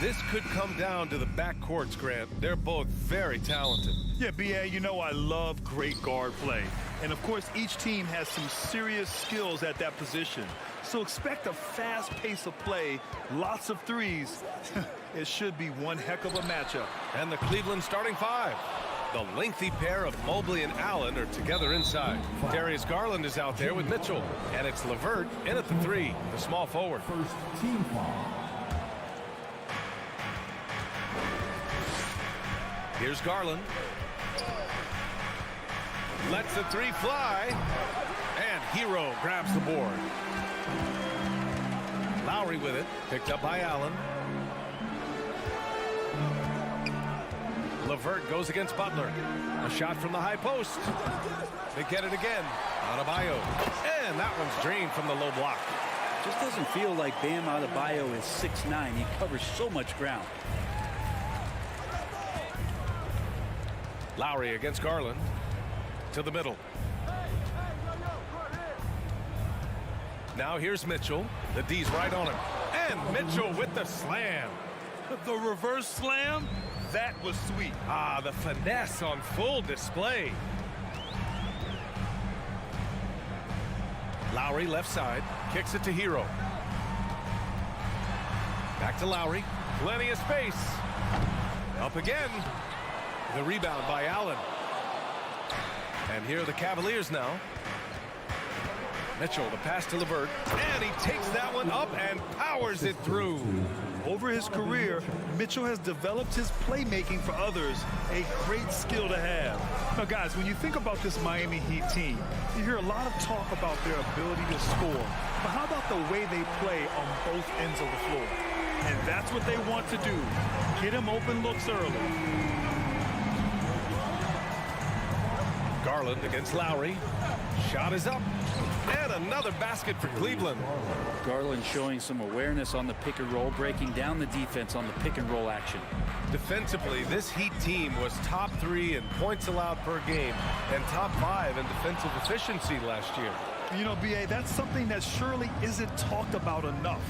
This could come down to the backcourts, Grant. They're both very talented. Yeah, B.A., you know I love great guard play. And, of course, each team has some serious skills at that position. So expect a fast pace of play, lots of threes. It should be one heck of a matchup. And the Cleveland starting five. The lengthy pair of Mobley and Allen are together inside. Darius Garland is out there with Mitchell. And it's LeVert in at the three, the small forward. First team foul. Here's Garland. Lets the three fly. And Hero grabs the board. Lowry with it. Picked up by Allen. LeVert goes against Butler. A shot from the high post. They get it again. Adebayo. And that one's drained from the low block. Just doesn't feel like Bam Adebayo is 6'9". He covers so much ground. Lowry against Garland. To the middle. Now here's Mitchell. The D's right on him. And Mitchell with the slam. The reverse slam? That was sweet. Ah, the finesse on full display. Lowry left side. Kicks it to Hero. Back to Lowry. Plenty of space. Up again. The rebound by Allen. And here are the Cavaliers now. Mitchell, the pass to LeVert. And he takes that one up and powers it through. Over his career, Mitchell has developed his playmaking for others, a great skill to have. Now, guys, when you think about this Miami Heat team, you hear a lot of talk about their ability to score. But how about the way they play on both ends of the floor? And that's what they want to do. Get him open looks early. Garland against Lowry. Shot is up. And another basket for Cleveland. Garland showing some awareness on the pick and roll, breaking down the defense on the pick and roll action. Defensively, this Heat team was top 3 in points allowed per game and top 5 in defensive efficiency last year. You know, B.A., that's something that surely isn't talked about enough.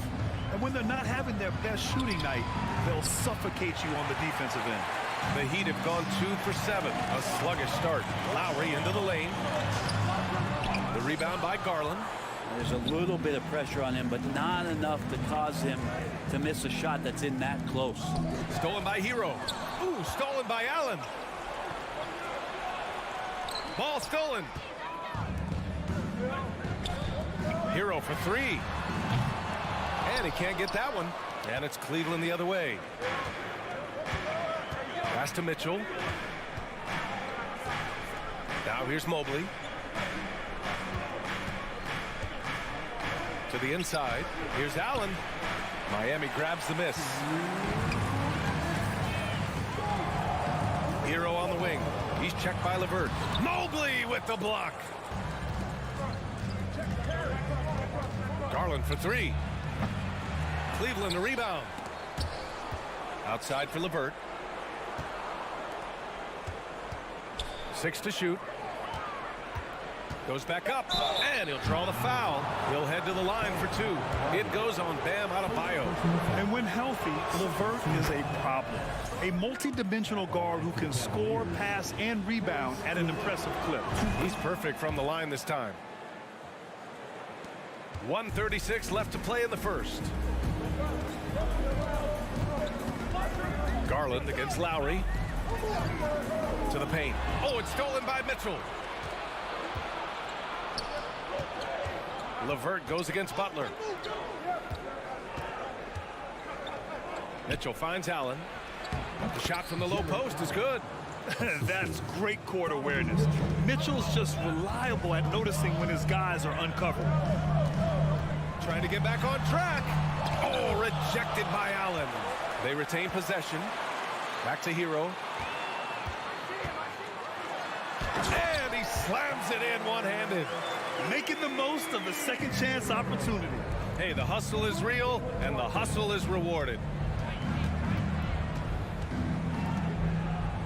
And when they're not having their best shooting night, they'll suffocate you on the defensive end. The Heat have gone 2 for 7. A sluggish start. Lowry into the lane. The rebound by Garland. There's a little bit of pressure on him, but not enough to cause him to miss a shot that's in that close. Stolen by Hero. Ooh, stolen by Allen. Ball stolen. Hero for 3. And he can't get that one. And it's Cleveland the other way. Pass to Mitchell. Now here's Mobley. To the inside. Here's Allen. Miami grabs the miss. Hero on the wing. He's checked by LeVert. Mobley with the block. Garland for 3. Cleveland the rebound. Outside for LeVert. 6 to shoot. Goes back up, and he'll draw the foul. He'll head to the line for 2. It goes on Bam Adebayo. And when healthy, LeVert is a problem. A multi-dimensional guard who can score, pass, and rebound at an impressive clip. He's perfect from the line this time. 1:36 left to play in the first. Garland against Lowry. To the paint. Oh, it's stolen by Mitchell. LeVert goes against Butler. Mitchell finds Allen. The shot from the low post is good. That's great court awareness. Mitchell's just reliable at noticing when his guys are uncovered. Trying to get back on track. Oh, rejected by Allen. They retain possession. Back to Hero. And he slams it in one-handed. Making the most of the second chance opportunity. Hey, the hustle is real, and the hustle is rewarded.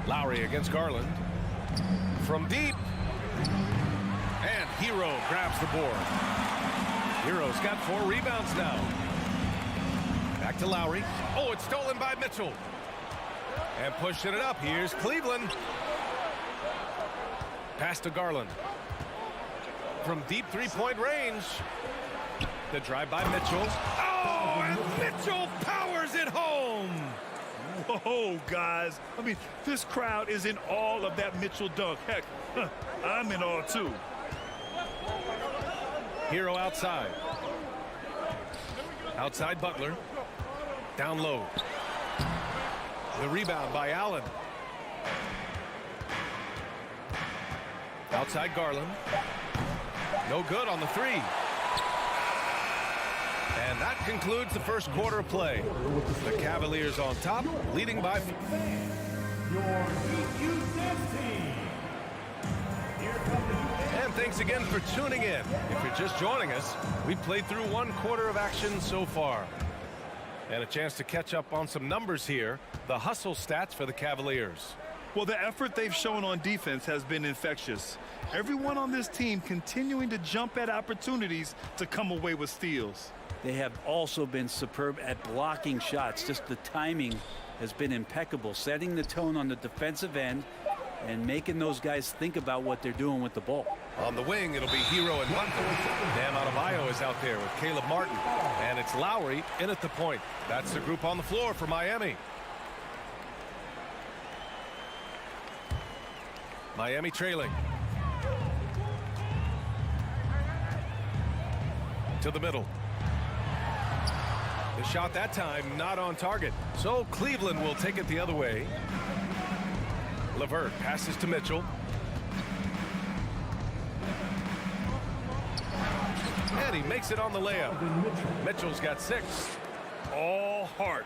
Lowry against Garland. From deep. And Hero grabs the board. Hero's got 4 rebounds now. Back to Lowry. Oh, it's stolen by Mitchell. And pushing it up. Here's Cleveland. Pass to Garland. From deep three-point range. The drive by Mitchell. Oh, and Mitchell powers it home. Whoa, guys. I mean, this crowd is in awe of that Mitchell dunk. Heck, I'm in awe, too. Hero outside. Outside Butler. Down low. The rebound by Allen. Outside Garland. No good on the three. And that concludes the first quarter of play. The Cavaliers on top, leading by... And thanks again for tuning in. If you're just joining us, we've played through one quarter of action so far. And a chance to catch up on some numbers here. The hustle stats for the Cavaliers. Well, the effort they've shown on defense has been infectious. Everyone on this team continuing to jump at opportunities to come away with steals. They have also been superb at blocking shots. Just the timing has been impeccable, setting the tone on the defensive end and making those guys think about what they're doing with the ball. On the wing, it'll be Hero and Butler. Bam Adebayo is out there with Caleb Martin. And it's Lowry in at the point. That's the group on the floor for Miami. Miami trailing. To the middle. The shot that time not on target. So Cleveland will take it the other way. LeVert passes to Mitchell. And he makes it on the layup. Mitchell's got 6. All heart.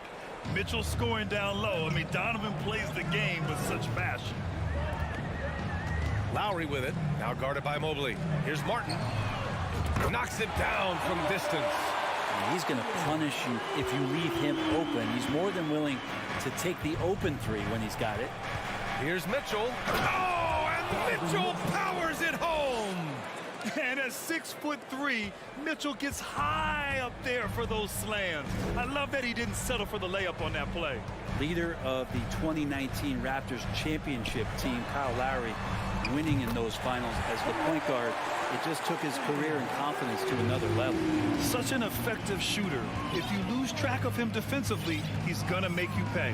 Mitchell scoring down low. I mean, Donovan plays the game with such passion. Lowry with it. Now guarded by Mobley. Here's Martin. Knocks it down from distance. He's going to punish you if you leave him open. He's more than willing to take the open three when he's got it. Here's Mitchell. Oh, and Mitchell powers it home. And at 6'3", Mitchell gets high up there for those slams. I love that he didn't settle for the layup on that play. Leader of the 2019 Raptors championship team, Kyle Lowry, winning in those finals as the point guard. It just took his career and confidence to another level. Such an effective shooter. If you lose track of him defensively, he's going to make you pay.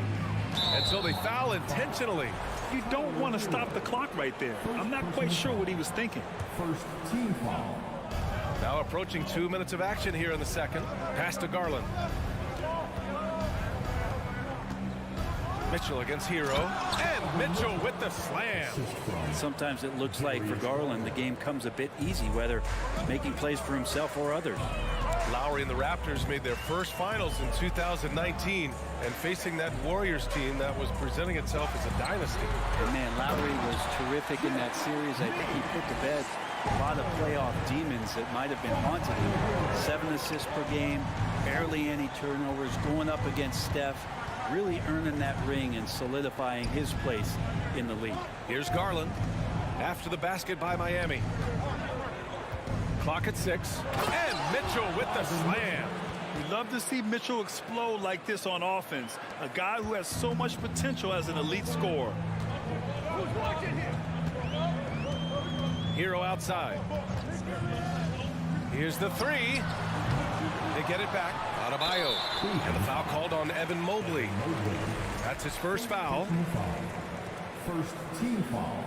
And so they foul intentionally. You don't want to stop the clock right there. I'm not quite sure what he was thinking. First team foul. Now approaching 2 minutes of action here in the second. Pass to Garland. Mitchell against Hero. And Mitchell with the slam. Sometimes it looks like for Garland the game comes a bit easy, whether making plays for himself or others. Lowry and the Raptors made their first finals in 2019 and facing that Warriors team that was presenting itself as a dynasty. And man, Lowry was terrific in that series. I think he put to bed a lot of playoff demons that might have been haunting him. 7 assists per game, barely any turnovers, going up against Steph, really earning that ring and solidifying his place in the league. Here's Garland after the basket by Miami. Clock at 6, and Mitchell with the slam. We love to see Mitchell explode like this on offense. A guy who has so much potential as an elite scorer. Hero outside. Here's the 3. They get it back. Adebayo. And the foul called on Evan Mobley. That's his first foul. First team foul.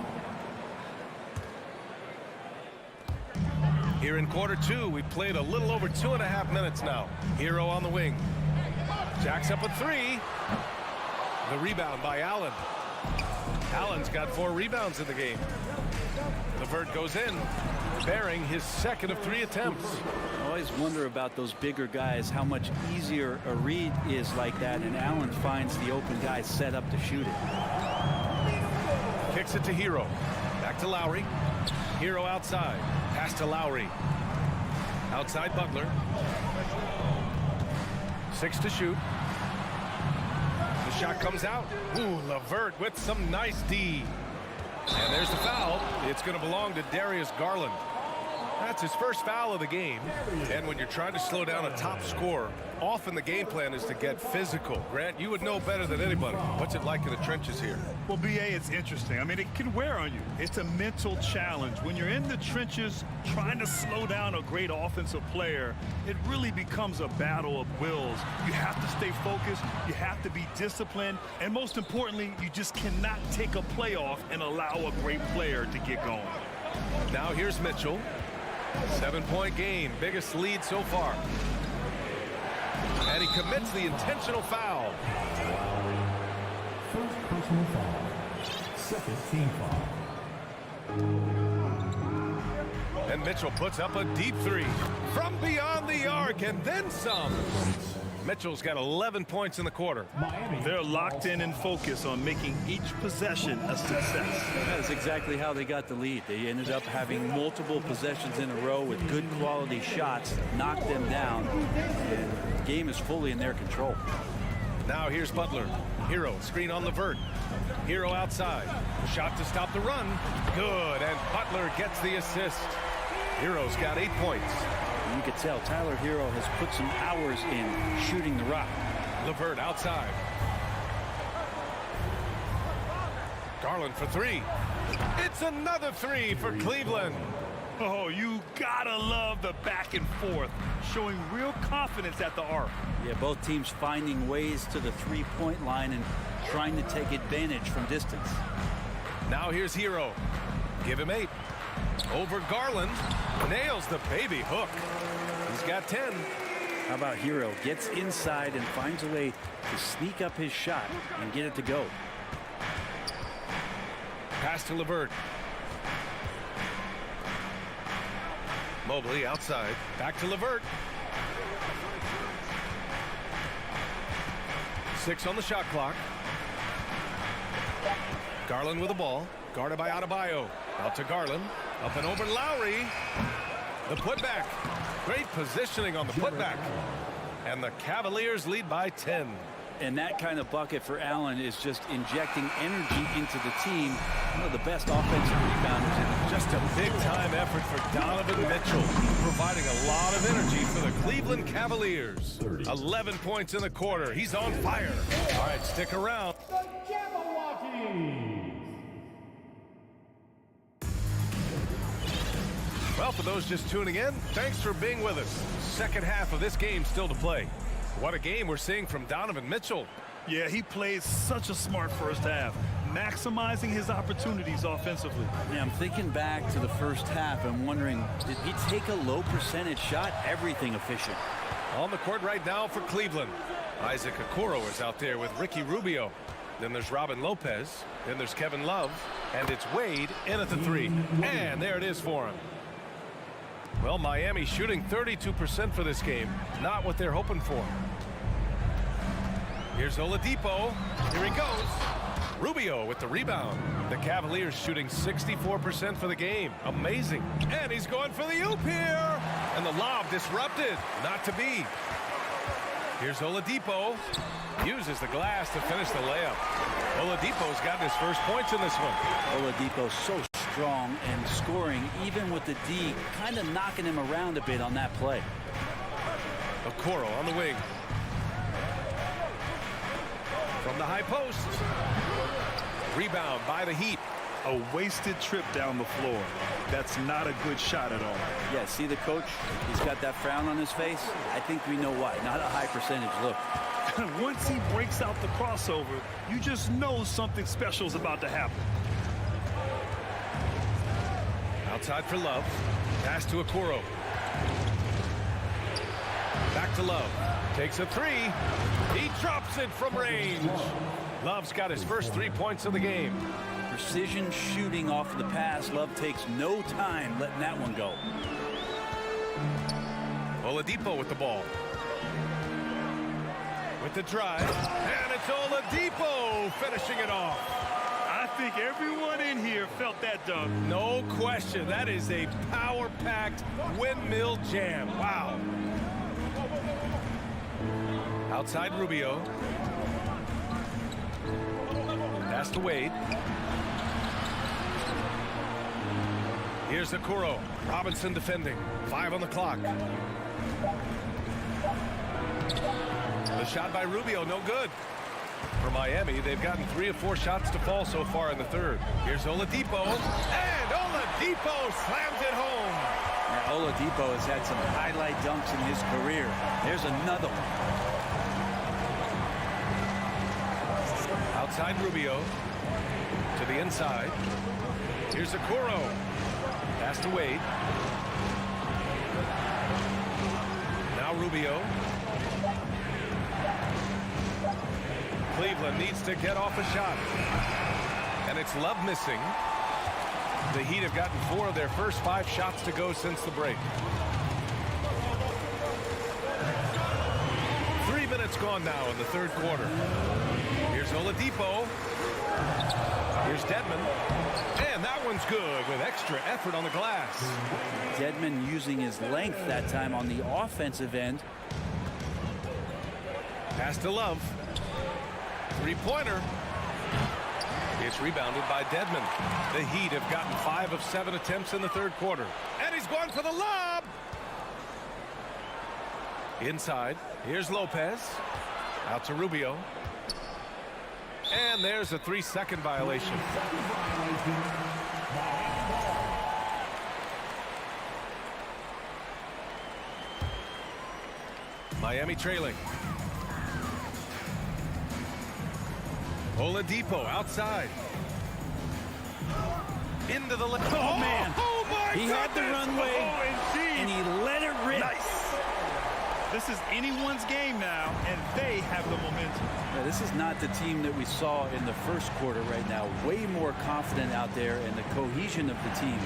Here in quarter 2, we've played a little over 2.5 minutes now. Hero on the wing. Jacks up a 3. The rebound by Allen. Allen's got 4 rebounds in the game. LeVert goes in, bearing his second of 3 attempts. I always wonder about those bigger guys, how much easier a read is like that, and Allen finds the open guy set up to shoot it. Kicks it to Hero. Back to Lowry. Hero outside. Pass to Lowry. Outside Butler. 6 to shoot. The shot comes out. Ooh, LeVert with some nice D. And there's the foul. It's going to belong to Darius Garland. That's his first foul of the game. And when you're trying to slow down a top scorer, often the game plan is to get physical. Grant, you would know better than anybody. What's it like in the trenches here? Well, BA, it's interesting. I mean, it can wear on you. It's a mental challenge. When you're in the trenches trying to slow down a great offensive player, it really becomes a battle of wills. You have to stay focused. You have to be disciplined. And most importantly, you just cannot take a play off and allow a great player to get going. Now here's Mitchell. 7-point game, biggest lead so far. And he commits the intentional foul. First personal foul. Second team foul. And Mitchell puts up a deep three from beyond the arc and then some. Mitchell's got 11 points in the quarter. They're locked in and focused on making each possession a success. That's exactly how they got the lead. They ended up having multiple possessions in a row with good quality shots, knocked them down, and the game is fully in their control. Now here's Butler. Hero, screen on Levert. Hero outside. Shot to stop the run. Good, and Butler gets the assist. Hero's got 8 points. You can tell Tyler Hero has put some hours in shooting the rock. Levert outside. Garland for three. It's another three for Cleveland. Oh, you gotta love the back and forth, showing real confidence at the arc. Yeah, both teams finding ways to the three-point line and trying to take advantage from distance. Now here's Hero. Give him 8. Over Garland. Nails the baby hook. He's got 10. How about Hero gets inside and finds a way to sneak up his shot and get it to go. Pass to Levert. Mobley outside. Back to Levert. 6 on the shot clock. Garland with the ball. Guarded by Adebayo. Out to Garland. Up and over Lowry. The putback. Great positioning on the putback. And the Cavaliers lead by 10. And that kind of bucket for Allen is just injecting energy into the team. One of the best offensive rebounders. Just a big-time effort for Donovan Mitchell, providing a lot of energy for the Cleveland Cavaliers. 11 points in the quarter. He's on fire. All right, stick around. Well, for those just tuning in, thanks for being with us. Second half of this game still to play. What a game we're seeing from Donovan Mitchell. Yeah, he played such a smart first half, maximizing his opportunities offensively. Yeah, I'm thinking back to the first half and wondering, did he take a low percentage shot? Everything efficient. On the court right now for Cleveland. Isaac Okoro is out there with Ricky Rubio. Then there's Robin Lopez. Then there's Kevin Love. And it's Wade in at the 3. And there it is for him. Well, Miami shooting 32% for this game. Not what they're hoping for. Here's Oladipo. Here he goes. Rubio with the rebound. The Cavaliers shooting 64% for the game. Amazing. And he's going for the oop here. And the lob disrupted. Not to be. Here's Oladipo. Uses the glass to finish the layup. Oladipo's gotten his first points in this one. Oladipo so strong and scoring, even with the D, kind of knocking him around a bit on that play. Okoro on the wing. From the high post. Rebound by the Heat. A wasted trip down the floor. That's not a good shot at all. Yeah, see the coach? He's got that frown on his face. I think we know why. Not a high percentage look. Once he breaks out the crossover, you just know something special is about to happen. Outside for Love. Pass to Okoro. Back to Love. Takes a 3. He drops it from range. Love's got his first 3 points of the game. Precision shooting off of the pass. Love takes no time letting that one go. Oladipo with the ball. With the drive. And it's Oladipo finishing it off. I think everyone in here felt that dunk. No question. That is a power-packed windmill jam. Wow. Outside Rubio. Pass to Wade. Here's Okoro. Robinson defending. 5 on the clock. The shot by Rubio, no good. For Miami, they've gotten 3 of 4 shots to fall so far in the third. Here's Oladipo, and Oladipo slams it home. Now, Oladipo has had some highlight dunks in his career. There's another one. Outside Rubio to the inside. Here's Okoro. Pass to Wade. Now Rubio. Cleveland needs to get off a shot. And it's Love missing. The Heat have gotten 4 of their first 5 shots to go since the break. 3 minutes gone now in the third quarter. Here's Oladipo. Here's Dedmon. And that one's good with extra effort on the glass. Dedmon using his length that time on the offensive end. Pass to Love. Three-pointer. It's rebounded by Dedmon. The Heat have gotten 5 of 7 attempts in the third quarter. And he's going for the lob. Inside. Here's Lopez. Out to Rubio. And there's a 3-second violation. Miami trailing. Oladipo outside. Into the left. Oh, man. Oh, my He had the runway, and he let it rip. Nice. This is anyone's game now, and they have the momentum. Yeah, this is not the team that we saw in the first quarter right now. Way more confident out there, and the cohesion of the team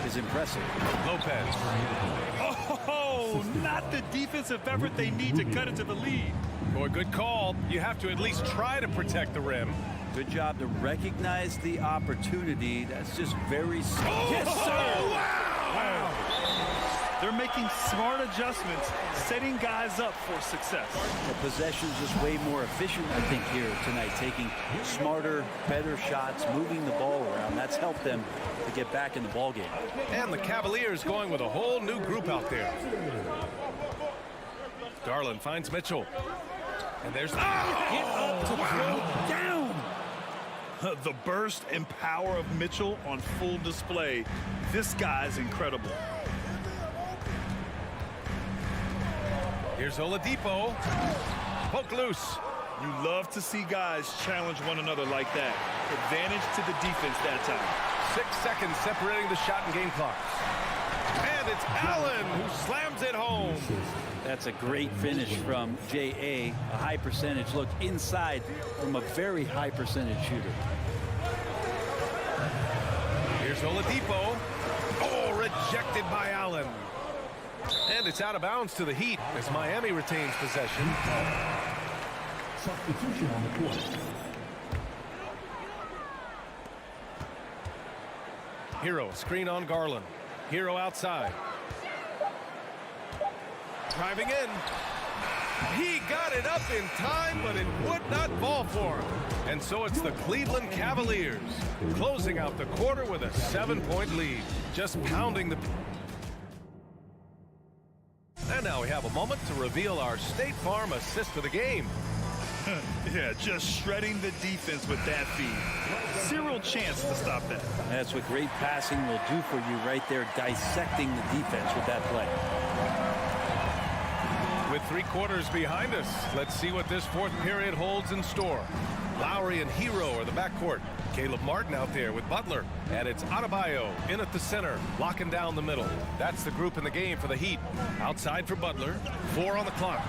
is impressive. Lopez. Oh, not the defensive effort they need to cut into the lead. Boy, good call. You have to at least try to protect the rim. Good job to recognize the opportunity. That's just very smart. Yes, sir. Wow. They're making smart adjustments, setting guys up for success. The possession's just way more efficient, I think, here tonight. Taking smarter, better shots, moving the ball around. That's helped them to get back in the ball game. And the Cavaliers going with a whole new group out there. Garland finds Mitchell. And there's... Get up to throw down. The burst and power of Mitchell on full display. This guy's incredible. Here's Oladipo. Poke loose. You love to see guys challenge one another like that. Advantage to the defense that time. 6 seconds separating the shot and game clocks. And it's Allen who slams it home. That's a great finish from J.A. A high percentage look inside from a very high percentage shooter. Here's Oladipo. Oh, rejected by Allen. And it's out of bounds to the Heat as Miami retains possession. Substitution on the court. Hero, screen on Garland. Hero outside. Driving in. He got it up in time, but it would not fall for him. And so it's the Cleveland Cavaliers closing out the quarter with a 7-point lead. Just pounding the... And now we have a moment to reveal our State Farm assist of the game. Yeah, just shredding the defense with that feed. Zero chance to stop that. That's what great passing will do for you right there, dissecting the defense with that play. With 3 quarters behind us, let's see what this fourth period holds in store. Lowry and Hero are the backcourt. Caleb Martin out there with Butler. And it's Adebayo in at the center, locking down the middle. That's the group in the game for the Heat. Outside for Butler. 4 on the clock.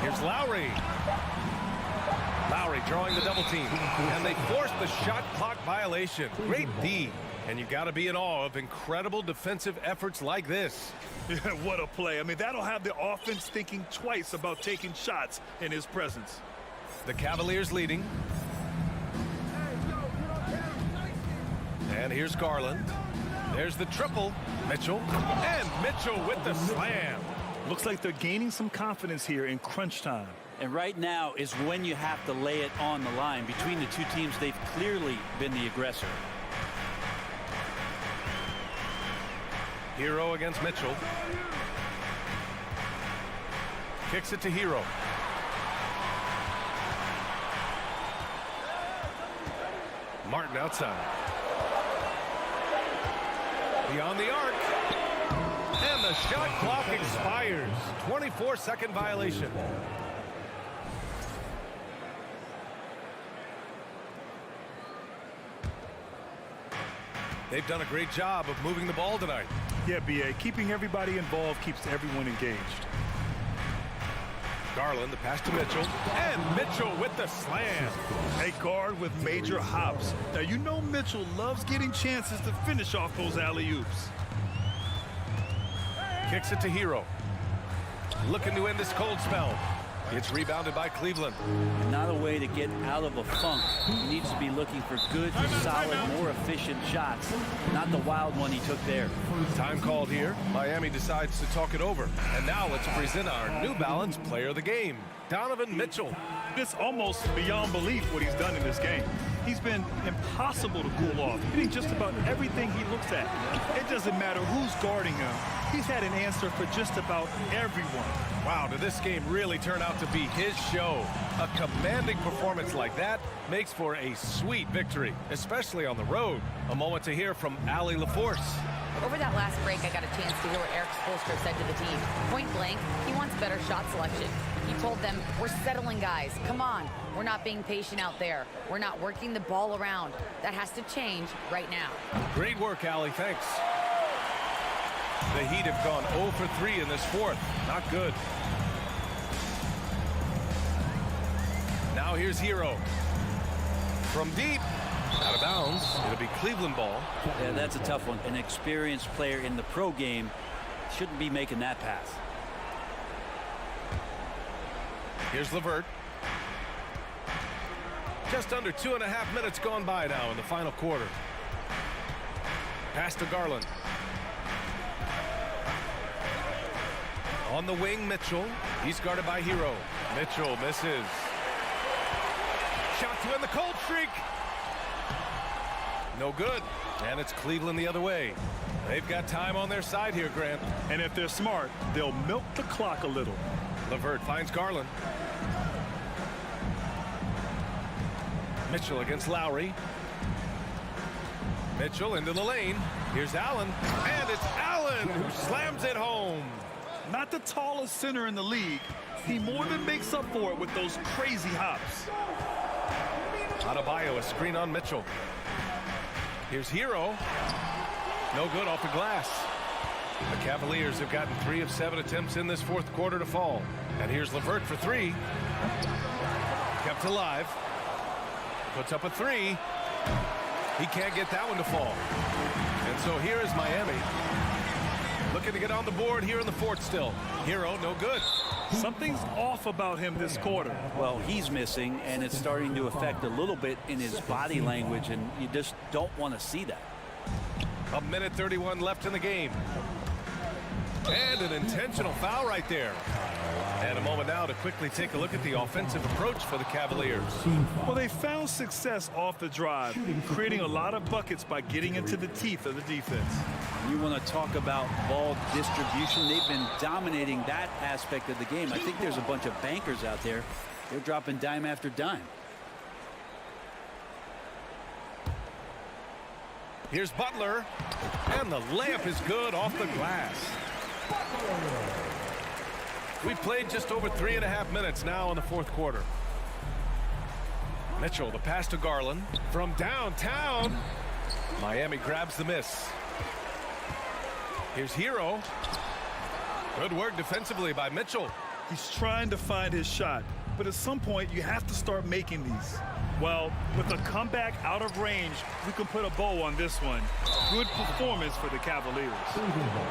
Here's Lowry. Lowry drawing the double team. And they forced the shot clock violation. Great D. And you got to be in awe of incredible defensive efforts like this. Yeah, what a play. I mean, that'll have the offense thinking twice about taking shots in his presence. The Cavaliers leading. And here's Garland. There's the triple. Mitchell. And Mitchell with the slam. Looks like they're gaining some confidence here in crunch time. And right now is when you have to lay it on the line. Between the two teams, they've clearly been the aggressor. Hero against Mitchell. Kicks it to Hero. Martin outside. Beyond the arc. And the shot clock expires. 24-second violation. They've done a great job of moving the ball tonight. Yeah, B.A. Keeping everybody involved keeps everyone engaged. Garland, the pass to Mitchell. And Mitchell with the slam. A guard with major hops. Now, you know Mitchell loves getting chances to finish off those alley-oops. Kicks it to Hero. Looking to end this cold spell. It's rebounded by Cleveland. Not a way to get out of a funk. He needs to be looking for good, solid, more efficient shots. Not the wild one he took there. Time called here. Miami decides to talk it over. And now let's present our New Balance player of the game, Donovan Mitchell. It's almost beyond belief what he's done in this game. He's been impossible to cool off, hitting just about everything he looks at. It doesn't matter who's guarding him. He's had an answer for just about everyone. Wow, did this game really turn out to be his show? A commanding performance like that makes for a sweet victory, especially on the road. A moment to hear from Allie LaForce. Over that last break, I got a chance to hear what Eric Spoelstra said to the team. Point blank, he wants better shot selection. He told them, we're settling, guys. Come on. We're not being patient out there. We're not working the ball around. That has to change right now. Great work, Allie. Thanks. The Heat have gone 0 for 3 in this fourth. Not good. Now here's Hero. From deep. Out of bounds. It'll be Cleveland ball. Yeah, that's a tough one. An experienced player in the pro game shouldn't be making that pass. Here's LeVert. Just under 2.5 minutes gone by now in the final quarter. Pass to Garland. On the wing, Mitchell. He's guarded by Hero. Mitchell misses. Shot to end the cold streak. No good. And it's Cleveland the other way. They've got time on their side here, Grant. And if they're smart, they'll milk the clock a little. LeVert finds Garland. Mitchell against Lowry. Mitchell into the lane. Here's Allen. And it's Allen who slams it home. Not the tallest center in the league. He more than makes up for it with those crazy hops. Adebayo, a screen on Mitchell. Here's Hero. No good off the glass. The Cavaliers have gotten 3 of 7 attempts in this fourth quarter to fall. And here's LeVert for 3. Kept alive. Puts up a 3. He can't get that one to fall. And so here is Miami. Looking to get on the board here in the fourth still. Hero, no good. Something's off about him this quarter. Well, he's missing, and it's starting to affect a little bit in his body language, and you just don't want to see that. 1:31 left in the game. And an intentional foul right there. And a moment now to quickly take a look at the offensive approach for the Cavaliers. Well, they found success off the drive, creating a lot of buckets by getting into the teeth of the defense. You want to talk about ball distribution. They've been dominating that aspect of the game. I think there's a bunch of bankers out there. They're dropping dime after dime. Here's Butler. And the layup is good off the glass. We've played just over 3.5 minutes now in the fourth quarter. Mitchell, the pass to Garland. From downtown. Miami grabs the miss. Here's Hero. Good work defensively by Mitchell. He's trying to find his shot, but at some point you have to start making these. Well, with a comeback out of range, we can put a bow on this one. Good performance for the Cavaliers.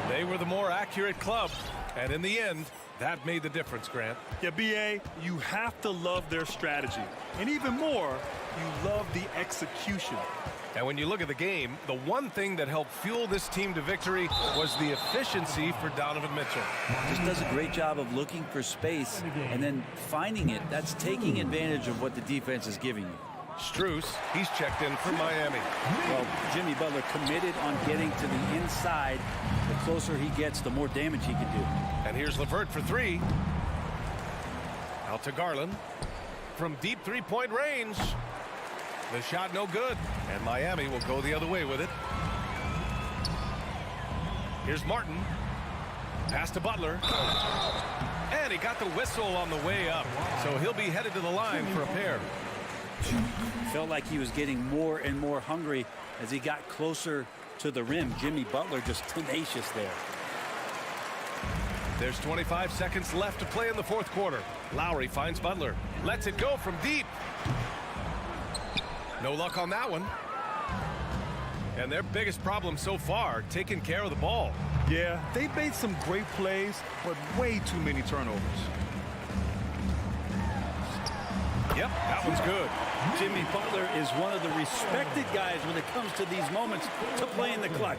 They were the more accurate club, and in the end, that made the difference, Grant. Yeah, B.A., you have to love their strategy. And even more, you love the execution. And when you look at the game, the one thing that helped fuel this team to victory was the efficiency for Donovan Mitchell. Just does a great job of looking for space and then finding it. That's taking advantage of what the defense is giving you. Strus, he's checked in for Miami. Well, Jimmy Butler committed on getting to the inside. The closer he gets, the more damage he can do. And here's LeVert for three. Out to Garland. From deep three-point range. The shot no good. And Miami will go the other way with it. Here's Martin. Pass to Butler. And he got the whistle on the way up. So he'll be headed to the line for a pair. Felt like he was getting more and more hungry as he got closer to the rim. Jimmy Butler just tenacious there. There's 25 seconds left to play in the fourth quarter. Lowry finds Butler. Lets it go from deep. No luck on that one. And their biggest problem so far, taking care of the ball. Yeah, they've made some great plays, but way too many turnovers. Yep, that one's good. Jimmy Butler is one of the respected guys when it comes to these moments to play in the clutch.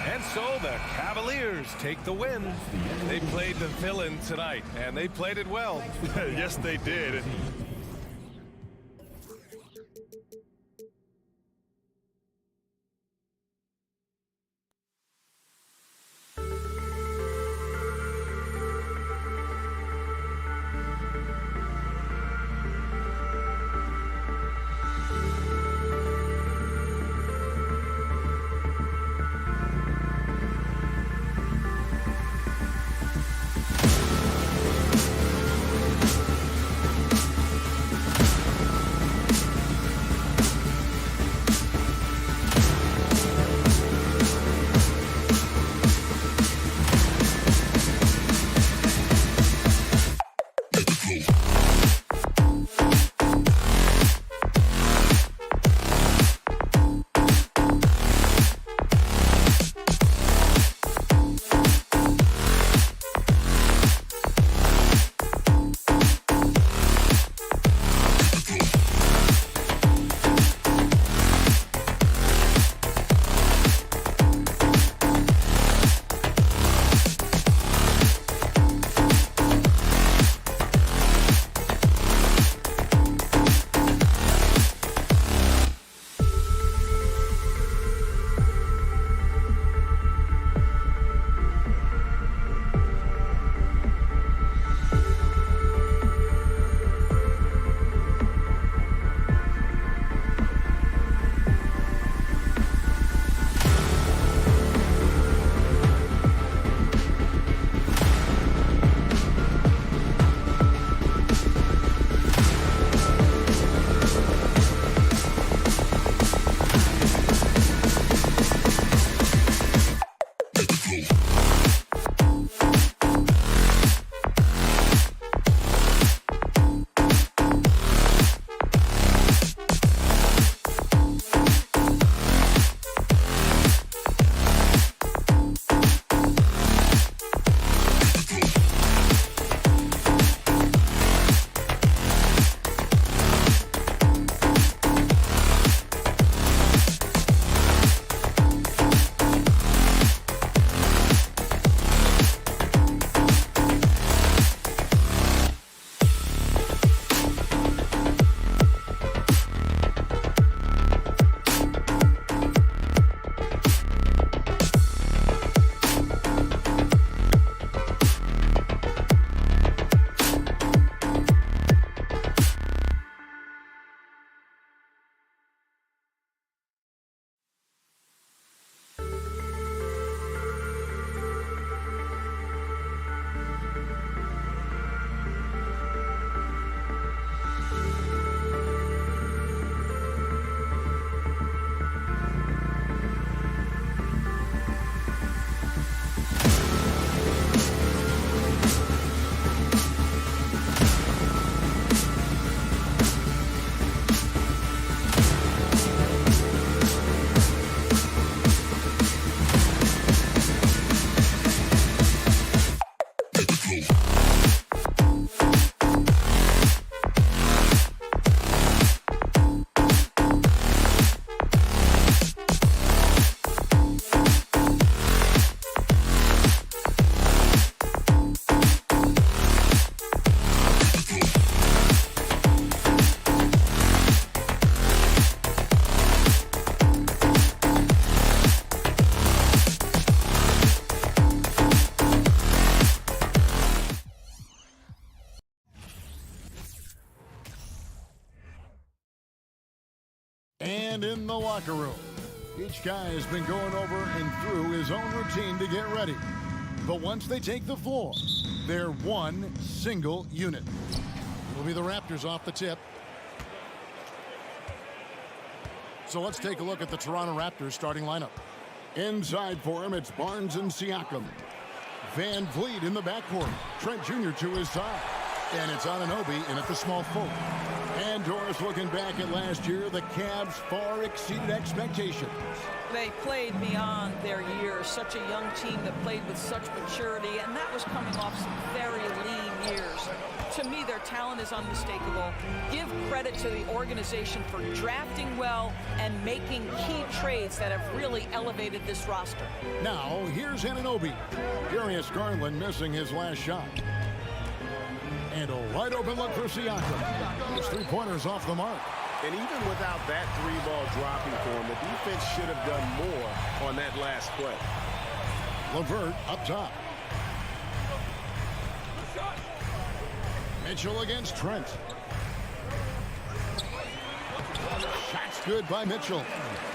And so the Cavaliers take the win. They played the fill-in tonight, and they played it well. Yes, they did. And in the locker room, each guy has been going over and through his own routine to get ready. But once they take the floor, they're one single unit. It'll be the Raptors off the tip. So let's take a look at the Toronto Raptors starting lineup. Inside for him, it's Barnes and Siakam. Van Vliet in the backcourt. Trent Jr. to his side. And it's Anunoby in at the small forward. And Doris, looking back at last year, the Cavs far exceeded expectations. They played beyond their years. Such a young team that played with such maturity, and that was coming off some very lean years. To me, their talent is unmistakable. Give credit to the organization for drafting well and making key trades that have really elevated this roster. Now, here's Anunoby. Darius Garland missing his last shot. And a wide open look for Siakam. His three-pointers off the mark. And even without that three-ball dropping for him, the defense should have done more on that last play. LeVert up top. Mitchell against Trent. Shot's good by Mitchell.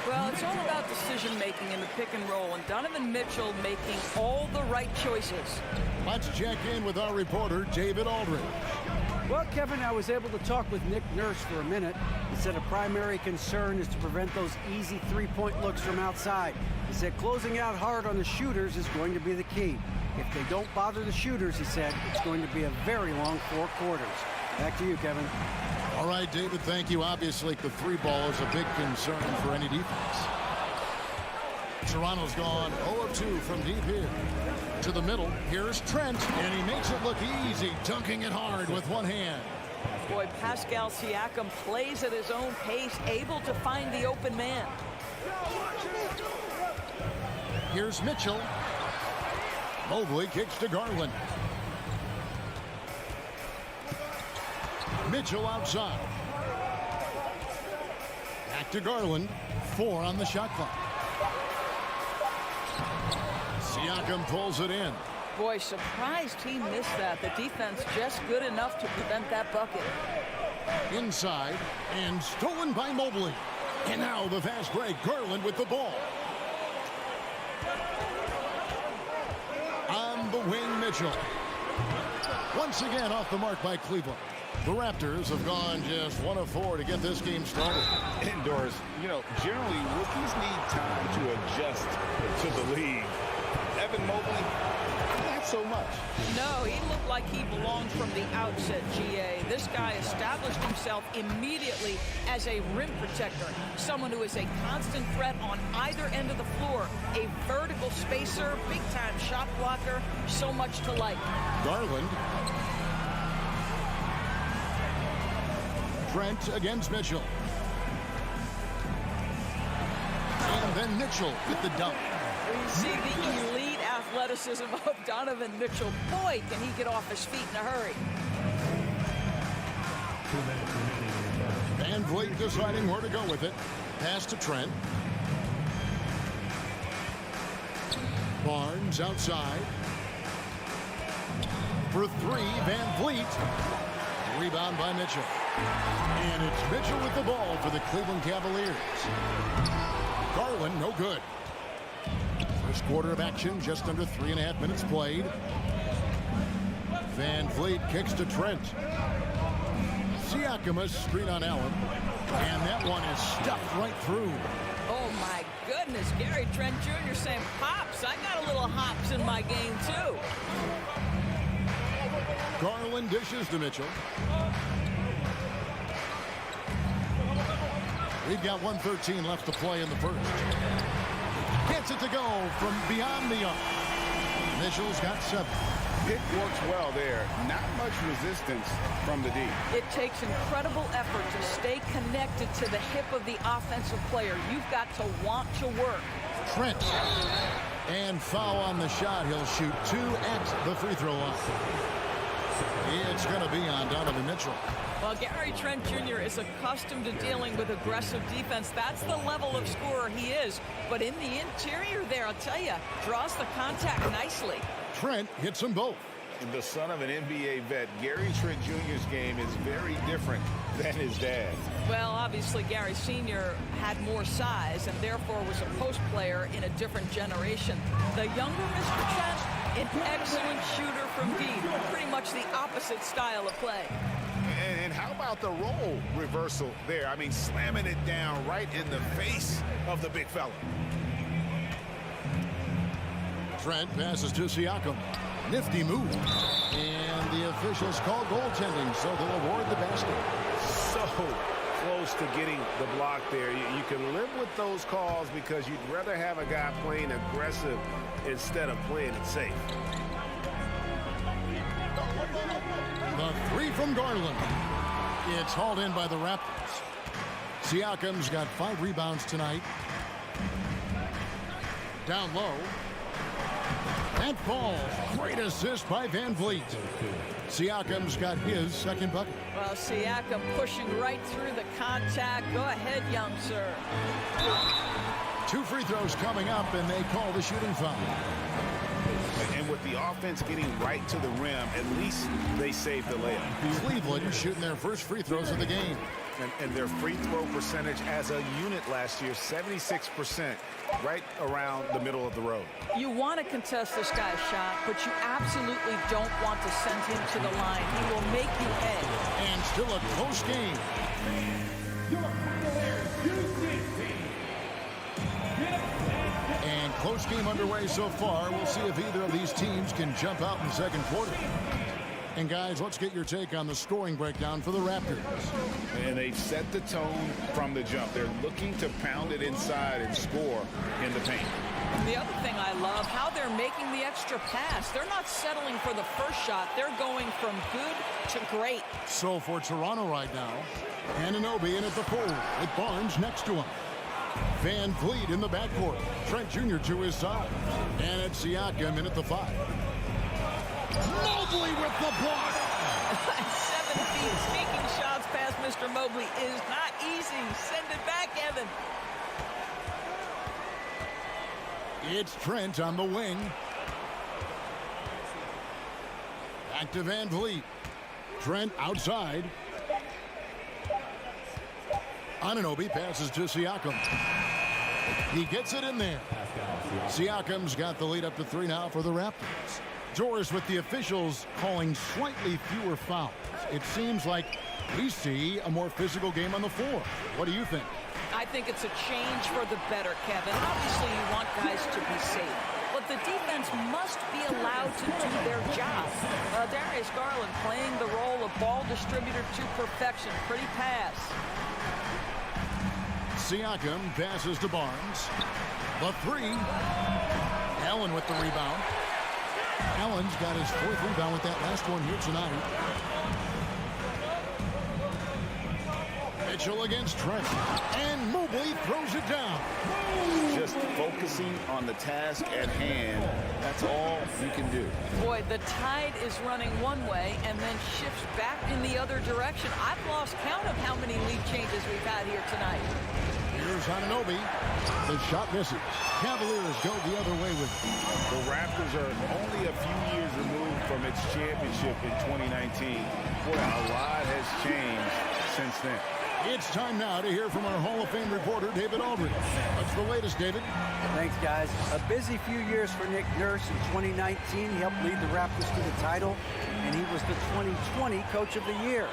Well, it's all about decision-making in the pick and roll, and Donovan Mitchell making all the right choices. Let's check in with our reporter, David Aldridge. Well, Kevin, I was able to talk with Nick Nurse for a minute. He said a primary concern is to prevent those easy three-point looks from outside. He said closing out hard on the shooters is going to be the key. If they don't bother the shooters, he said, it's going to be a very long 4 quarters. Back to you, Kevin. All right, David, thank you. Obviously, the three ball is a big concern for any defense. Toronto's gone 0 of 2 from deep here. To the middle, here's Trent, and he makes it look easy, dunking it hard with one hand. Boy, Pascal Siakam plays at his own pace, able to find the open man. Here's Mitchell. Mobley kicks to Garland. Mitchell outside. Back to Garland. 4 on the shot clock. Siakam pulls it in. Boy, surprised he missed that. The defense just good enough to prevent that bucket. Inside and stolen by Mobley. And now the fast break. Garland with the ball. On the wing, Mitchell. Once again off the mark by Cleveland. The Raptors have gone just 1 of 4 to get this game started. Indoors, generally rookies need time to adjust to the league. Evan Mobley, not so much. No, he looked like he belonged from the outset, GA. This guy established himself immediately as a rim protector, someone who is a constant threat on either end of the floor, a vertical spacer, big-time shot blocker, so much to like. Garland. Trent against Mitchell. And then Mitchell with the dunk. See the elite athleticism of Donovan Mitchell. Boy, can he get off his feet in a hurry. Van Vliet deciding where to go with it. Pass to Trent. Barnes outside. For 3, Van Vliet. Rebound by Mitchell. And it's Mitchell with the ball for the Cleveland Cavaliers. Garland, no good. First quarter of action, just under 3.5 minutes played. Van Vliet kicks to Trent. Siakam, a screen on Allen. And that one is stuffed right through. Oh, my goodness. Gary Trent Jr. saying, Pops, I got a little hops in my game, too. Garland dishes to Mitchell. We've got 1:13 left to play in the first. Gets it to go from beyond the arc. Mitchell's got 7. It works well there. Not much resistance from the D. It takes incredible effort to stay connected to the hip of the offensive player. You've got to want to work. Trent. And foul on the shot. He'll shoot 2 at the free throw line. It's going to be on Donovan Mitchell. Well, Gary Trent Jr. is accustomed to dealing with aggressive defense. That's the level of scorer he is. But in the interior there, I'll tell you, draws the contact nicely. Trent hits them both. the son of an NBA vet, Gary Trent Jr.'s game is very different than his dad. Well, obviously, Gary Sr. had more size and therefore was a post player in a different generation. The younger Mr. Trent, an excellent shooter from deep. Pretty much the opposite style of play. And how about the role reversal there? I mean, slamming it down right in the face of the big fella. Trent passes to Siakam. Nifty move. And the officials call goaltending, so they'll award the basket. So close to getting the block there. You can live with those calls because you'd rather have a guy playing aggressive instead of playing it safe. The three from Garland. It's hauled in by the Raptors. Siakam's got 5 rebounds tonight. Down low. That falls. Great assist by Van Vliet. Siakam's got his second bucket. Well, Siakam pushing right through the contact. Go ahead, young sir. 2 free throws coming up, and they call the shooting foul. And with the offense getting right to the rim, at least they saved the layup. Cleveland shooting their first free throws of the game. And their free throw percentage as a unit last year, 76%, right around the middle of the road. You want to contest this guy's shot, but you absolutely don't want to send him to the line. He will make you pay. And still a close game. And close game underway so far. We'll see if either of these teams can jump out in the second quarter. And guys, let's get your take on the scoring breakdown for the Raptors. And they've set the tone from the jump. They're looking to pound it inside and score in the paint. The other thing I love, how they're making the extra pass. They're not settling for the first shot. They're going from good to great. So for Toronto right now, Anunoby in at the 4 with Barnes next to him. Van Vliet in the backcourt. Trent Jr. to his side. And it's Siakam in at the 5. Mobley with the block. 7 feet, sneaking shots past Mr. Mobley is not easy. Send it back, Evan. It's Trent on the wing. Back to Van Vliet. Trent outside. Anunoby passes to Siakam. He gets it in there. Siakam's got the lead up to 3 now for the Raptors. Doris with the officials calling slightly fewer fouls. It seems like we see a more physical game on the floor. What do you think? I think it's a change for the better, Kevin. Obviously, you want guys to be safe, but the defense must be allowed to do their job. Darius Garland playing the role of ball distributor to perfection. Pretty pass. Siakam passes to Barnes. The 3. Allen with the rebound. Allen's got his 4th rebound with that last one here tonight. Mitchell against Trent. And Mobley throws it down. Just focusing on the task at hand. That's all you can do. Boy, the tide is running one way and then shifts back in the other direction. I've lost count of how many lead changes we've had here tonight. Here's Anunoby. The shot misses. Cavaliers go the other way with it. The Raptors are only a few years removed from its championship in 2019. Boy, a lot has changed since then. It's time now to hear from our Hall of Fame reporter, David Aldridge. What's the latest, David? Thanks, guys. A busy few years for Nick Nurse. In 2019, he helped lead the Raptors to the title, and he was the 2020 Coach of the Year.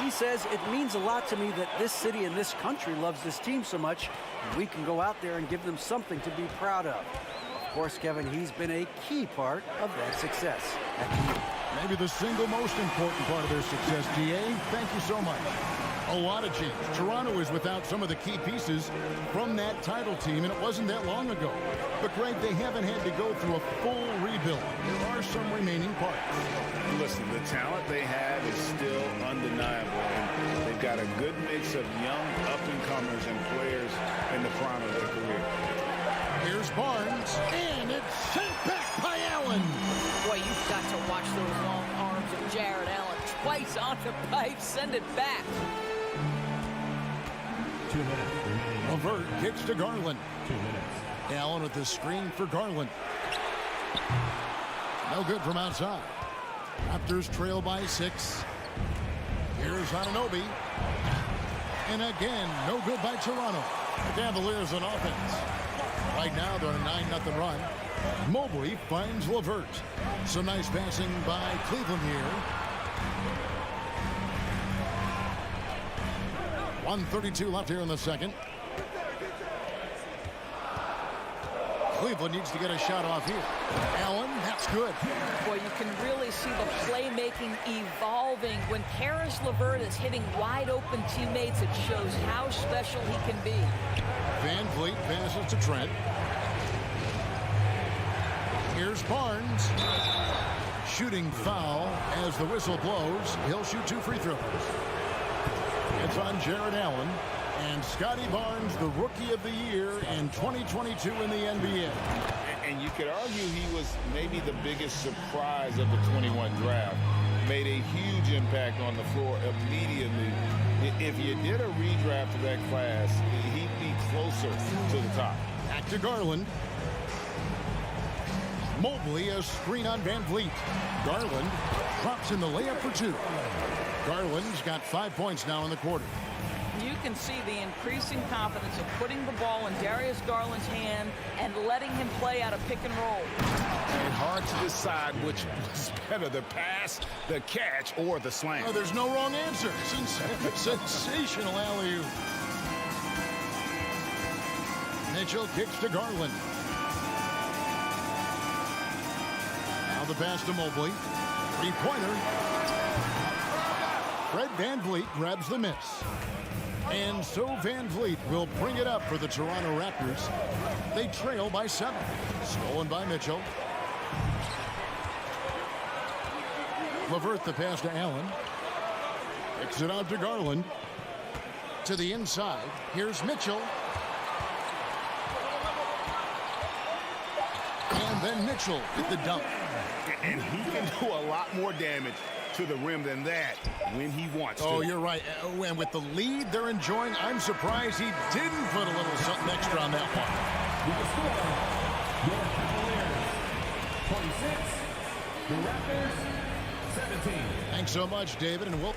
He says, it means a lot to me that this city and this country loves this team so much, and we can go out there and give them something to be proud of. Of course, Kevin, he's been a key part of that success. Maybe the single most important part of their success, DA. Thank you so much. A lot of change. Toronto is without some of the key pieces from that title team, and it wasn't that long ago. But, Greg, they haven't had to go through a full rebuild. There are some remaining parts. Listen, the talent they have is still undeniable. And they've got a good mix of young up-and-comers and players in the prime of their career. Here's Barnes, and it's sent back by Allen. Boy, you've got to watch those long arms of Jared Allen. Twice on the pipe, send it back. 2 minutes remaining. Levert kicks to Garland. 2 minutes. Allen with the screen for Garland. No good from outside. Raptors trail by 6. Here's Anunoby. And again, no good by Toronto. The Cavaliers on offense. Right now, they're on a 9-0 run. Mobley finds LeVert. Some nice passing by Cleveland here. 1:32 left here in the second. Cleveland needs to get a shot off here. Allen, that's good. Boy, you can really see the playmaking evolving. When Karis LeVert is hitting wide open teammates, it shows how special he can be. Van Vliet passes to Trent. Here's Barnes. Shooting foul as the whistle blows. He'll shoot 2 free throws. It's on Jared Allen. And Scotty Barnes, the Rookie of the Year in 2022 in the NBA. And you could argue he was maybe the biggest surprise of the 21 draft. Made a huge impact on the floor immediately. If you did a redraft of that class, he'd be closer to the top. Back to Garland. Mobley, a screen on Van Vliet. Garland drops in the layup for 2. Garland's got 5 points now in the quarter. You can see the increasing confidence of putting the ball in Darius Garland's hand and letting him play out a pick and roll. And hard to decide which was better, the pass, the catch, or the slam. Oh, there's no wrong answer. Sensational alley-oop. Mitchell kicks to Garland. Now the pass to Mobley. Three-pointer. Fred Van Vliet grabs the miss. And so Van Vliet will bring it up for the Toronto Raptors. They trail by 7. Stolen by Mitchell. LeVert the pass to Allen. Kicks it out to Garland. To the inside. Here's Mitchell. And then Mitchell with the dunk. And he can do a lot more damage to the rim than that when he wants to. Oh, you're right. And with the lead they're enjoying, I'm surprised he didn't put a little something extra on that one. The Cavaliers, 26. The Raptors, 17. Thanks so much, David, and we'll...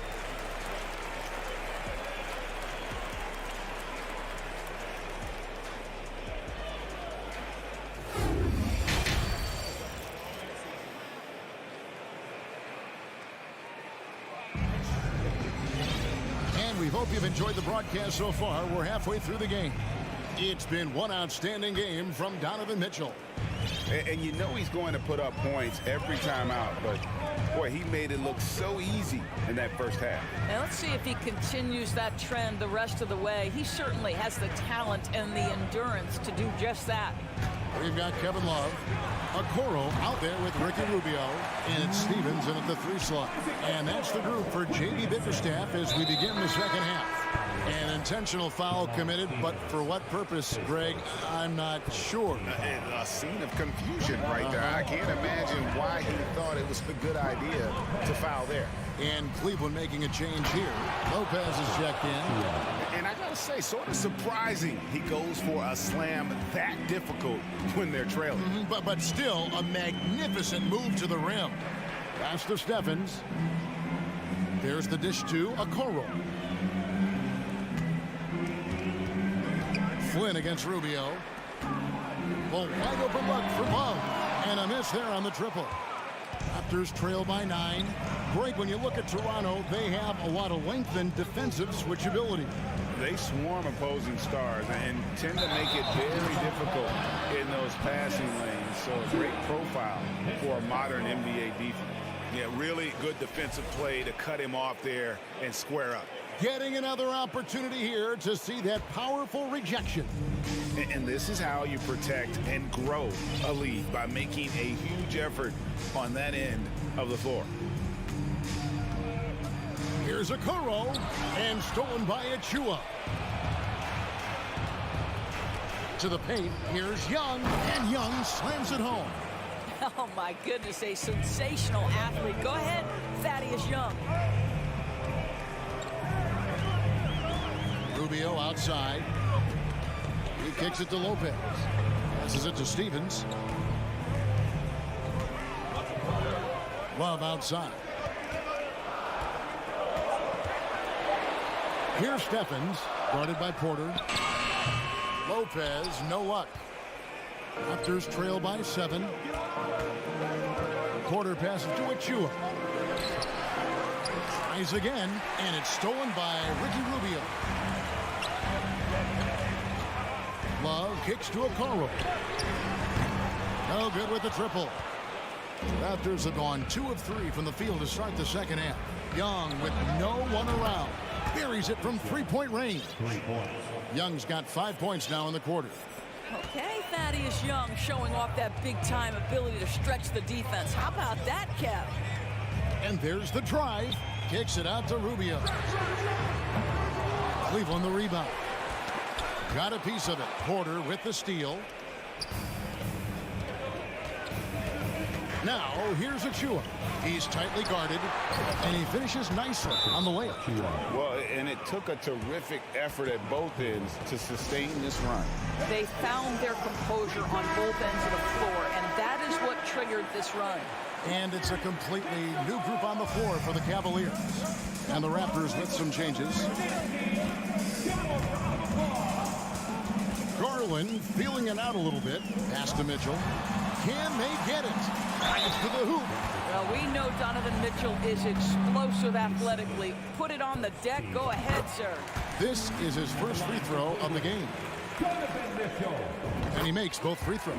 We hope you've enjoyed the broadcast so far. We're halfway through the game. It's been one outstanding game from Donovan Mitchell. And you know he's going to put up points every time out, but boy, he made it look so easy in that first half. Now let's see if he continues that trend the rest of the way. He certainly has the talent and the endurance to do just that. We've got Kevin Love, Okoro out there with Ricky Rubio, and it's Stevens in at the 3 slot. And that's the group for J.D. Bickerstaff as we begin the second half. An intentional foul committed, but for what purpose, Greg, I'm not sure. A scene of confusion right there. I can't imagine why he thought it was a good idea to foul there. And Cleveland making a change here. Lopez is checked in. And I gotta say, sort of surprising he goes for a slam that difficult when they're trailing. But still a magnificent move to the rim. Pass to Stephens. There's the dish to Okoro. Flynn against Rubio. Well, wide open look for Love. And a miss there on the triple. Raptors trail by 9. Greg, when you look at Toronto, they have a lot of length and defensive switchability. They swarm opposing stars and tend to make it very difficult in those passing lanes. So a great profile for a modern NBA defense. Yeah, really good defensive play to cut him off there and square up. Getting another opportunity here to see that powerful rejection. And this is how you protect and grow a lead, by making a huge effort on that end of the floor. Here's Okoro, and stolen by Achua. To the paint, here's Young, and Young slams it home. Oh my goodness, a sensational athlete. Go ahead, Thaddeus Young. Rubio outside. He kicks it to Lopez. Passes it to Stevens. Love outside. Here's Stephens, guarded by Porter. Lopez, no luck. Raptors trail by 7. Porter passes to Achua. Tries again, and it's stolen by Ricky Rubio. Love kicks to Okoro. No good with the triple. Raptors have gone 2 of 3 from the field to start the second half. Young with no one around. Buries it from 3-point range. Young's got 5 points now in the quarter. Okay, Thaddeus Young showing off that big-time ability to stretch the defense. How about that, Kev? And there's the drive. Kicks it out to Rubio. Cleveland the rebound. Got a piece of it. Porter with the steal. Now, here's Achua. He's tightly guarded, and he finishes nicely on the layup. Well, and it took a terrific effort at both ends to sustain this run. They found their composure on both ends of the floor, and that is what triggered this run. And it's a completely new group on the floor for the Cavaliers. And the Raptors with some changes. Garland feeling it out a little bit. Pass to Mitchell. Can they get it? Drives to the hoop. Well, we know Donovan Mitchell is explosive athletically. Put it on the deck. Go ahead, sir. This is his first free throw of the game. And he makes both free throws.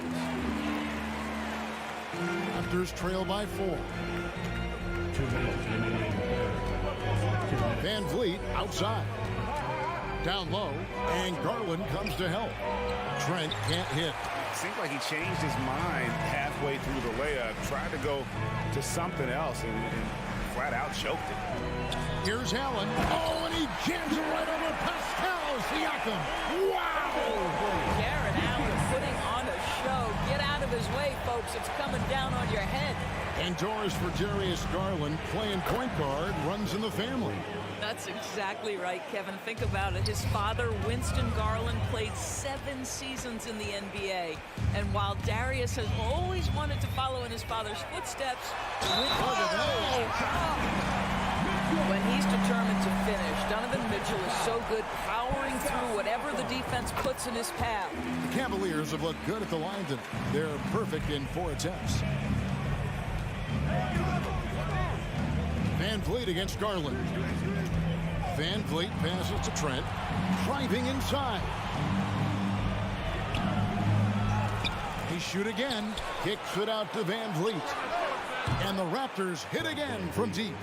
Raptors trail by 4. Van Vliet outside. Down low, and Garland comes to help. Trent can't hit. Seems like he changed his mind halfway through the layup, tried to go to something else, and flat out choked it. Here's Allen. Oh, and he jams it right over Pascal Siakam. Wow! Garrett Allen putting on a show. Get out of his way, folks. It's coming down on your head. And Doris for Darius Garland, playing point guard, runs in the family. That's exactly right, Kevin. Think about it. His father, Winston Garland, played 7 seasons in the NBA. And while Darius has always wanted to follow in his father's footsteps, when he's determined to finish, Donovan Mitchell is so good powering through whatever the defense puts in his path. The Cavaliers have looked good at the line tonight. They're perfect in 4 attempts. Van Vliet against Garland. Van Vliet passes to Trent. Driving inside. He shoot again. Kicks it out to Van Vliet. And the Raptors hit again from deep.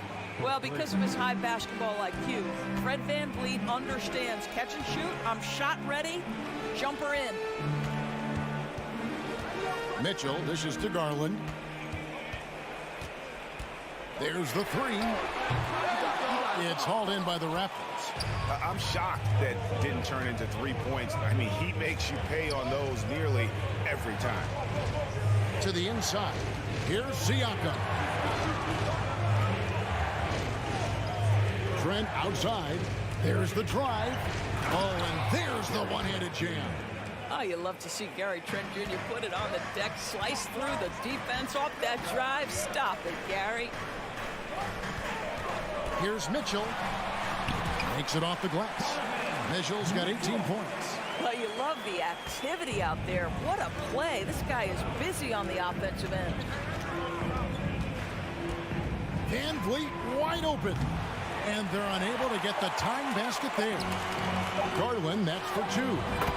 Well, because of his high basketball IQ, Fred Van Vliet understands catch and shoot. I'm shot ready. Jumper in. Mitchell dishes to Garland. There's the 3. It's hauled in by the Raptors. I'm shocked that didn't turn into 3 points. I mean, he makes you pay on those nearly every time. To the inside. Here's Siakam. Trent outside. There's the drive. Oh, and there's the one-handed jam. Oh, you love to see Gary Trent Jr. put it on the deck, slice through the defense off that drive. Stop it, Gary. Here's Mitchell. Makes it off the glass. Mitchell's got 18 points. Well, you love the activity out there. What a play. This guy is busy on the offensive end. Van Vliet wide open. And they're unable to get the tying basket there. Garland, that's for 2.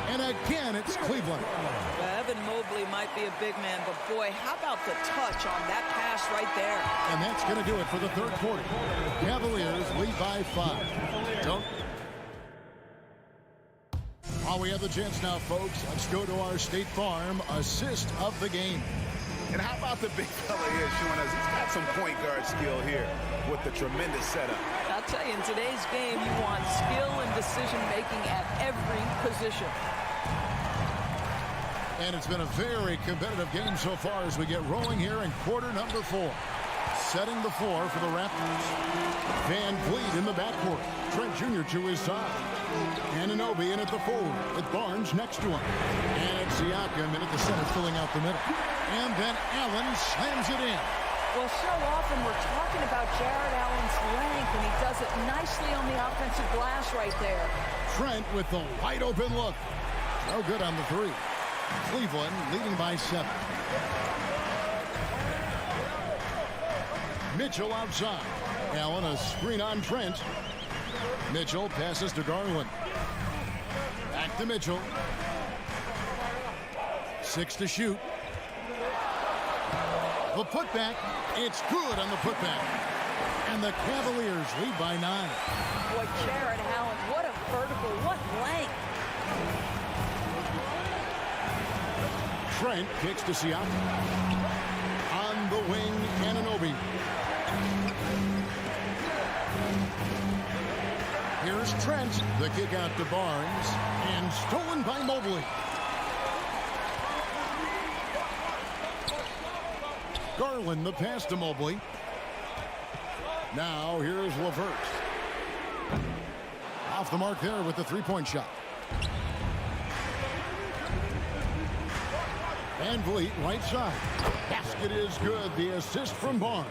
And again, it's Cleveland. Evan Mobley might be a big man, but boy, how about the touch on that pass right there? And that's going to do it for the third quarter. Cavaliers lead by 5. Don't. While we have the chance now, folks, let's go to our State Farm assist of the game. And how about the big fella here showing us he's got some point guard skill here with the tremendous setup. I'll tell you, in today's game, you want skill and decision-making at every position. And it's been a very competitive game so far as we get rolling here in quarter number 4. Setting the floor for the Raptors. Van Vliet in the backcourt. Trent Jr. to his side. Anunoby in at the forward with Barnes next to him. And it's Siakam in at the center filling out the middle. And then Allen slams it in. Well, so often we're talking about Jared Allen's length, and he does it nicely on the offensive glass right there. Trent with the wide open look. No good on the three. Cleveland leading by 7. Mitchell outside. Allen a screen on Trent. Mitchell passes to Garland. Back to Mitchell. 6 to shoot. The putback. It's good on the putback. And the Cavaliers lead by 9. Boy, Jared Allen, what a vertical, what length. Trent kicks to Siakam. On the wing, Anunoby. Here's Trent. The kick out to Barnes. And stolen by Mobley. Garland the pass to Mobley. Now here's LeVert. Off the mark there with the three-point shot. Van Vliet right side. Basket is good. The assist from Barnes.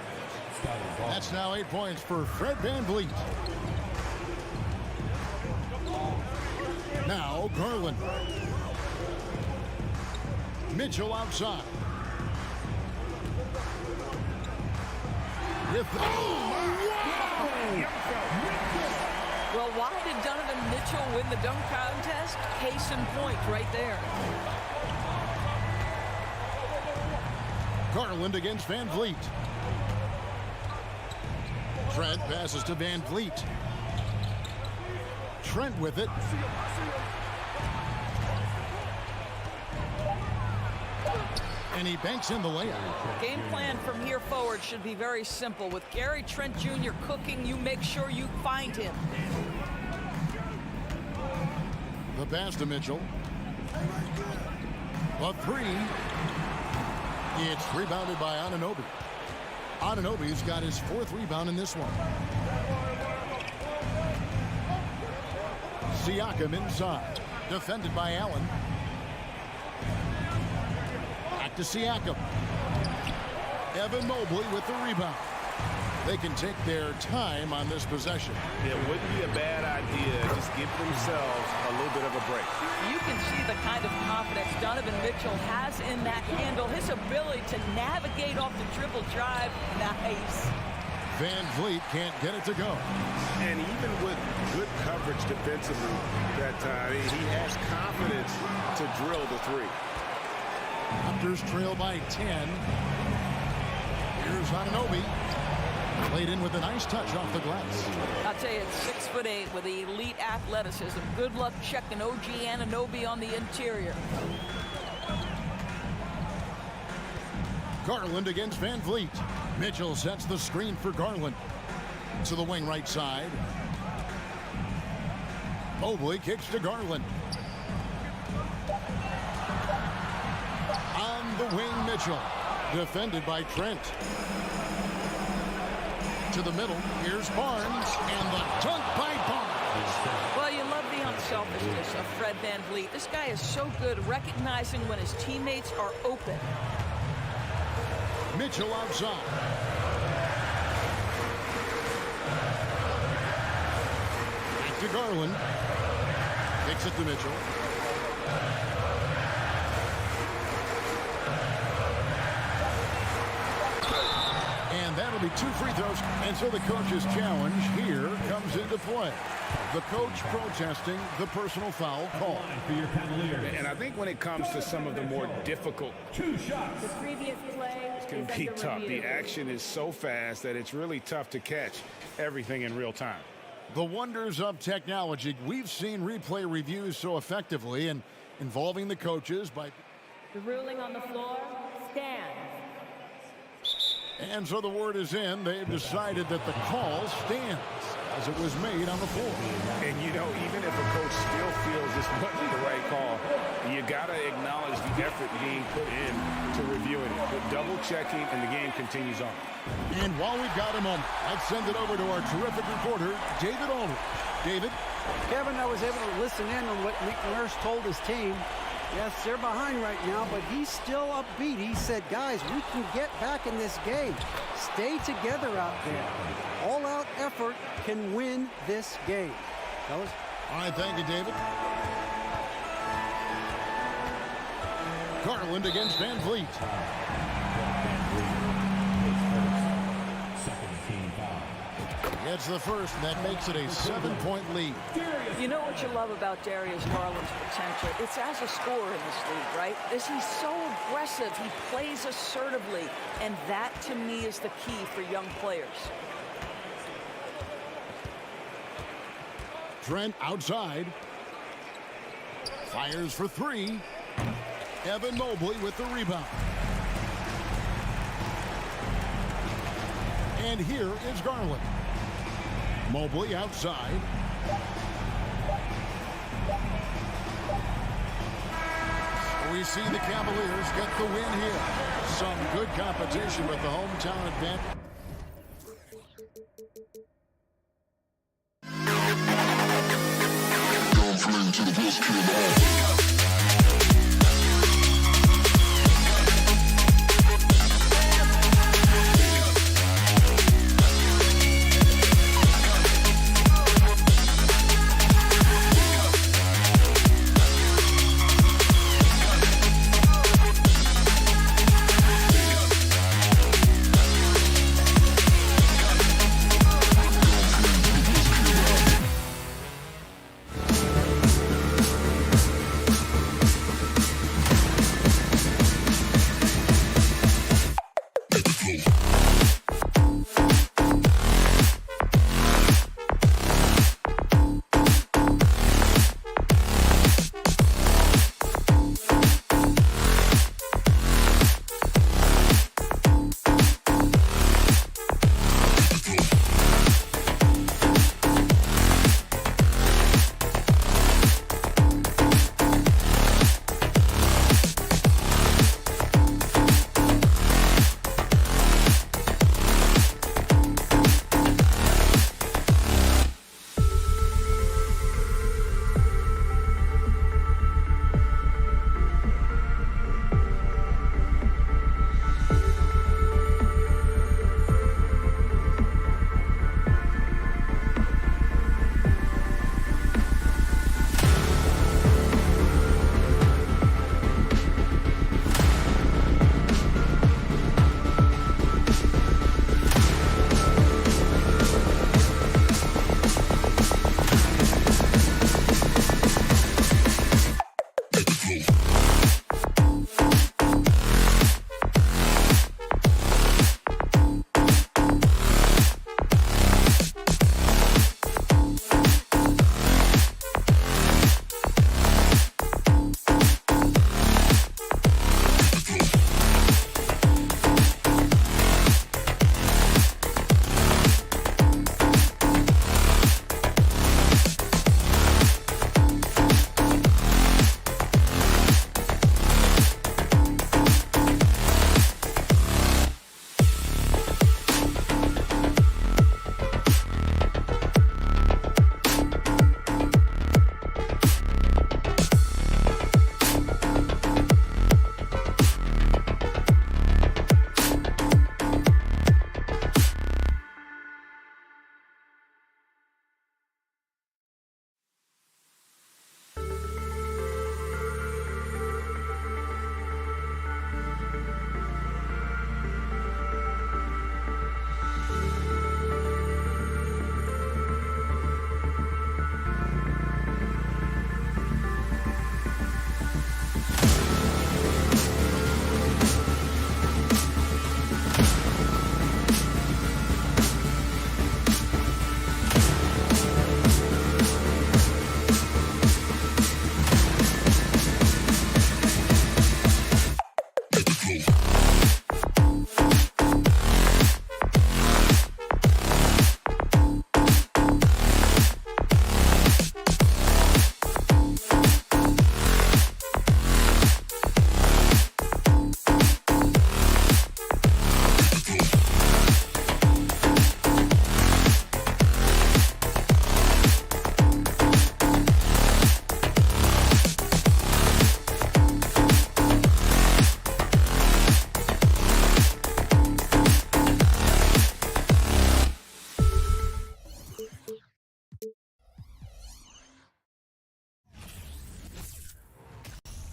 That's now 8 points for Fred Van Vliet. Now Garland. Mitchell outside. With Well, why did Donovan Mitchell win the dunk contest? Case in point right there. Garland against Van Vliet. Trent passes to Van Vliet. Trent with it. And he banks in the layup. Game plan from here forward should be very simple. With Gary Trent Jr. cooking, you make sure you find him. The pass to Mitchell. A three. It's rebounded by Anunoby. Anunoby's got his 4th rebound in this one. Siakam inside. Defended by Allen. Back to Siakam. Evan Mobley with the rebound. They can take their time on this possession. It wouldn't be a bad idea. Just give themselves a little bit of a break. You can see the kind of confidence Donovan Mitchell has in that handle. His ability to navigate off the dribble drive. Nice. Van Vliet can't get it to go. And even with good coverage defensively that time, he has confidence to drill the three. Raptors trail by 10. Here's Anunoby. Played in with a nice touch off the glass. I'll tell you, it's 6'8" with elite athleticism. Good luck checking OG Anunoby on the interior. Garland against Van Vliet. Mitchell sets the screen for Garland. To the wing right side. Mobley kicks to Garland. On the wing, Mitchell. Defended by Trent. To the middle. Here's Barnes. And the dunk by Barnes. Well, you love the unselfishness of Fred Van Vliet. This guy is so good recognizing when his teammates are open. Mitchell outside. Back to Garland. Kicks it to Mitchell. And that'll be 2 free throws. And so the coach's challenge here comes into play. The coach protesting the personal foul call. And I think when it comes to some of the more difficult, 2 shots. The previous play can be tough. The action is so fast that it's really tough to catch everything in real time. The wonders of technology. We've seen replay reviews so effectively and involving the coaches by... The ruling on the floor stands. And so the word is in. They've decided that the call stands as it was made on the floor. And, you know, even if a coach still feels this wasn't the right call, you got to acknowledge the effort being put in to reviewing it. But double-checking, and the game continues on. And while we've got a moment, let's send it over to our terrific reporter, David Aldridge. David? Kevin, I was able to listen in on what Nick Nurse told his team. Yes, they're behind right now, but he's still upbeat. He said, guys, we can get back in this game. Stay together out there. All-out effort can win this game. Fellas? All right, thank you, David. Garland against Van Vliet. It's the first, and that makes it a 7-point lead. You know what you love about Darius Garland's potential? It's as a scorer in this league, right? He's so aggressive. He plays assertively, and that, to me, is the key for young players. Trent outside. Fires for three. Evan Mobley with the rebound. And here is Garland. Mobley outside. We see the Cavaliers get the win here. Some good competition with the hometown advantage.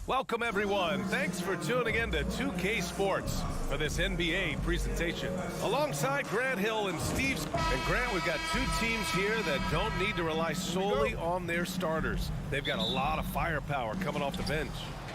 Welcome, everyone. Thanks for tuning in to 2K Sports for this NBA presentation. Alongside Grant Hill and Steve. And Grant, we've got two teams here that don't need to rely solely on their starters. They've got a lot of firepower coming off the bench.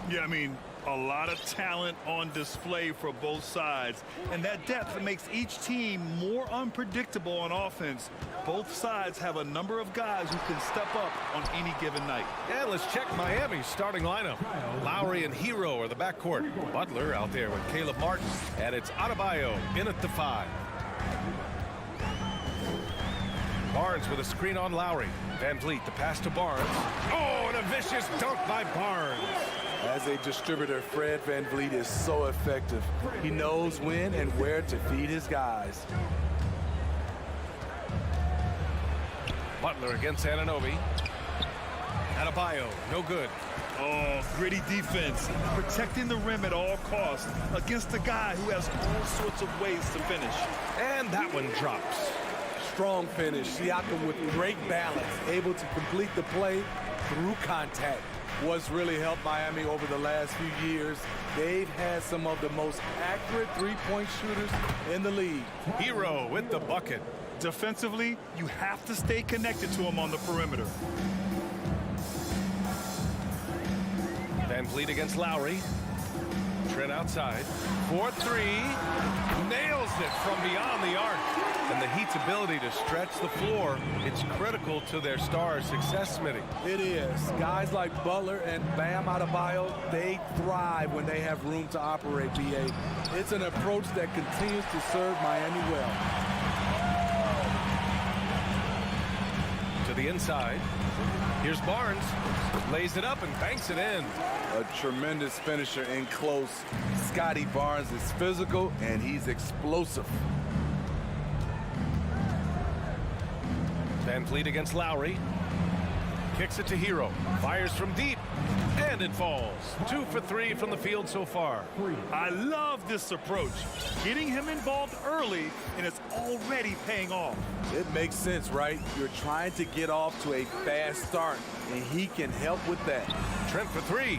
Yeah, I mean, a lot of talent on display for both sides. And that depth makes each team more unpredictable on offense. Both sides have a number of guys who can step up on any given night. And let's check Miami's starting lineup. Lowry and Hero are the backcourt. Butler out there with Caleb Martin. And it's Adebayo in at the 5. Barnes with a screen on Lowry. Van Vliet, the pass to Barnes. Oh, and a vicious dunk by Barnes. As a distributor, Fred Van Vliet is so effective. He knows when and where to feed his guys. Butler against Anunoby. Adebayo, no good. Oh, gritty defense, protecting the rim at all costs against a guy who has all sorts of ways to finish. And that one drops. Strong finish. Siakam with great balance, able to complete the play through contact. What's really helped Miami over the last few years, they've had some of the most accurate three-point shooters in the league. Hero with the bucket. Defensively, you have to stay connected to him on the perimeter. Van Vliet against Lowry. Trent outside. 4-3. Nails it from beyond the arc. And the Heat's ability to stretch the floor, it's critical to their stars' success, Smitty. It is. Guys like Butler and Bam Adebayo, they thrive when they have room to operate, BA. It's an approach that continues to serve Miami well. To the inside. Here's Barnes. Lays it up and banks it in. A tremendous finisher in close. Scotty Barnes is physical and he's explosive. Van Vliet against Lowry. Kicks it to Hero. Fires from deep. And it falls. 2 for 3 from the field so far. I love this approach. Getting him involved early, and it's already paying off. It makes sense, right? You're trying to get off to a fast start, and he can help with that. Trent for 3.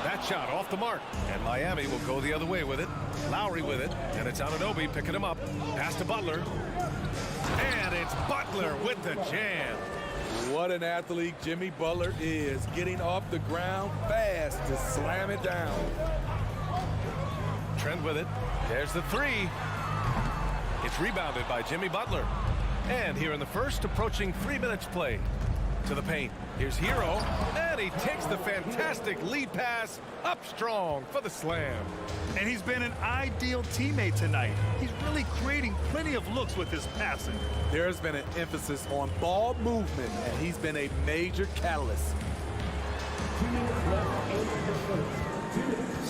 That shot off the mark. And Miami will go the other way with it. Lowry with it. And it's Anunoby picking him up. Pass to Butler. And it's Butler with the jam. What an athlete Jimmy Butler is, getting off the ground fast to slam it down. Trent with it. There's the 3. It's rebounded by Jimmy Butler. And here in the first, approaching 3 minutes play. To the paint. Here's Hero. And he takes the fantastic lead pass up strong for the slam. And he's been an ideal teammate tonight. He's really creating plenty of looks with his passing. There's been an emphasis on ball movement, and he's been a major catalyst.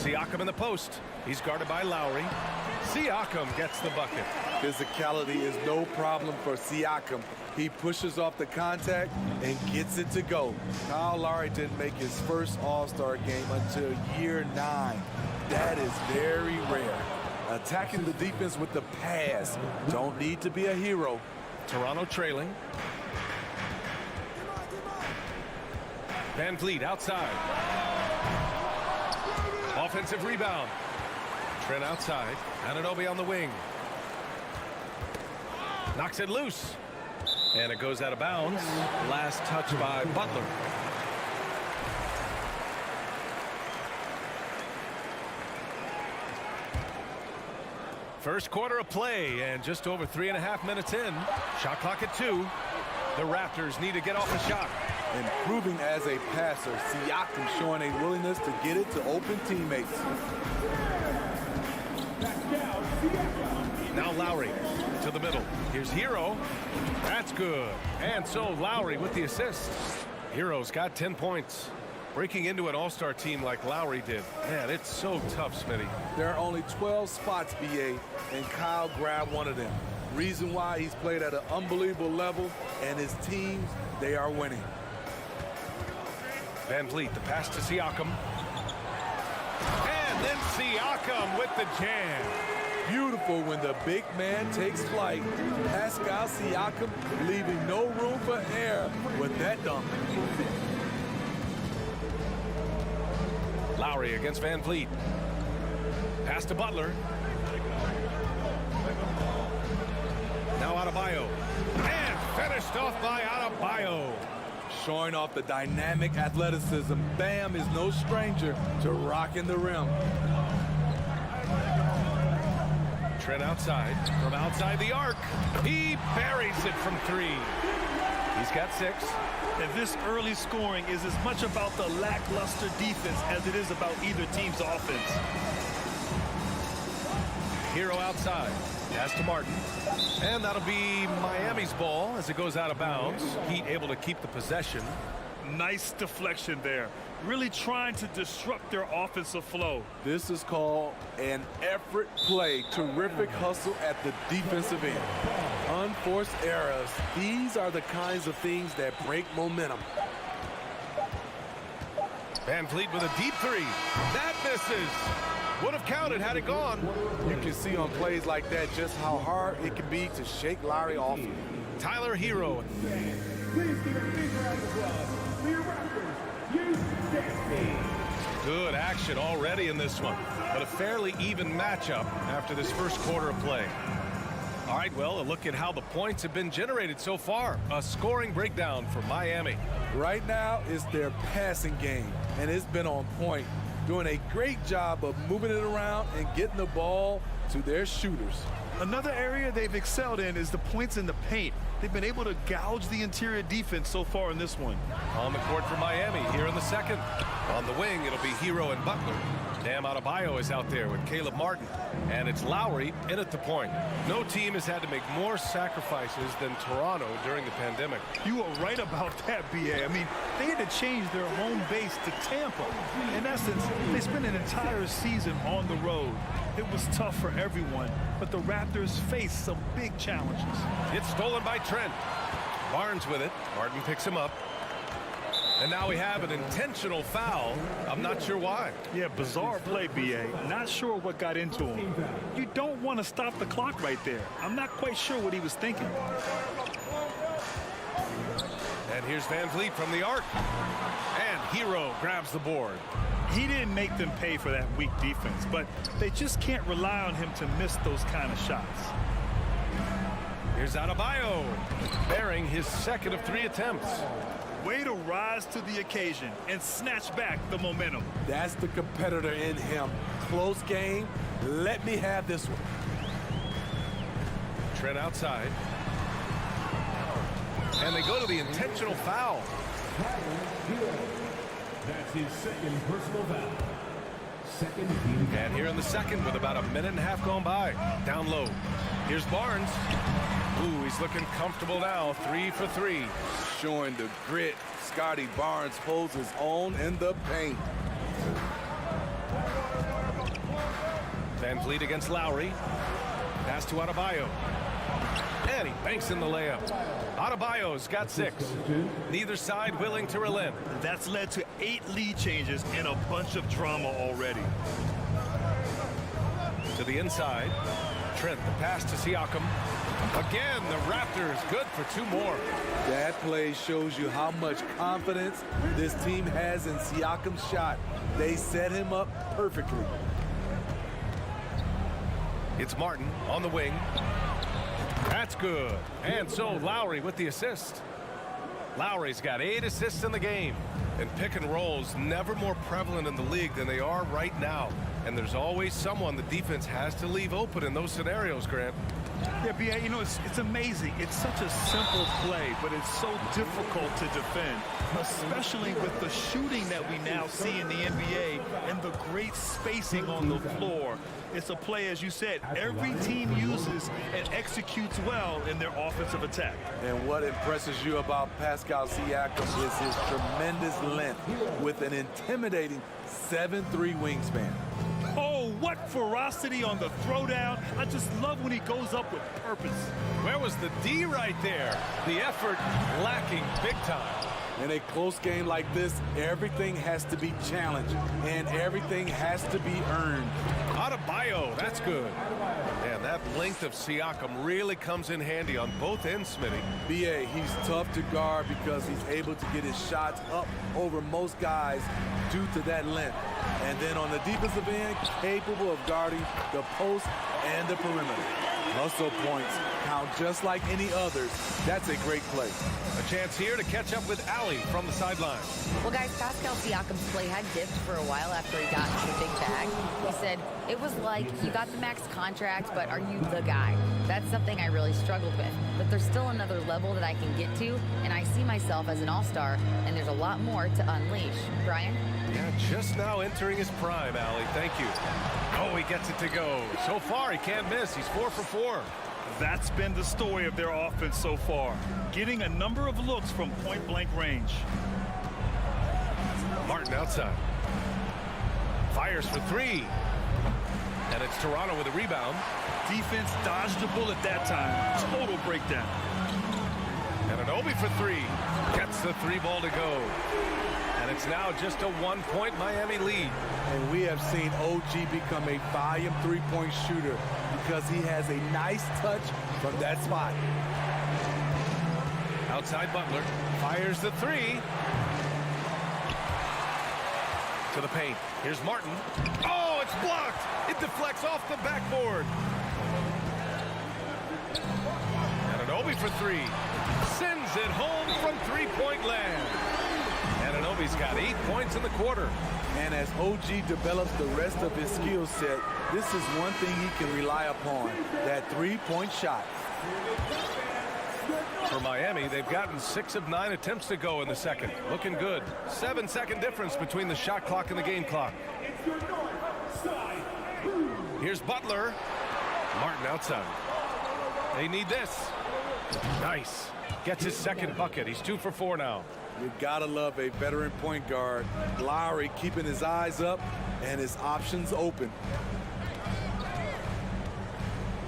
Siakam in the post. He's guarded by Lowry. Siakam gets the bucket. Physicality is no problem for Siakam. He pushes off the contact and gets it to go. Kyle Lowry didn't make his first All-Star game until year 9. That is very rare. Attacking the defense with the pass. Don't need to be a hero. Toronto trailing. Van Vliet outside. Offensive rebound. Trent outside. Anunoby on the wing. Knocks it loose. And it goes out of bounds. Last touch by Butler. First quarter of play, and just over 3.5 minutes in. Shot clock at 2. The Raptors need to get off the shot. Improving as a passer, Siakam showing a willingness to get it to open teammates. Now Lowry to the middle. Here's Hero. That's good. And so Lowry with the assist. Hero's got 10 points. Breaking into an all-star team like Lowry did. Man, it's so tough, Smitty. There are only 12 spots, BA, and Kyle grabbed one of them. Reason why he's played at an unbelievable level, and his teams, they are winning. Van Vliet, the pass to Siakam. And then Siakam with the jam. Beautiful when the big man takes flight. Pascal Siakam leaving no room for error with that dunk. Lowry against Van Vliet. Pass to Butler. Now Adebayo. And finished off by Adebayo. Showing off the dynamic athleticism. Bam is no stranger to rocking the rim. Trent outside. From outside the arc. He buries it from 3. He's got 6. And this early scoring is as much about the lackluster defense as it is about either team's offense. Hero outside. Pass to Martin. And that'll be Miami's ball as it goes out of bounds. Heat able to keep the possession. Nice deflection there. Really trying to disrupt their offensive flow. This is called an effort play. Terrific hustle at the defensive end. Unforced errors. These are the kinds of things that break momentum. Van Vliet with a deep 3. That misses. Would have counted had it gone. You can see on plays like that just how hard it can be to shake Lowry off. Tyler Hero. Please give a big round of applause for your Raptors. You sexy. Good action already in this one, but a fairly even matchup after this first quarter of play. All right, well, a look at how the points have been generated so far. A scoring breakdown for Miami. Right now, it's their passing game, and it's been on point. Doing a great job of moving it around and getting the ball to their shooters. Another area they've excelled in is the points in the paint. They've been able to gouge the interior defense so far in this one. On the court for Miami here in the second. On the wing, it'll be Hero and Butler. Bam Adebayo is out there with Caleb Martin. And it's Lowry in at the point. No team has had to make more sacrifices than Toronto during the pandemic. You are right about that, B.A. I mean, they had to change their home base to Tampa. In essence, they spent an entire season on the road. It was tough for everyone, but the Raptors faced some big challenges. It's stolen by Trent. Barnes with it. Martin picks him up. And now we have an intentional foul. I'm not sure why. Yeah, bizarre play, B.A. Not sure what got into him. You don't want to stop the clock right there. I'm not quite sure what he was thinking. And here's Van Vliet from the arc. And Hero grabs the board. He didn't make them pay for that weak defense, but they just can't rely on him to miss those kind of shots. Here's Adebayo, bearing his second of 3 attempts. Way to rise to the occasion and snatch back the momentum. That's the competitor in him. Close game. Let me have this one. Trent outside. And they go to the intentional foul. That's his second personal foul. Second team. And here in the second with about a minute and a half going by. Down low. Here's Barnes. Ooh, he's looking comfortable now. 3 for 3. Showing the grit. Scotty Barnes holds his own in the paint. Van Vliet against Lowry. Pass to Adebayo. And he banks in the layup. Adebayo's got 6. Neither side willing to relent. That's led to 8 lead changes and a bunch of drama already. To the inside. Trent, the pass to Siakam. Again, the Raptors good for 2 more. That play shows you how much confidence this team has in Siakam's shot. They set him up perfectly. It's Martin on the wing. That's good. And so Lowry with the assist. Lowry's got 8 assists in the game. And pick and rolls never more prevalent in the league than they are right now. And there's always someone the defense has to leave open in those scenarios, Grant. Yeah, B.A., you know, it's amazing. It's such a simple play, but it's so difficult to defend, especially with the shooting that we now see in the NBA and the great spacing on the floor. It's a play, as you said, every team uses and executes well in their offensive attack. And what impresses you about Pascal Siakam is his tremendous length with an intimidating 7'3" wingspan. Oh, what ferocity on the throwdown. I just love when he goes up with purpose. Where was the D right there? The effort lacking big time. In a close game like this, everything has to be challenged and everything has to be earned. Adebayo, that's good. And that length of Siakam really comes in handy on both ends, Smitty. B.A., he's tough to guard because he's able to get his shots up over most guys due to that length. And then on the defensive end, capable of guarding the post and the perimeter. Hustle points count just like any others. That's a great play. A chance here to catch up with Allie from the sideline. Well, guys, Pascal Siakam's play had dipped for a while after he got the big bag. He said, it was like, you got the max contract, but are you the guy? That's something I really struggled with. But there's still another level that I can get to, and I see myself as an all-star, and there's a lot more to unleash. Brian? Yeah, just now entering his prime, Allie. Thank you. Oh, he gets it to go. So far, he can't miss. He's 4 for 4. That's been the story of their offense so far. Getting a number of looks from point-blank range. Martin outside. Fires for 3. And it's Toronto with a rebound. Defense dodged the bullet that time. Total breakdown. And Anunoby for 3. Gets the 3 ball to go. And it's now just a 1-point Miami lead. And we have seen OG become a volume three-point shooter because he has a nice touch from that spot. Outside Butler. Fires the 3. To the paint. Here's Martin. Oh, it's blocked. It deflects off the backboard. And Anunoby for 3. Sends it home from three-point land. And Anunoby's got 8 points in the quarter. And as OG develops the rest of his skill set, this is one thing he can rely upon, that three-point shot. For Miami, they've gotten 6 of 9 attempts to go in the second. Looking good. 7-second difference between the shot clock and the game clock. Here's Butler. Martin outside. They need this. Nice. Gets his second bucket. He's 2 for 4 now. You gotta love a veteran point guard. Lowry keeping his eyes up and his options open.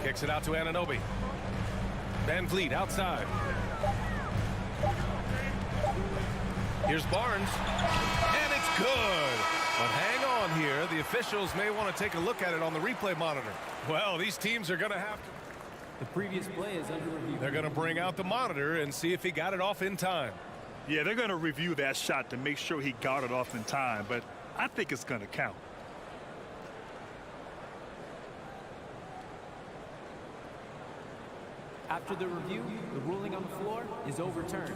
Kicks it out to Anunoby. Van Vliet outside. Here's Barnes. And it's good. But hang on here. The officials may want to take a look at it on the replay monitor. Well, these teams are going to have to. The previous play is under review. They're going to bring out the monitor and see if he got it off in time. Yeah, they're going to review that shot to make sure he got it off in time, but I think it's going to count. After the review, the ruling on the floor is overturned.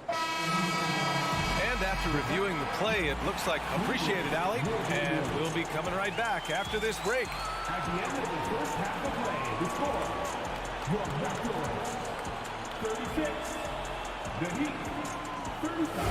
And after reviewing the play, it looks like appreciated, Allie. And we'll be coming right back after this break. At the end of the first half of play, the score, your Raptors 36, the Heat 35.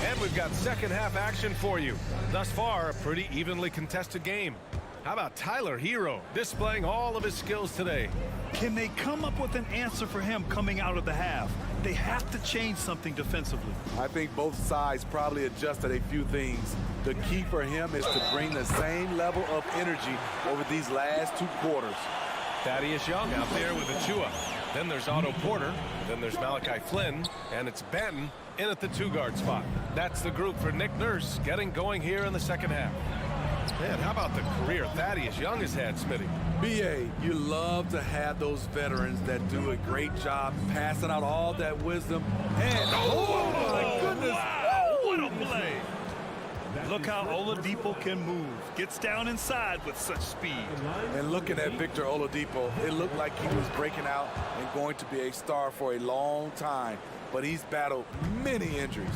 And we've got second half action for you. Thus far, a pretty evenly contested game. How about Tyler Hero displaying all of his skills today? Can they come up with an answer for him coming out of the half? They have to change something defensively. I think both sides probably adjusted a few things. The key for him is to bring the same level of energy over these last 2 quarters. Thaddeus Young out there with Achua. Then there's Otto Porter. Then there's Malachi Flynn. And it's Benton in at the 2-guard spot. That's the group for Nick Nurse getting going here in the second half. Man, how about the career Thaddeus Young has had, Smitty? BA, you love to have those veterans that do a great job passing out all that wisdom. And, oh my goodness! Wow, what a play! Look how Oladipo can move. Gets down inside with such speed. And looking at Victor Oladipo, it looked like he was breaking out and going to be a star for a long time. But he's battled many injuries.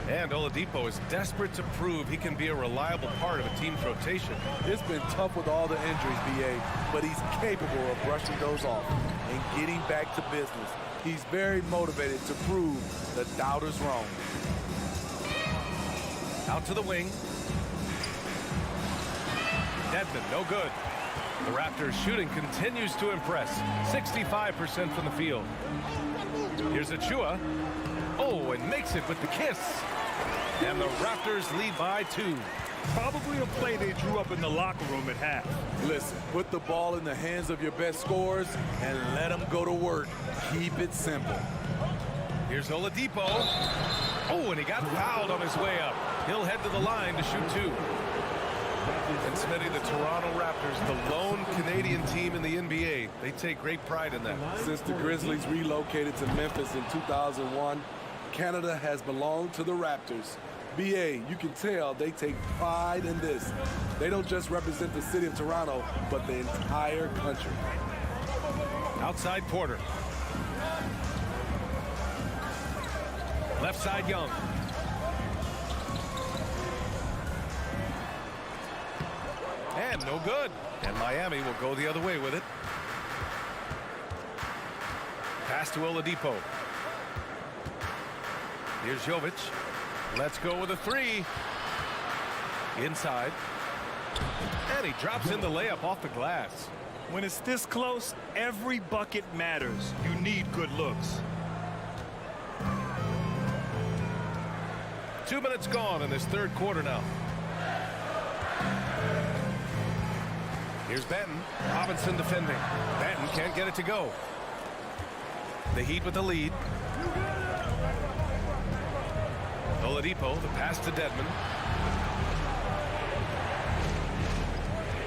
And Oladipo is desperate to prove he can be a reliable part of a team's rotation. It's been tough with all the injuries, BA, but he's capable of brushing those off and getting back to business. He's very motivated to prove the doubters wrong. Out to the wing. Dedmon, no good. The Raptors shooting continues to impress. 65% from the field. Here's Achua. Oh, and makes it with the kiss. And the Raptors lead by 2. Probably a play they drew up in the locker room at half. Listen, put the ball in the hands of your best scorers and let them go to work. Keep it simple. Here's Oladipo. Oh, and he got fouled on his way up. He'll head to the line to shoot 2. And Smitty, the Toronto Raptors, the lone Canadian team in the NBA, they take great pride in that. Since the Grizzlies relocated to Memphis in 2001, Canada has belonged to the Raptors. BA, you can tell they take pride in this. They don't just represent the city of Toronto, but the entire country. Outside Porter. Left side Young. And no good. And Miami will go the other way with it. Pass to Oladipo. Here's Jovic. Let's go with a three. Inside. And he drops in the layup off the glass. When it's this close, every bucket matters. You need good looks. 2 minutes gone in this third quarter now. Here's Benton. Robinson defending. Benton can't get it to go. The Heat with the lead. Oladipo, the pass to Dedmon.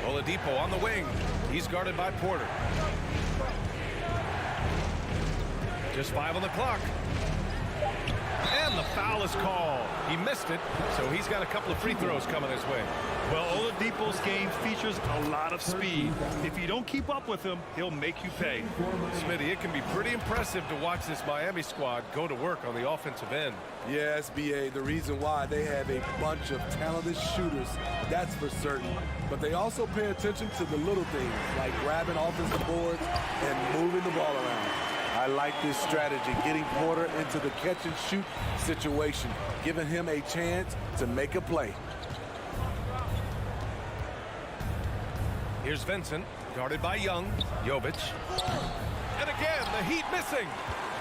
Oladipo on the wing. He's guarded by Porter. Just 5 on the clock. And the foul is called. He missed it, so he's got a couple of free throws coming his way. Well, Oladipo's game features a lot of speed. If you don't keep up with him, he'll make you pay. Smitty, it can be pretty impressive to watch this Miami squad go to work on the offensive end. Yes, BA, the reason why they have a bunch of talented shooters, that's for certain. But they also pay attention to the little things, like grabbing offensive boards and moving the ball around. I like this strategy, getting Porter into the catch-and-shoot situation, giving him a chance to make a play. Here's Vincent, guarded by Young. Jovic. And again, the Heat missing.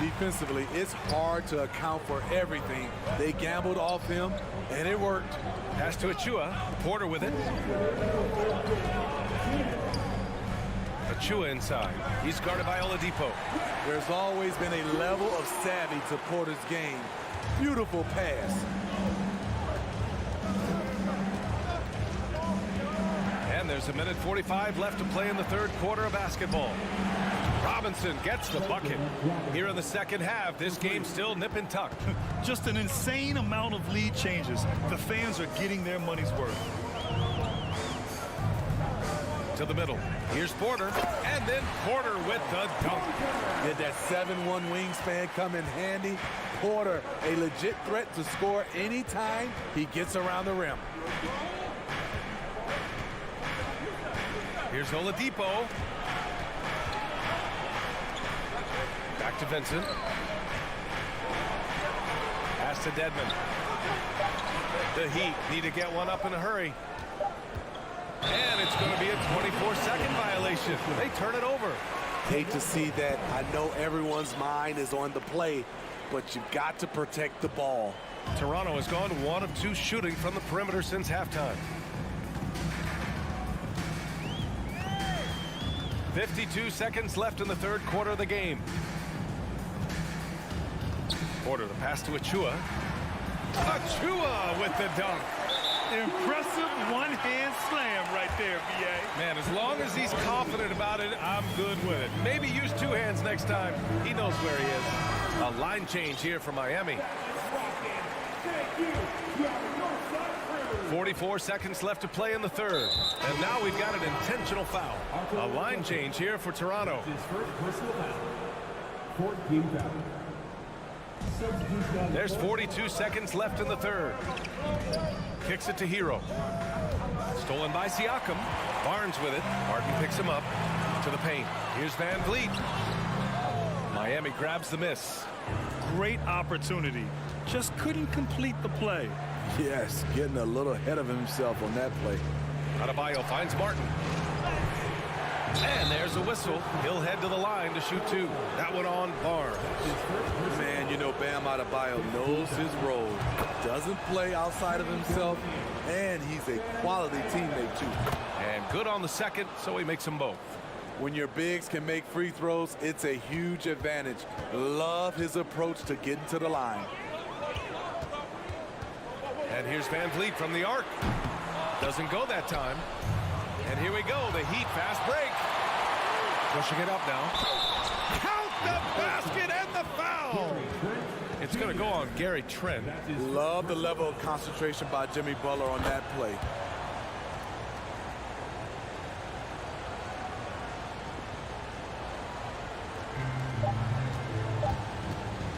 Defensively, it's hard to account for everything. They gambled off him, and it worked. Pass to Achua. Porter with it. Achua inside. He's guarded by Oladipo. There's always been a level of savvy to Porter's game. Beautiful pass. And there's 1:45 left to play in the third quarter of basketball. Robinson gets the bucket. Here in the second half, this game's still nip and tuck. Just an insane amount of lead changes. The fans are getting their money's worth. To the middle. Here's Porter. And then Porter with the dunk. Did that 7'1" wingspan come in handy? Porter, a legit threat to score anytime he gets around the rim. Here's Oladipo. Back to Vincent. Pass to Dedmon. The Heat need to get one up in a hurry. And it's going to be a 24-second violation. They turn it over. Hate to see that. I know everyone's mind is on the play, but you've got to protect the ball. Toronto has gone 1 of 2 shooting from the perimeter since halftime. 52 seconds left in the third quarter of the game. Porter, the pass to Achua. Achua with the dunk. Impressive one-hand slam right there, B.A. Man, as long as he's confident about it, I'm good with it. Maybe use 2 hands next time. He knows where he is. A line change here for Miami. 44 seconds left to play in the third. And now we've got an intentional foul. A line change here for Toronto. There's 42 seconds left in the third. Kicks it to Hero. Stolen by Siakam. Barnes with it. Martin picks him up to the paint. Here's Van Vliet. Miami grabs the miss. Great opportunity. Just couldn't complete the play. Yes, getting a little ahead of himself on that play. Adebayo finds Martin. And there's a whistle. He'll head to the line to shoot 2. That one on Barnes. Man, you know Bam Adebayo knows his role. Doesn't play outside of himself, and he's a quality teammate too. And good on the second, so he makes them both. When your bigs can make free throws, it's a huge advantage. Love his approach to getting to the line. And here's Van Vliet from the arc. Doesn't go that time. And here we go, the Heat fast break. Pushing it up now. Count the basket and the foul. It's going to go on Gary Trent. Love the level of concentration by Jimmy Butler on that play.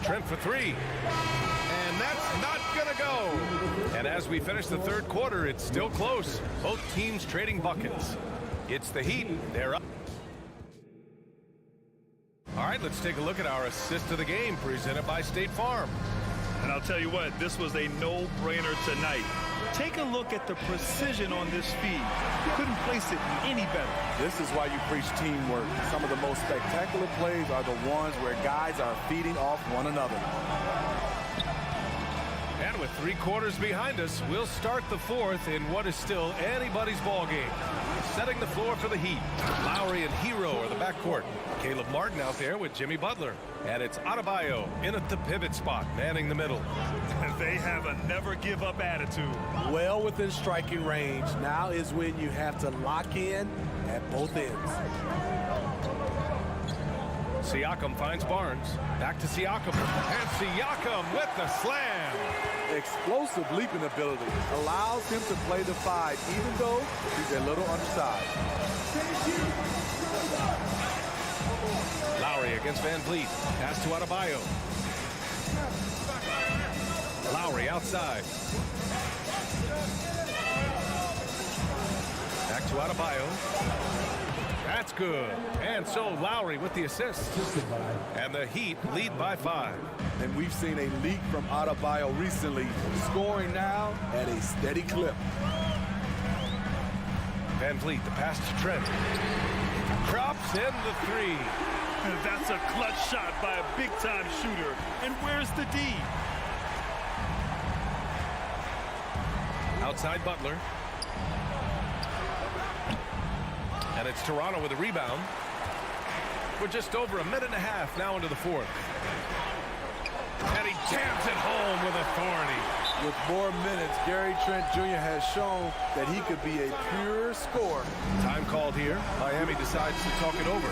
Trent for three. And that's not going to go. And as we finish the third quarter, it's still close. Both teams trading buckets. It's the Heat. They're up. All right, let's take a look at our assist of the game presented by State Farm. And I'll tell you what, this was a no-brainer tonight. Take a look at the precision on this feed. Couldn't place it any better. This is why you preach teamwork. Some of the most spectacular plays are the ones where guys are feeding off one another. And with 3 quarters behind us, we'll start the fourth in what is still anybody's ball game. Setting the floor for the Heat. Lowry and Hero are the backcourt. Caleb Martin out there with Jimmy Butler. And it's Adebayo in at the pivot spot, manning the middle. They have a never-give-up attitude. Well within striking range. Now is when you have to lock in at both ends. Siakam finds Barnes. Back to Siakam. And Siakam with the slam. Explosive leaping ability allows him to play the 5, even though he's a little undersized. Lowry against Van Vliet. Pass to Adebayo. Lowry outside. Back to Adebayo. That's good. And so Lowry with the assist. And the Heat lead by 5. And we've seen a leak from Adebayo recently, scoring now at a steady clip. Van Vliet, the pass to Trent. Drops in the 3. That's a clutch shot by a big-time shooter. And where's the D? Outside Butler. And it's Toronto with a rebound. We're just over a minute and a half now into the fourth. And he jams it home with authority. With more minutes, Gary Trent Jr. has shown that he could be a pure scorer. Time called here. Miami decides to talk it over.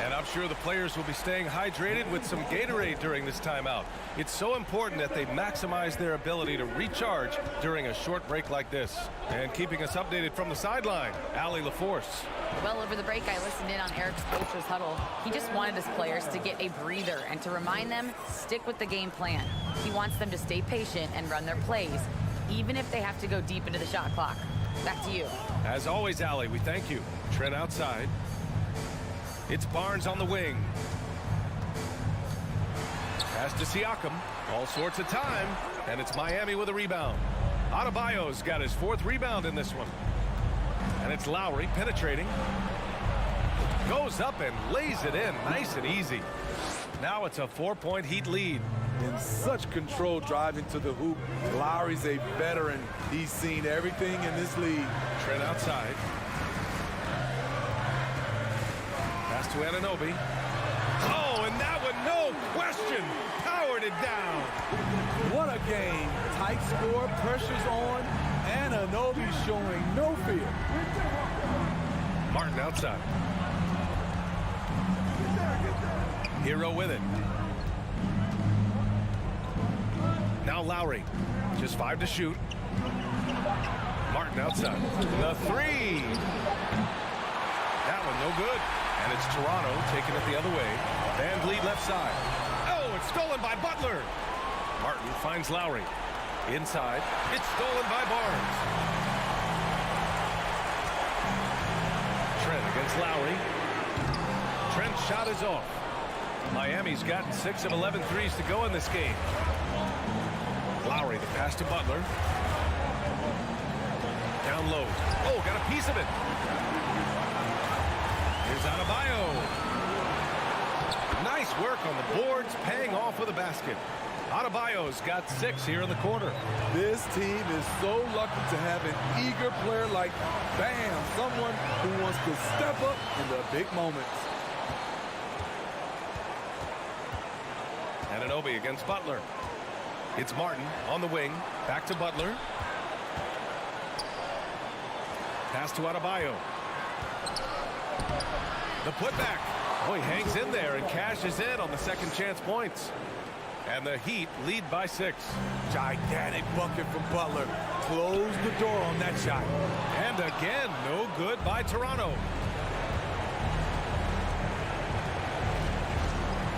And I'm sure the players will be staying hydrated with some Gatorade during this timeout. It's so important that they maximize their ability to recharge during a short break like this. And keeping us updated from the sideline, Allie LaForce. Well, over the break, I listened in on Eric Spoelstra's huddle. He just wanted his players to get a breather and to remind them, stick with the game plan. He wants them to stay patient and run their plays, even if they have to go deep into the shot clock. Back to you. As always, Allie, we thank you. Trent outside. It's Barnes on the wing. Pass to Siakam. All sorts of time. And it's Miami with a rebound. Adebayo's got his 4th rebound in this one. And it's Lowry penetrating. Goes up and lays it in nice and easy. Now it's a 4-point Heat lead. In such control driving to the hoop. Lowry's a veteran. He's seen everything in this league. Trent outside. Pass to Anunoby. Oh, and that one, no question, powered it down. What a game. Tight score, pressure's on. Anunoby showing no fear. Martin outside. Hero with it. Now Lowry. Just 5 to shoot. Martin outside. The 3. That one no good. And it's Toronto taking it the other way. Van Vliet left side. Oh, it's stolen by Butler. Martin finds Lowry. Inside. It's stolen by Barnes. Trent against Lowry. Trent's shot is off. Miami's gotten 6 of 11 threes to go in this game. Lowry, the pass to Butler. Down low. Oh, got a piece of it. Here's Adebayo. Nice work on the boards, paying off with a basket. Adebayo's got 6 here in the quarter. This team is so lucky to have an eager player like Bam, someone who wants to step up in the big moments. Anunoby against Butler. It's Martin on the wing. Back to Butler. Pass to Adebayo. The putback. Oh, he hangs in there and cashes in on the second chance points. And the Heat lead by 6. Gigantic bucket from Butler. Close the door on that shot. And again, no good by Toronto.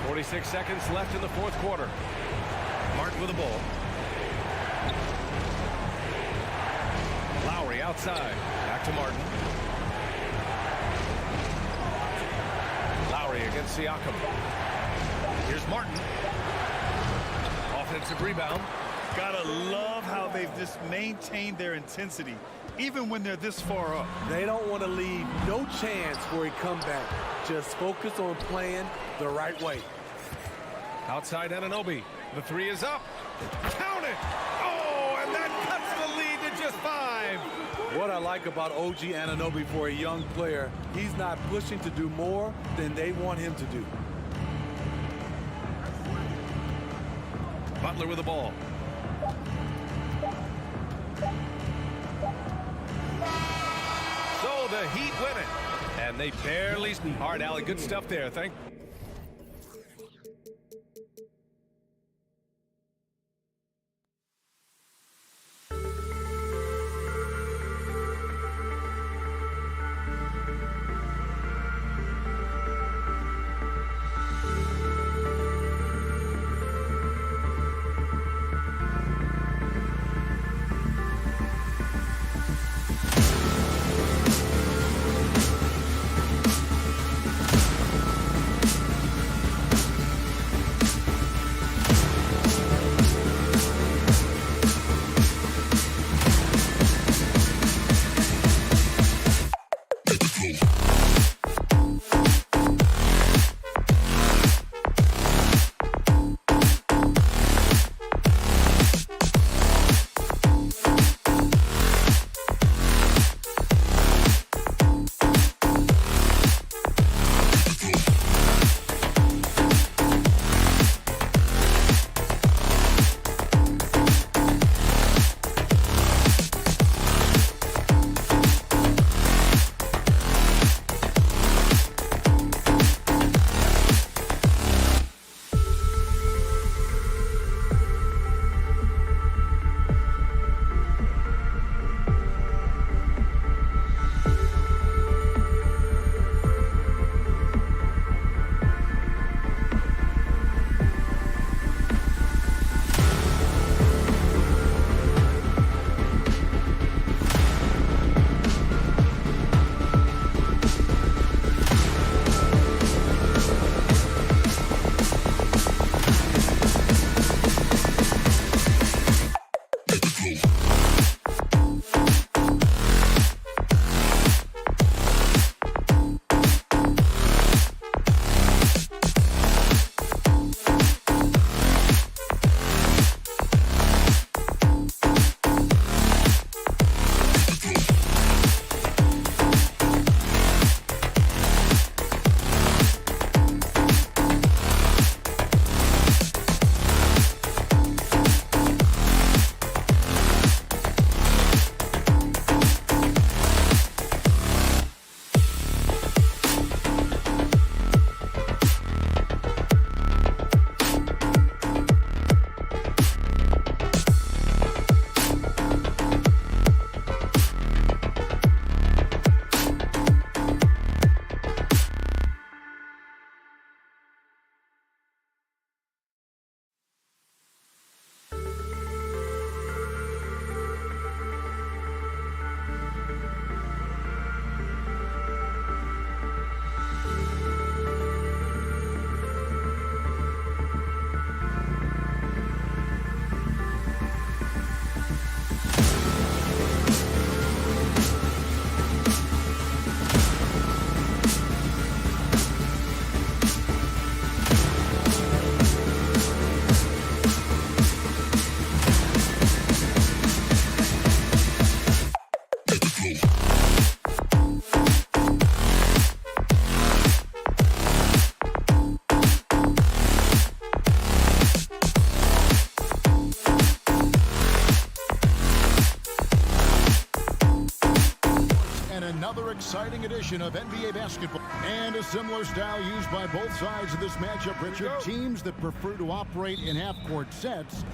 46 seconds left in the fourth quarter. Martin with the ball. Lowry outside. Back to Martin. Lowry against Siakam. Here's Martin. Offensive rebound. Gotta love how they've just maintained their intensity, even when they're this far up. They don't want to leave no chance for a comeback. Just focus on playing the right way. Outside Anunoby. The 3 is up. Count it! Oh, and that cuts the lead to just 5. What I like about OG Anunoby for a young player, he's not pushing to do more than they want him to do. Butler with the ball. So the Heat win it. And they barely... All right, Allie, good stuff there. Thank you. edition of NBA basketball. And a similar style used by both sides of this matchup, Richard. Teams that prefer to operate in half-court sets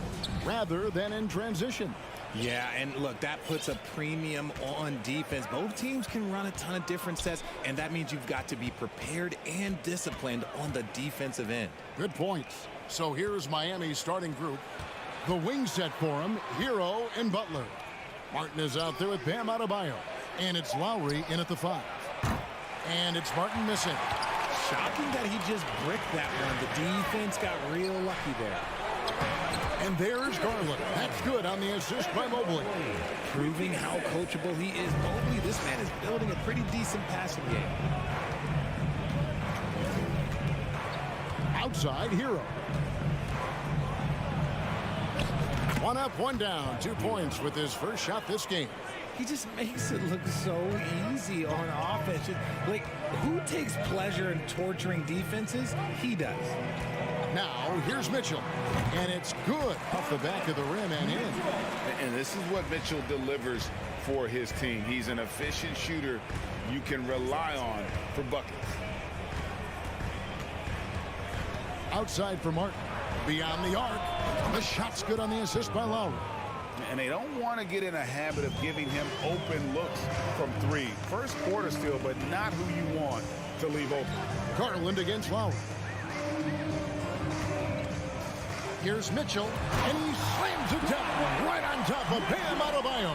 rather than in transition. Yeah, and look, that puts a premium on defense. Both teams can run a ton of different sets, and that means you've got to be prepared and disciplined on the defensive end. Good points. So here's Miami's starting group. The wing set for him, Hero and Butler. Martin is out there with Bam Adebayo. And it's Lowry in at the 5. And it's Martin missing. Shocking that he just bricked that one. The defense got real lucky there. And there's Garland. That's good on the assist by Mobley. Proving how coachable he is. Mobley, this man is building a pretty decent passing game. Outside, Hero. 1 up, 1 down. 2 points with his first shot this game. He just makes it look so easy on offense. Like, who takes pleasure in torturing defenses? He does. Now, here's Mitchell. And it's good off the back of the rim and in. And this is what Mitchell delivers for his team. He's an efficient shooter you can rely on for buckets. Outside for Martin. Beyond the arc. The shot's good on the assist by Lowry. And they don't want to get in a habit of giving him open looks from 3. First quarter still, but not who you want to leave open. Garland against Lowry. Here's Mitchell, and he slams it down right on top of Bam Adebayo.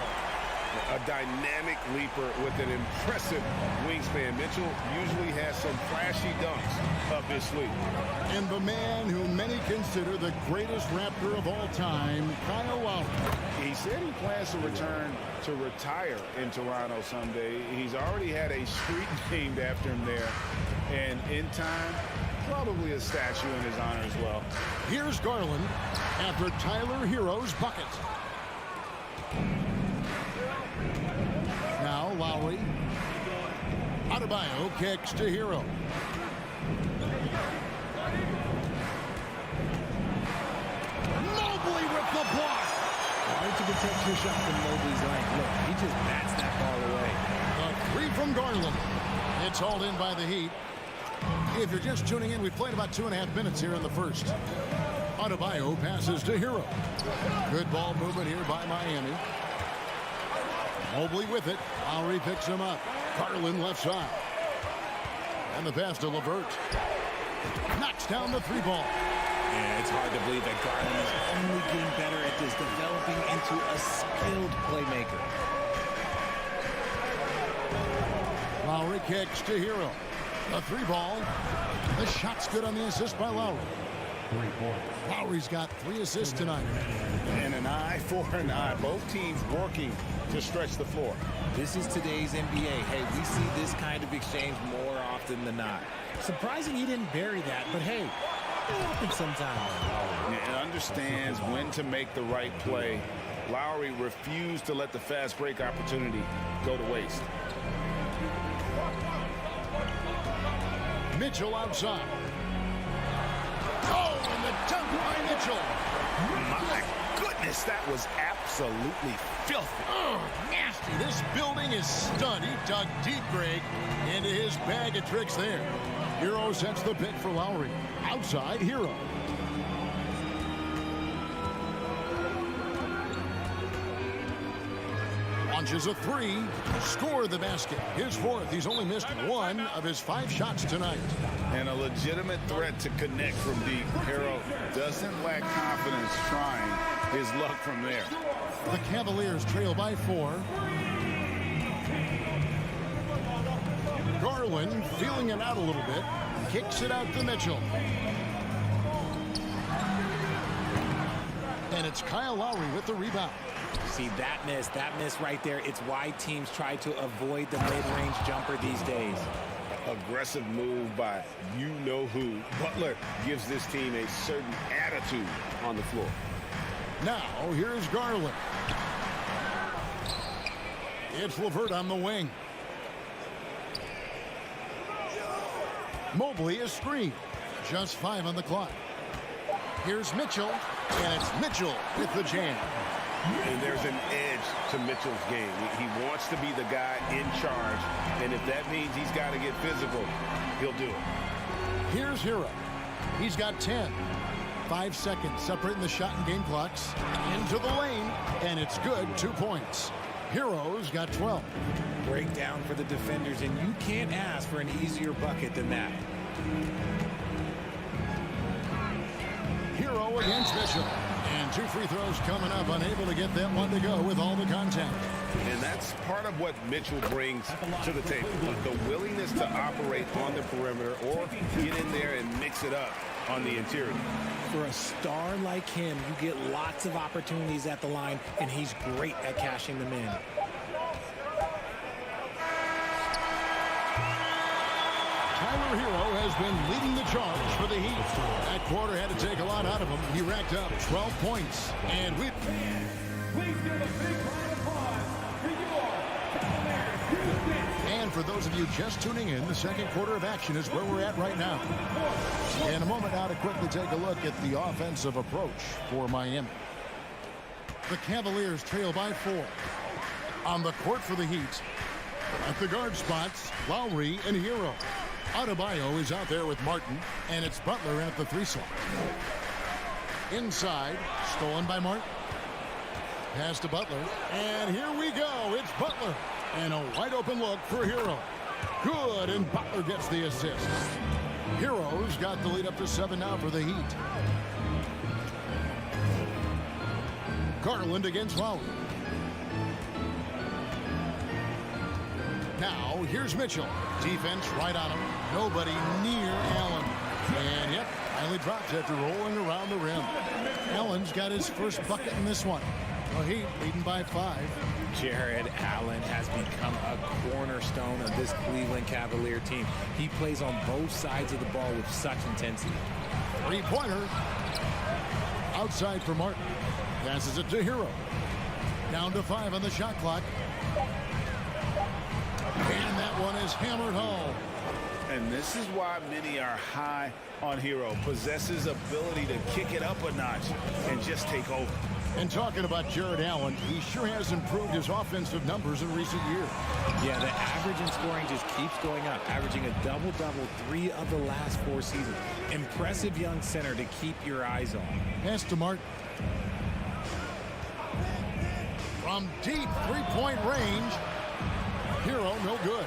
A dynamic leaper with an impressive wingspan. Mitchell usually has some flashy dunks up his sleeve. And the man who many consider the greatest Raptor of all time, Kyle Lowry. He said he plans to return to retire in Toronto someday. He's already had a street named after him there. And in time, probably a statue in his honor as well. Here's Garland after Tyler Hero's bucket. Now Lowry. Adebayo kicks to Hero. Mobley with the block. Hard to protect your shot from Mobley's length. Look, he just bats that ball away. A 3 from Garland. It's hauled in by the Heat. If you're just tuning in, we've played about 2.5 minutes here in the first. Adebayo passes to Hero. Good ball movement here by Miami. Mobley with it. Lowry picks him up. Garland left side. And the pass to LeVert. Knocks down the 3 ball. Yeah, it's hard to believe that Garland is only getting better at this, developing into a skilled playmaker. Lowry kicks to Hero. The 3 ball. The shot's good on the assist by Lowry. Lowry's got 3 assists tonight. And an eye for an eye. Both teams working to stretch the floor. This is today's NBA. Hey, we see this kind of exchange more often than not. Surprising he didn't bury that, but hey, it happens sometimes. And understands when to make the right play. Lowry refused to let the fast break opportunity go to waste. Mitchell outside. Oh, and the dunk by Mitchell. My goodness, that was absolutely filthy. Oh, nasty. This building is stunned. He dug deep, Greg, into his bag of tricks there. Hero sets the pick for Lowry. Outside, Hero. Launches a 3. Score the basket. His 4th. He's only missed 1 of his 5 shots tonight. And a legitimate threat to connect from deep. Hero doesn't lack confidence trying his luck from there. The Cavaliers trail by 4. Garland feeling it out a little bit. Kicks it out to Mitchell. And it's Kyle Lowry with the rebound. See, that miss right there, it's why teams try to avoid the mid-range jumper these days. Aggressive move by you-know-who. Butler gives this team a certain attitude on the floor. Now, here's Garland. It's LeVert on the wing. Mobley is screened. Just 5 on the clock. Here's Mitchell, and it's Mitchell with the jam. And there's an edge to Mitchell's game. He wants to be the guy in charge, and if that means he's got to get physical, he'll do it. Here's Hero. He's got 10. 5 seconds separating the shot and game clocks. Into the lane, and it's good. 2 points. Hero's got 12. Breakdown for the defenders, and you can't ask for an easier bucket than that. Hero against Mitchell. And 2 free throws coming up, unable to get that one to go with all the contact. And that's part of what Mitchell brings to the table. The willingness to operate on the perimeter or get in there and mix it up on the interior. For a star like him, you get lots of opportunities at the line, and he's great at cashing them in. Tyler Hero has been leading the charge for the Heat. That quarter had to take a lot out of him. He racked up 12 points. And we... Please give a big round of applause for your Cavaliers. And for those of you just tuning in, the second quarter of action is where we're at right now. In a moment now to quickly take a look at the offensive approach for Miami. The Cavaliers trail by 4. On the court for the Heat, at the guard spots, Lowry and Hero. Adebayo is out there with Martin, and it's Butler at the 3 slot. Inside, stolen by Martin. Pass to Butler, and here we go. It's Butler, and a wide open look for Hero. Good, and Butler gets the assist. Hero's got the lead up to 7 now for the Heat. Garland against Lowry. Now, here's Mitchell. Defense right on him. Nobody near Allen. And, yep, finally drops after rolling around the rim. Allen's got his first bucket in this one. The Heat leading by 5. Jared Allen has become a cornerstone of this Cleveland Cavalier team. He plays on both sides of the ball with such intensity. 3-pointer. Outside for Martin. Passes it to Hero. Down to 5 on the shot clock. And that one is hammered home. And this is why many are high on Hero. Possesses ability to kick it up a notch and just take over. And talking about Jared Allen, he sure has improved his offensive numbers in recent years. Yeah, the average in scoring just keeps going up, averaging a double-double 3 of the last 4 seasons. Impressive young center to keep your eyes on. Pass to Martin. From deep 3-point range. Hero, no good.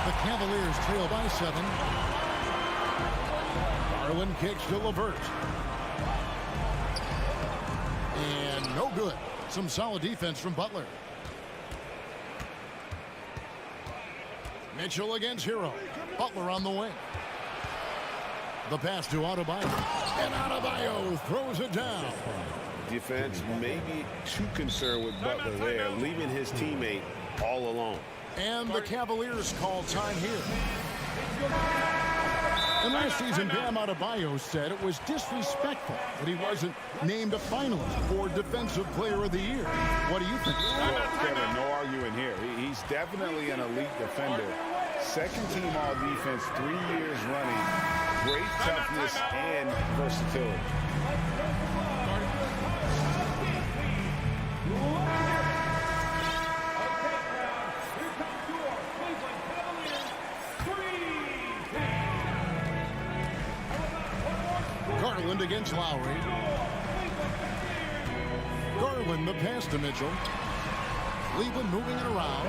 The Cavaliers trail by 7. Garland kicks to LeVert. And no good. Some solid defense from Butler. Mitchell against Hero. Butler on the wing. The pass to Adebayo. And Adebayo throws it down. Defense may be too concerned with Butler there, leaving his teammate all alone. And the Cavaliers call time here. And last season, Bam Adebayo said it was disrespectful that he wasn't named a finalist for Defensive Player of the Year. What do you think? Well, Kevin, no arguing here. He's definitely an elite defender. Second team all defense 3 years running. Great toughness and versatility. Garland against Lowry. Garland the pass to Mitchell. Cleveland moving it around.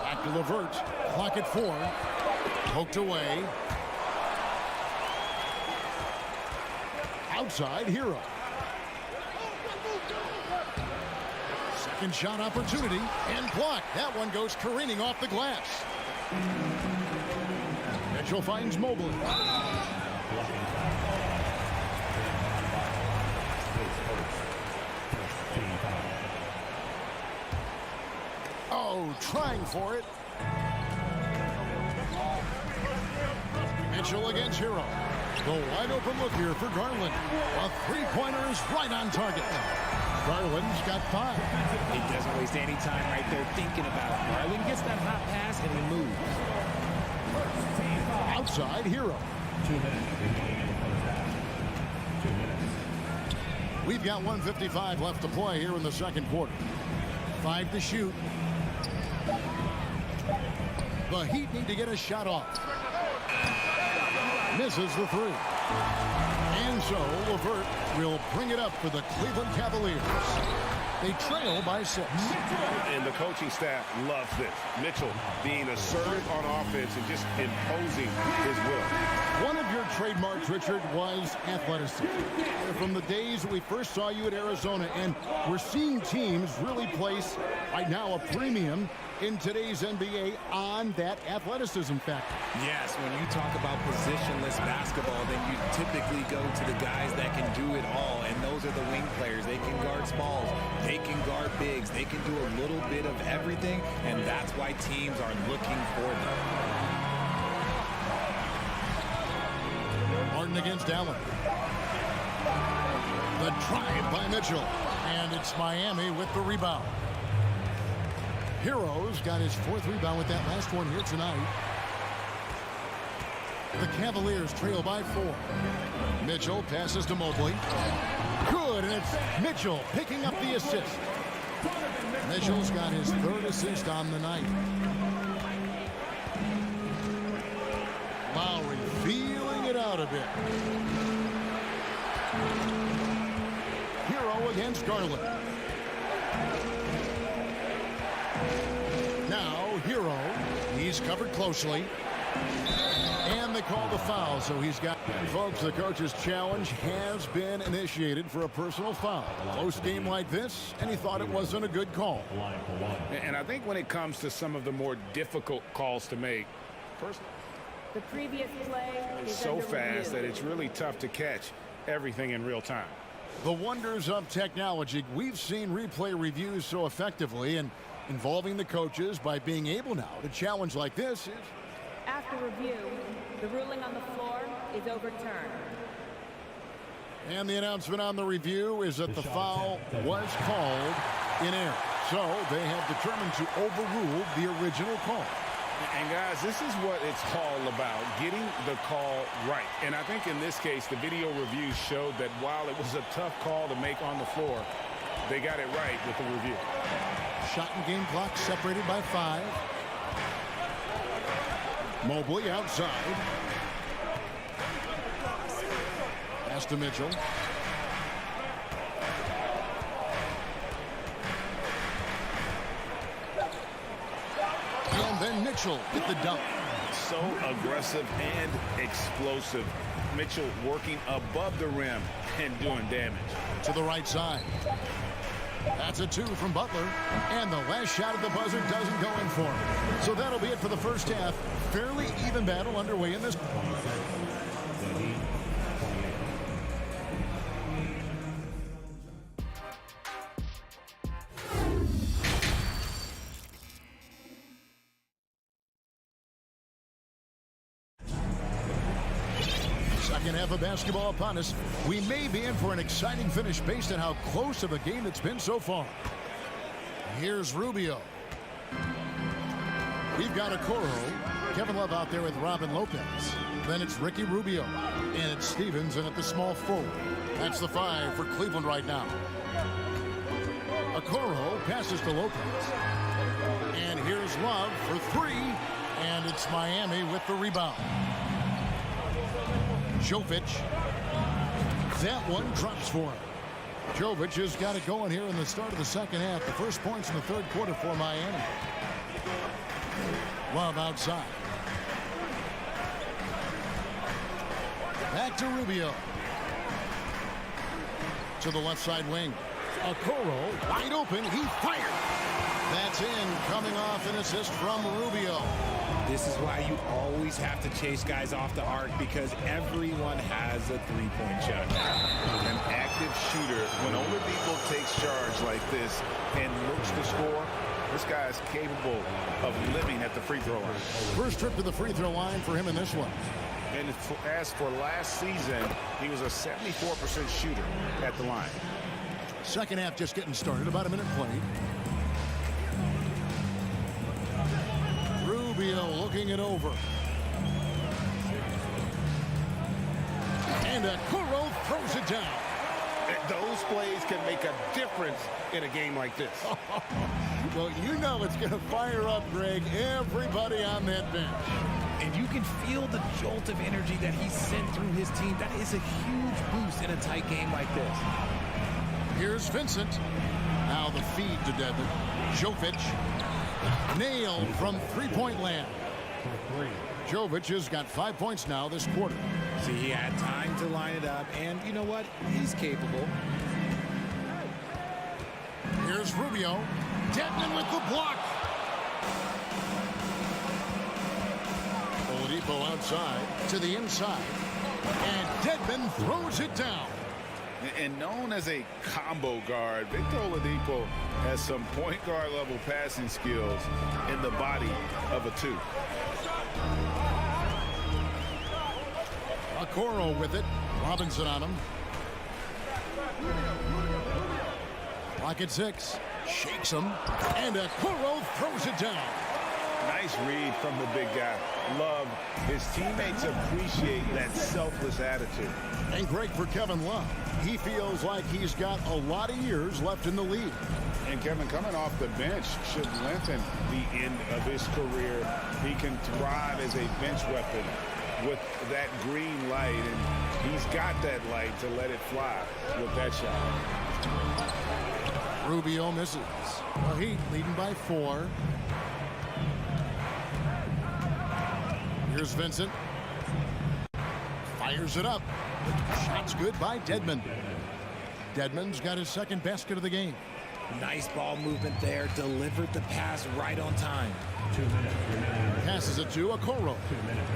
Back to LeVert. Clock at 4. Poked away. Outside, Hero. Second shot opportunity and blocked. That one goes careening off the glass. Mitchell finds Mobley. Oh, trying for it. Mitchell against Hero. The wide open look here for Garland. A three-pointer is right on target. Garland's got 5. He doesn't waste any time right there thinking about it. Garland gets that hot pass and he moves. Outside, Hero. 2 minutes remaining in the first half. 2 minutes. We've got 1:55 left to play here in the second quarter. 5 to shoot. The Heat need to get a shot off. Misses the three. And so LeVert will bring it up for the Cleveland Cavaliers. They trail by 6. And the coaching staff loves this. Mitchell being assertive on offense and just imposing his will. One of your trademarks, Richard, was athleticism. From the days that we first saw you at Arizona, and we're seeing teams really place right now a premium in today's NBA on that athleticism factor. Yes, when you talk about positionless basketball, then you typically go to the guys that can do it all, and those are the wing players. They can guard smalls, they can guard bigs, they can do a little bit of everything, and that's why teams are looking for them. Martin against Allen. The drive by Mitchell, and it's Miami with the rebound. Heroes got his 4th rebound with that last one here tonight. The Cavaliers trail by 4. Mitchell passes to Mobley. Good, and it's Mitchell picking up the assist. Mitchell's got his 3rd assist on the night. Lowry feeling it out a bit. Hero against Garland. Now, Hero, he's covered closely. And they call the foul, so he's got... Folks, the coach's challenge has been initiated for a personal foul. Close game like this, and he thought it wasn't a good call. And I think when it comes to some of the more difficult calls to make, The previous play it's is so under fast review. that it's really tough to catch everything in real time. The wonders of technology. We've seen replay reviews so effectively, and involving the coaches by being able now to challenge like this is... After review, the ruling on the floor is overturned. And the announcement on the review is that the foul was called in error. So they have determined to overrule the original call. And guys, this is what it's all about, getting the call right. And I think in this case, the video review showed that while it was a tough call to make on the floor, they got it right with the review. Shot and game clock separated by 5. Mobley outside. Pass to Mitchell. And then Mitchell with the dunk. So aggressive and explosive. Mitchell working above the rim and doing damage. To the right side. That's a 2 from Butler. And the last shot at the buzzer doesn't go in for him. So that'll be it for the first half. Fairly even battle underway in this. Second half of basketball upon us. We may be in for an exciting finish based on how close of a game it's been so far. Here's Rubio. We've got Okoro. Kevin Love out there with Robin Lopez. Then it's Ricky Rubio. And it's Stevens in at the small forward. That's the 5 for Cleveland right now. Okoro passes to Lopez. And here's Love for 3. And it's Miami with the rebound. Jovic. That one drops for him. Jovic has got it going here in the start of the second half. The first points in the third quarter for Miami. Love outside. Back to Rubio. To the left side wing. Okoro wide open. He fired. That's in, coming off an assist from Rubio. This is why you always have to chase guys off the arc, because everyone has a three-point shot. An active shooter, when Oladipo takes charge like this and looks to score, this guy is capable of living at the free throw line. First trip to the free throw line for him in this one. And as for last season, he was a 74% shooter at the line. Second half just getting started, about a minute played. Rubio looking it over. And Okoro throws it down. Those plays can make a difference in a game like this. Well, you know it's going to fire up, Greg, everybody on that bench. And you can feel the jolt of energy that he sent through his team. That is a huge boost in a tight game like this. Here's Vincent. Now the feed to Devin. Jovic. Nailed from three-point land. Jovic has got 5 points now this quarter. See, he had time to line it up, and you know what? He's capable. Here's Rubio. Dedmon with the block. Oladipo outside to the inside. And Dedmon throws it down. And known as a combo guard, Victor Oladipo has some point guard level passing skills in the body of a two. Okoro with it. Robinson on him. Clock at 6. Shakes him. And Okoro throws it down. Nice read from the big guy. Love his teammates appreciate that selfless attitude. And great for Kevin Love. He feels like he's got a lot of years left in the league. And Kevin, coming off the bench should lengthen the end of his career. He can thrive as a bench weapon with that green light, and he's got that light to let it fly with that shot. Rubio misses. The Heat leading by 4. Here's Vincent. Fires it up. Shot's good by Dedmon. Dedmon's got his second basket of the game. Nice ball movement there. Delivered the pass right on time. 2 minutes remaining. Passes it to Okoro. 2 minutes.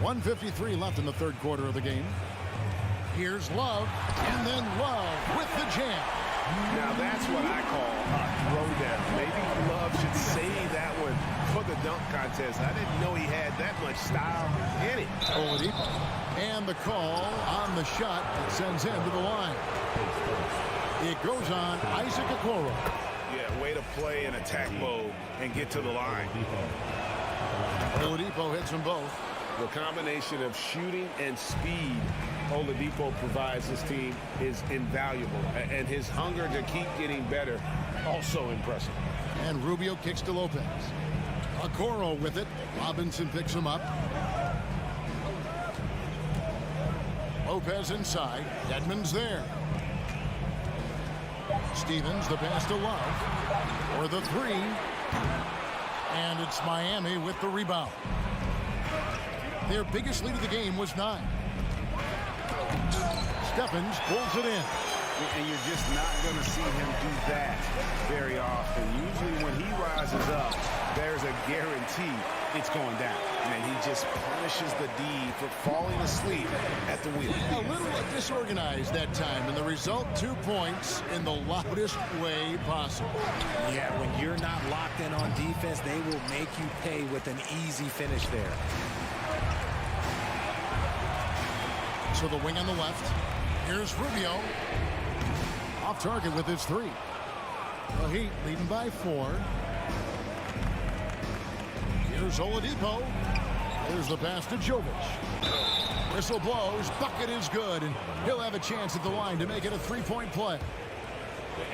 1:53 left in the third quarter of the game. Here's Love, and then Love with the jam. Now that's what I call a throwdown. Maybe Love should save that one for the dunk contest. I didn't know he had that much style in it. Oladipo. And the call on the shot that sends him to the line. It goes on Isaac Okoro. Yeah, way to play in attack mode and get to the line. Oladipo hits them both. The combination of shooting and speed Oladipo provides his team is invaluable. And his hunger to keep getting better, also impressive. And Rubio kicks to Lopez. Okoro with it. Robinson picks him up. Lopez inside. Dedmon's there. Stevens, the pass to Love. For the 3. And it's Miami with the rebound. Their biggest lead of the game was 9. Stephens pulls it in. And you're just not going to see him do that very often. Usually when he rises up, there's a guarantee it's going down. And he just punishes the D for falling asleep at the wheel. A little disorganized that time, and the result 2 points in the loudest way possible. Yeah, when you're not locked in on defense, they will make you pay with an easy finish there. So the wing on the left. Here's Rubio. Off target with his 3. The Heat leading by 4. Here's Oladipo. Here's the pass to Jovic. Whistle blows. Bucket is good, and he'll have a chance at the line to make it a 3-point play.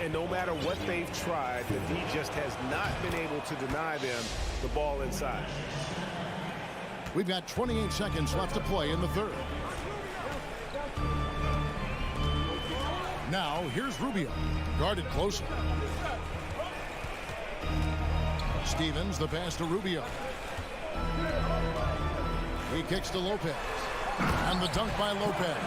And no matter what they've tried, the D just has not been able to deny them the ball inside. We've got 28 seconds left to play in the third. Now, here's Rubio. Guarded closely. Stevens, the pass to Rubio. He kicks to Lopez. And the dunk by Lopez.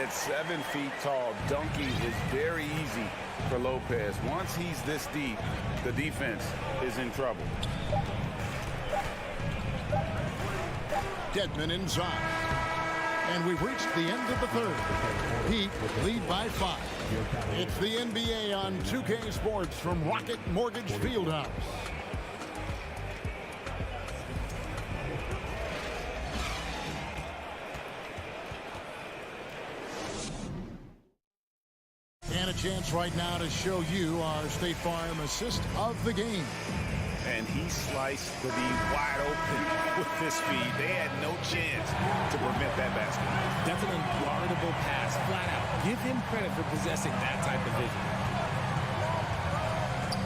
At 7 feet tall, dunking is very easy for Lopez. Once he's this deep, the defense is in trouble. Dedmon inside. And we've reached the end of the third. Heat lead by 5. It's the NBA on 2K Sports from Rocket Mortgage Fieldhouse. And a chance right now to show you our State Farm assist of the game. and he sliced the D wide open with his speed. They had no chance to prevent that basket. That's an unguardable pass, flat out. Give him credit for possessing that type of vision.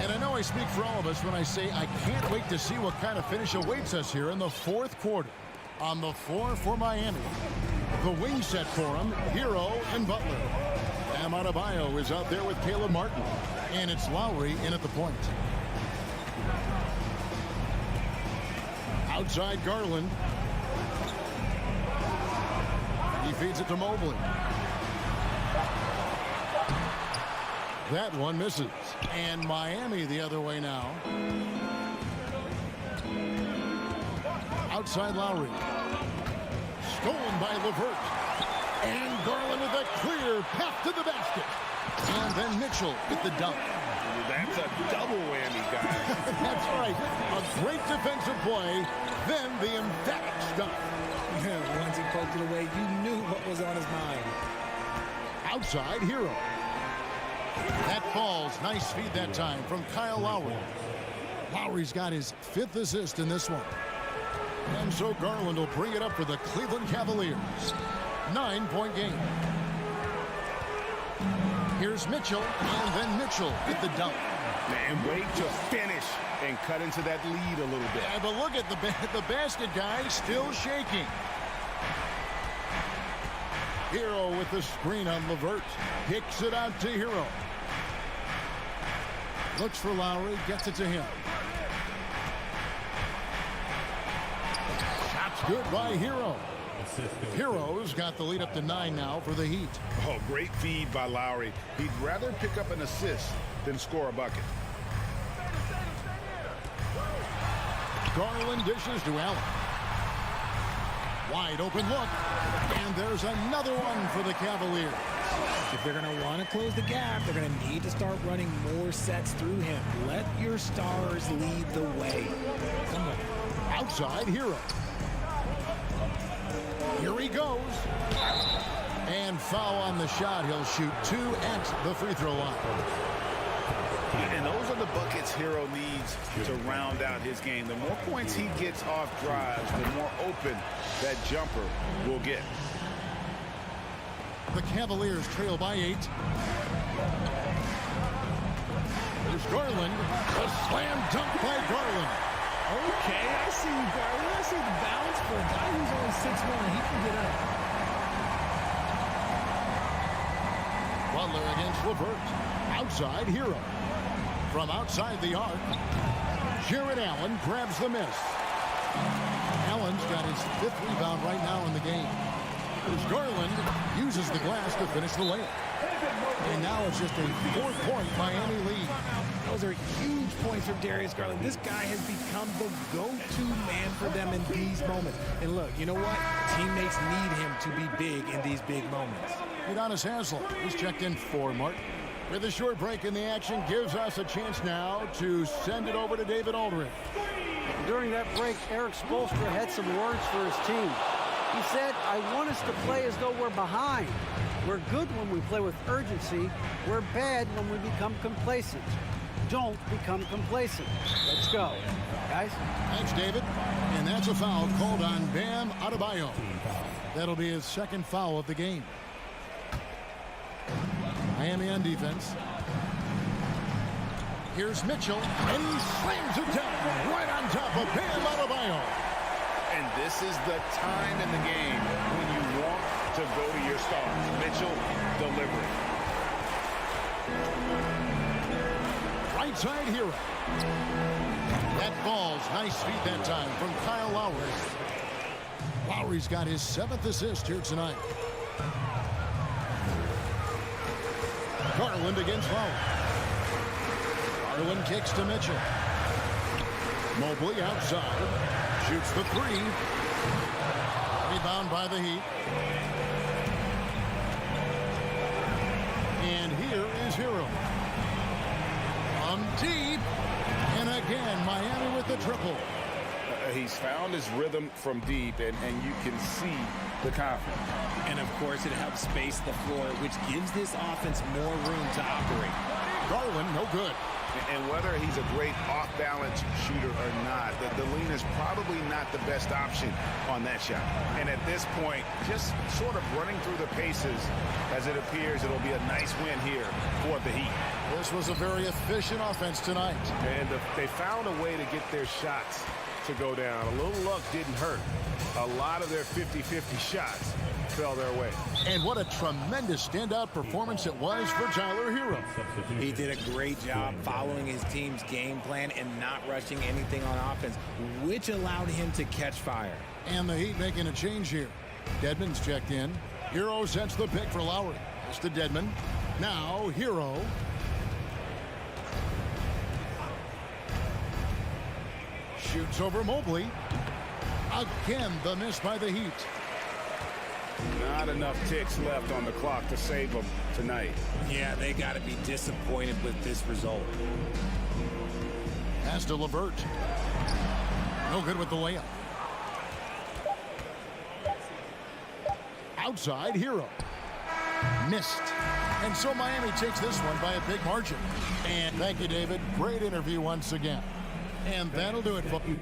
And I know I speak for all of us when I say I can't wait to see what kind of finish awaits us here in the fourth quarter. On the floor for Miami, the wing set for him, Hero and Butler. Bam Adebayo is out there with Caleb Martin. And it's Lowry in at the point. Outside Garland. He feeds it to Mobley. That one misses. And Miami the other way now. Outside Lowry. Stolen by LeVert. And Garland with a clear path to the basket. And then Mitchell with the dunk. That's a double whammy, guys. That's right. A great defensive play. Then the emphatic stuff. Once he poked it away, you knew what was on his mind. Outside Hero. That falls. Nice feed that time from Kyle Lowry. Lowry's got his 5th assist in this one. And so Garland will bring it up for the Cleveland Cavaliers. 9-point game. Here's Mitchell, and then Mitchell with the dunk. And wait to finish and cut into that lead a little bit. Yeah, but look at the basket guy still shaking. Hero with the screen on LeVert. Kicks it out to Hero. Looks for Lowry, gets it to him. Shot's good by Hero. Hero's got the lead up to 9 now for the Heat. Oh, great feed by Lowry. He'd rather pick up an assist than score a bucket. Garland dishes to Allen. Wide open look. And there's another one for the Cavaliers. If they're going to want to close the gap, they're going to need to start running more sets through him. Let your stars lead the way. Come on. Outside Hero. Here he goes. And foul on the shot. He'll shoot 2 at the free throw line. And those are the buckets Hero needs to round out his game. The more points he gets off drives, the more open that jumper will get. The Cavaliers trail by 8. There's Garland. A slam dunk by Garland. Okay, I see you, Garland. I see the balance for a guy who's only 6'1". He can get up. Butler against LeVert. Outside Hero. From outside the arc, Jared Allen grabs the miss. Allen's got his 5th rebound right now in the game. As Garland uses the glass to finish the layup. And now it's just a 4-point Miami lead. Those are huge points from Darius Garland. This guy has become the go-to man for them in these moments. And look, you know what? Teammates need him to be big in these big moments. Udonis Haslem is checked in for Martin. With a short break in the action, gives us a chance now to send it over to David Aldridge. During that break, Eric Spoelstra had some words for his team. He said, I want us to play as though we're behind. We're good when we play with urgency. We're bad when we become complacent. Don't become complacent. Let's go. Guys? Thanks, David. And that's a foul called on Bam Adebayo. That'll be his 2nd foul of the game. Miami on defense. Here's Mitchell, and he slams it down right on top of Bam Adebayo. And this is the time in the game when you want to go to your stars. Mitchell delivering. Right side Hero. That ball's nice feed that time from Kyle Lowry. Lowry's got his 7th assist here tonight. Garland against Lowry. Garland kicks to Mitchell. Mobley outside. Shoots the 3. Rebound by the Heat. And here is Hero. Deep. And again, Miami with the triple. He's found his rhythm from deep, and you can see the confidence. And, of course, it helps space the floor, which gives this offense more room to operate. Garland, no good. And whether he's a great off-balance shooter or not, the lean is probably not the best option on that shot. And at this point, just sort of running through the paces, as it appears it'll be a nice win here for the Heat. This was a very efficient offense tonight. And they found a way to get their shots to go down. A little luck didn't hurt. A lot of their 50-50 shots fell their way. And what a tremendous standout performance it was for Tyler Hero. He did a great job following his team's game plan and not rushing anything on offense, which allowed him to catch fire. And the Heat making a change here. Dedmon's checked in. Hero sets the pick for Lowry. It's to Dedmon. Now Hero. Shoots over Mobley. Again, the miss by the Heat. Not enough ticks left on the clock to save them tonight. Yeah, they got to be disappointed with this result. Pass to LeVert. No good with the layup. Outside, Hero. Missed. And so Miami takes this one by a big margin. And thank you, David. Great interview once again. And that'll do it for you.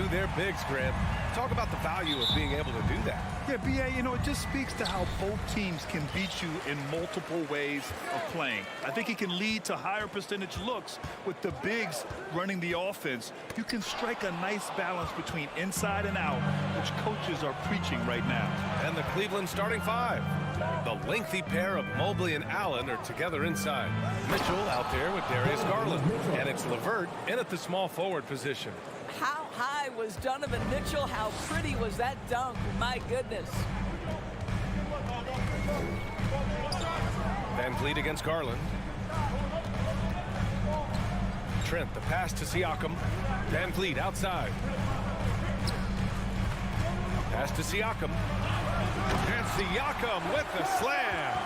through their bigs, Grant. Talk about the value of being able to do that. Yeah, B.A., you know, it just speaks to how both teams can beat you in multiple ways of playing. I think it can lead to higher percentage looks with the bigs running the offense. You can strike a nice balance between inside and out, which coaches are preaching right now. And the Cleveland starting five. The lengthy pair of Mobley and Allen are together inside. Mitchell out there with Darius Garland. And it's LeVert in at the small forward position. How high was Donovan Mitchell? How pretty was that dunk? My goodness. Van Vliet against Garland. Trent, the pass to Siakam. Van Vliet outside. Pass to Siakam. And Siakam with the slam.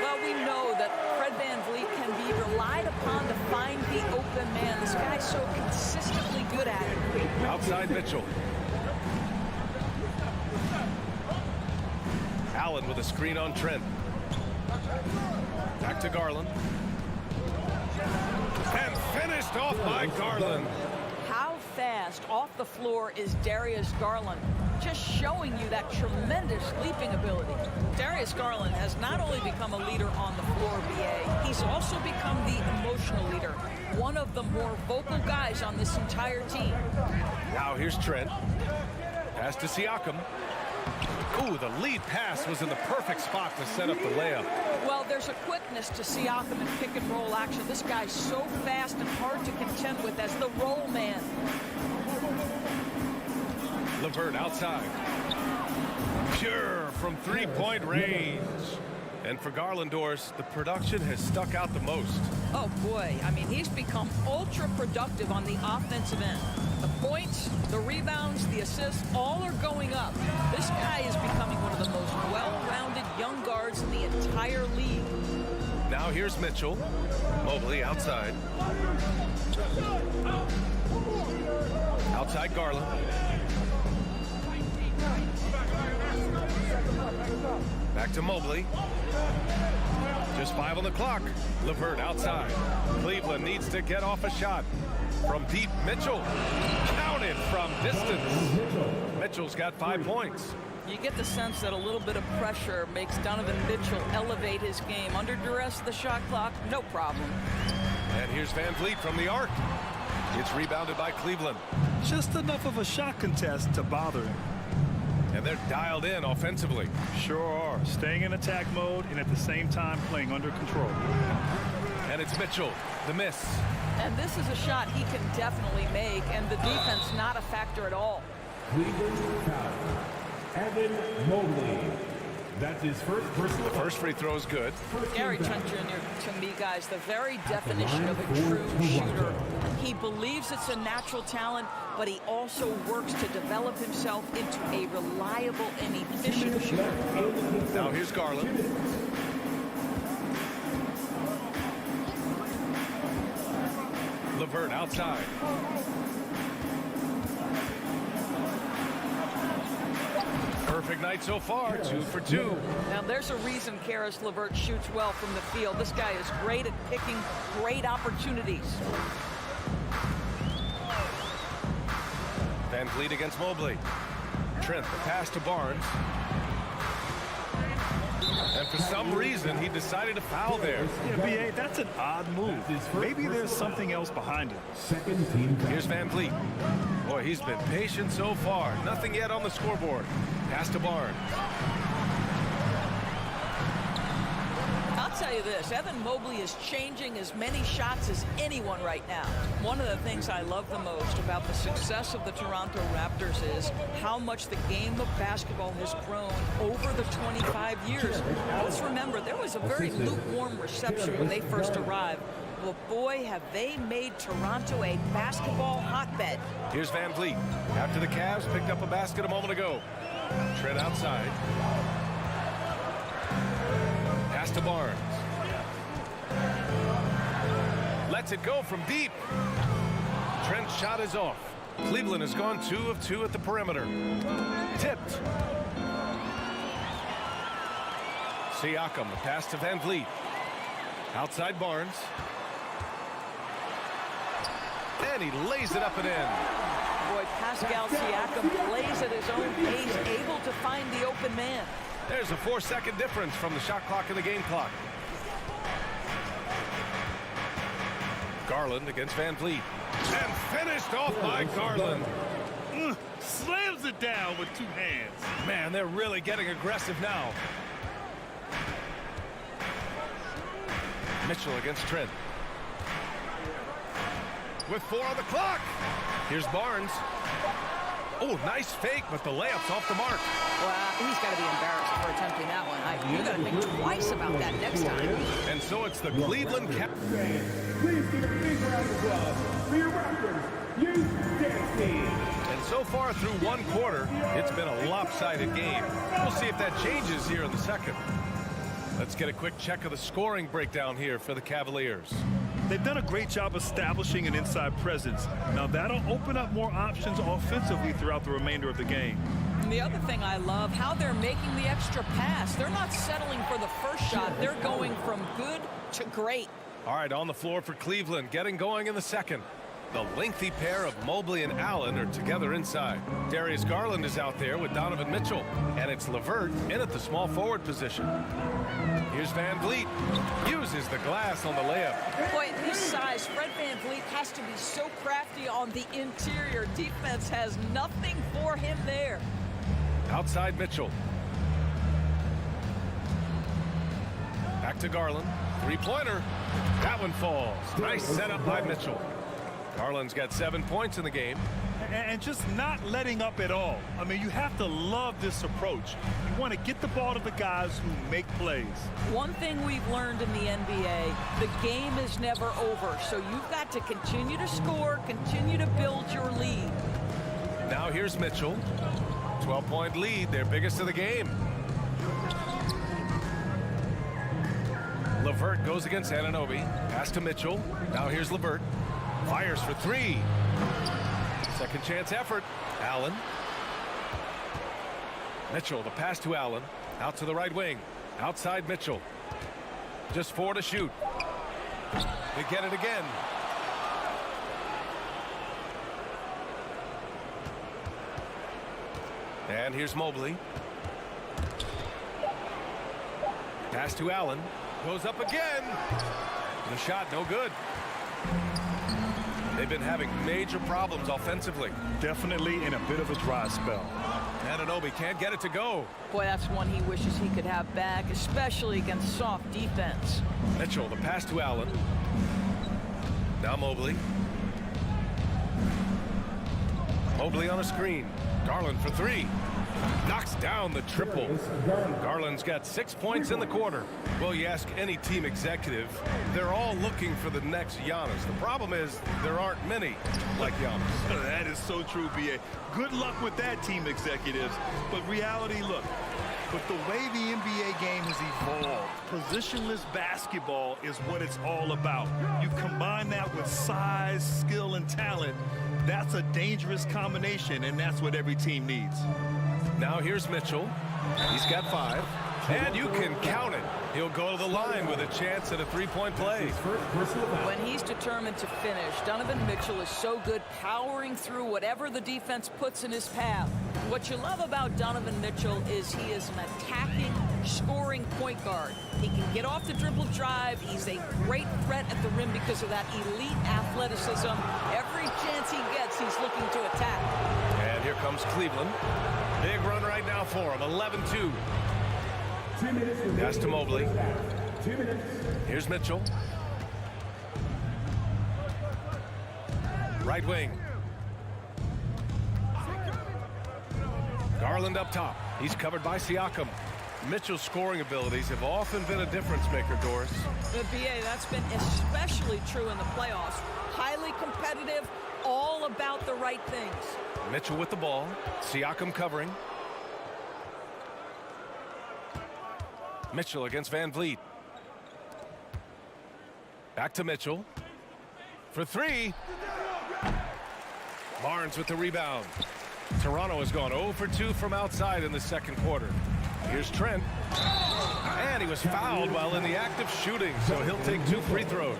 Well, we know that Fred Van Vliet can be relied upon to find the open man. This guy's so consistently good at it. Outside Mitchell. Allen with a screen on Trent. Back to Garland. And finished off by Garland. How fast off the floor is Darius Garland? Just showing you that tremendous leaping ability. Darius Garland has not only become a leader on the floor, BA, he's also become the emotional leader. One of the more vocal guys on this entire team. Now here's Trent. Pass to Siakam. Ooh, the lead pass was in the perfect spot to set up the layup. Well, there's a quickness to Siakam in pick and roll action. This guy's so fast and hard to contend with as the roll man. LeVert outside. Pure from three-point range. And for Garlandors, the production has stuck out the most. Oh, boy. I mean, he's become ultra-productive on the offensive end. The points, the rebounds, the assists, all are going up. This guy is becoming one of the most well-rounded young guards in the entire league. Now here's Mitchell. Mobley outside. Outside Garland. Back to Mobley. Just 5 on the clock. LeVert outside. Cleveland needs to get off a shot. From deep, Mitchell. Counted from distance. Mitchell's got 5 points. You get the sense that a little bit of pressure makes Donovan Mitchell elevate his game. Under duress of the shot clock, no problem. And here's Van Vliet from the arc. It's rebounded by Cleveland. Just enough of a shot contest to bother him. And they're dialed in offensively. Sure are. Staying in attack mode and at the same time playing under control. And it's Mitchell, the miss. And this is a shot he can definitely make, and the defense not a factor at all. Cleveland foul. Evan Mobley. That's his first personal. First free throw is good. Gary Trent Jr., to me, guys, the very definition of a true shooter. He believes it's a natural talent, but he also works to develop himself into a reliable and efficient shooter. Now here's Garland. LeVert outside. Perfect night so far, 2 for 2. Now there's a reason Karis LeVert shoots well from the field. This guy is great at picking great opportunities. Van Vliet against Mobley. Trent, the pass to Barnes. And for some reason, he decided to foul there. Yeah, B.A., that's an odd move. Maybe there's something else behind it. Second team. Here's Van Vliet. Boy, he's been patient so far. Nothing yet on the scoreboard. Pass to Barnes. I'll tell you this, Evan Mobley is changing as many shots as anyone right now. One of the things I love the most about the success of the Toronto Raptors is how much the game of basketball has grown over the 25 years. Let's remember, there was a very lukewarm reception when they first arrived. Well, boy, have they made Toronto a basketball hotbed. Here's Van Vliet. After the Cavs picked up a basket a moment ago. Trent outside. Pass to Barnes. Lets it go from deep. Trent's shot is off. Cleveland has gone 2 of 2 at the perimeter. Tipped. Siakam, the pass to Van Vliet. Outside Barnes. And he lays it up and in. Boy, Pascal Siakam plays at his own pace, able to find the open man. There's a 4-second difference from the shot clock and the game clock. Garland against Van Vliet. And finished off by Garland. Slams it down with 2 hands. Man, they're really getting aggressive now. Mitchell against Trent. With 4 on the clock. Here's Barnes. Oh, nice fake, but the layup's off the mark. Well, he's got to be embarrassed for attempting that one. You got to think twice about that next time. And so it's the Cleveland Cavaliers. Please give a big round of applause for your Raptors youth dance team. And so far through 1 quarter, it's been a lopsided game. We'll see if that changes here in the second. Let's get a quick check of the scoring breakdown here for the Cavaliers. They've done a great job establishing an inside presence. Now that'll open up more options offensively throughout the remainder of the game. And the other thing I love, how they're making the extra pass. They're not settling for the first shot. They're going from good to great. All right, on the floor for Cleveland, getting going in the second. The lengthy pair of Mobley and Allen are together inside. Darius Garland is out there with Donovan Mitchell. And it's LeVert in at the small forward position. Here's Van Vliet. Uses the glass on the layup. Boy, at his size, Fred Van Vliet has to be so crafty on the interior. Defense has nothing for him there. Outside Mitchell. Back to Garland. 3-pointer. That one falls. Nice setup by Mitchell. Garland's got 7 points in the game. And just not letting up at all. I mean, you have to love this approach. You want to get the ball to the guys who make plays. One thing we've learned in the NBA, the game is never over. So you've got to continue to score, continue to build your lead. Now here's Mitchell. 12-point lead, their biggest of the game. LeVert goes against Anunoby. Pass to Mitchell. Now here's LeVert. Fires for 3. Second chance effort. Allen. Mitchell, the pass to Allen. Out to the right wing. Outside Mitchell. Just 4 to shoot. They get it again. And here's Mobley. Pass to Allen. Goes up again. The shot no good. They've been having major problems offensively. Definitely in a bit of a dry spell. Anunoby can't get it to go. Boy, that's one he wishes he could have back, especially against soft defense. Mitchell, the pass to Allen. Now Mobley. Mobley on a screen. Garland for 3. Knocks down the triple. Garland's got 6 points in the quarter. Well, you ask any team executive, they're all looking for the next Giannis. The problem is there aren't many like Giannis. That is so true, B.A. Good luck with that, team executives. But reality, look, with the way the NBA game has evolved, positionless basketball is what it's all about. You combine that with size, skill, and talent, that's a dangerous combination, and that's what every team needs. Now here's Mitchell. He's got 5. And you can count it. He'll go to the line with a chance at a 3-point play. When he's determined to finish, Donovan Mitchell is so good powering through whatever the defense puts in his path. What you love about Donovan Mitchell is he is an attacking, scoring point guard. He can get off the dribble drive. He's a great threat at the rim because of that elite athleticism. Every chance he gets, he's looking to attack. And here comes Cleveland. Big run right now for him, 11-2. Pass to Mobley. Here's Mitchell. Right wing. Garland up top. He's covered by Siakam. Mitchell's scoring abilities have often been a difference maker, Doris. The BA, that's been especially true in the playoffs. Highly competitive, all about the right things. Mitchell with the ball. Siakam covering. Mitchell against Van Vliet. Back to Mitchell. For 3. Barnes with the rebound. Toronto has gone 0 for 2 from outside in the second quarter. Here's Trent. And he was fouled while in the act of shooting, so he'll take 2 free throws.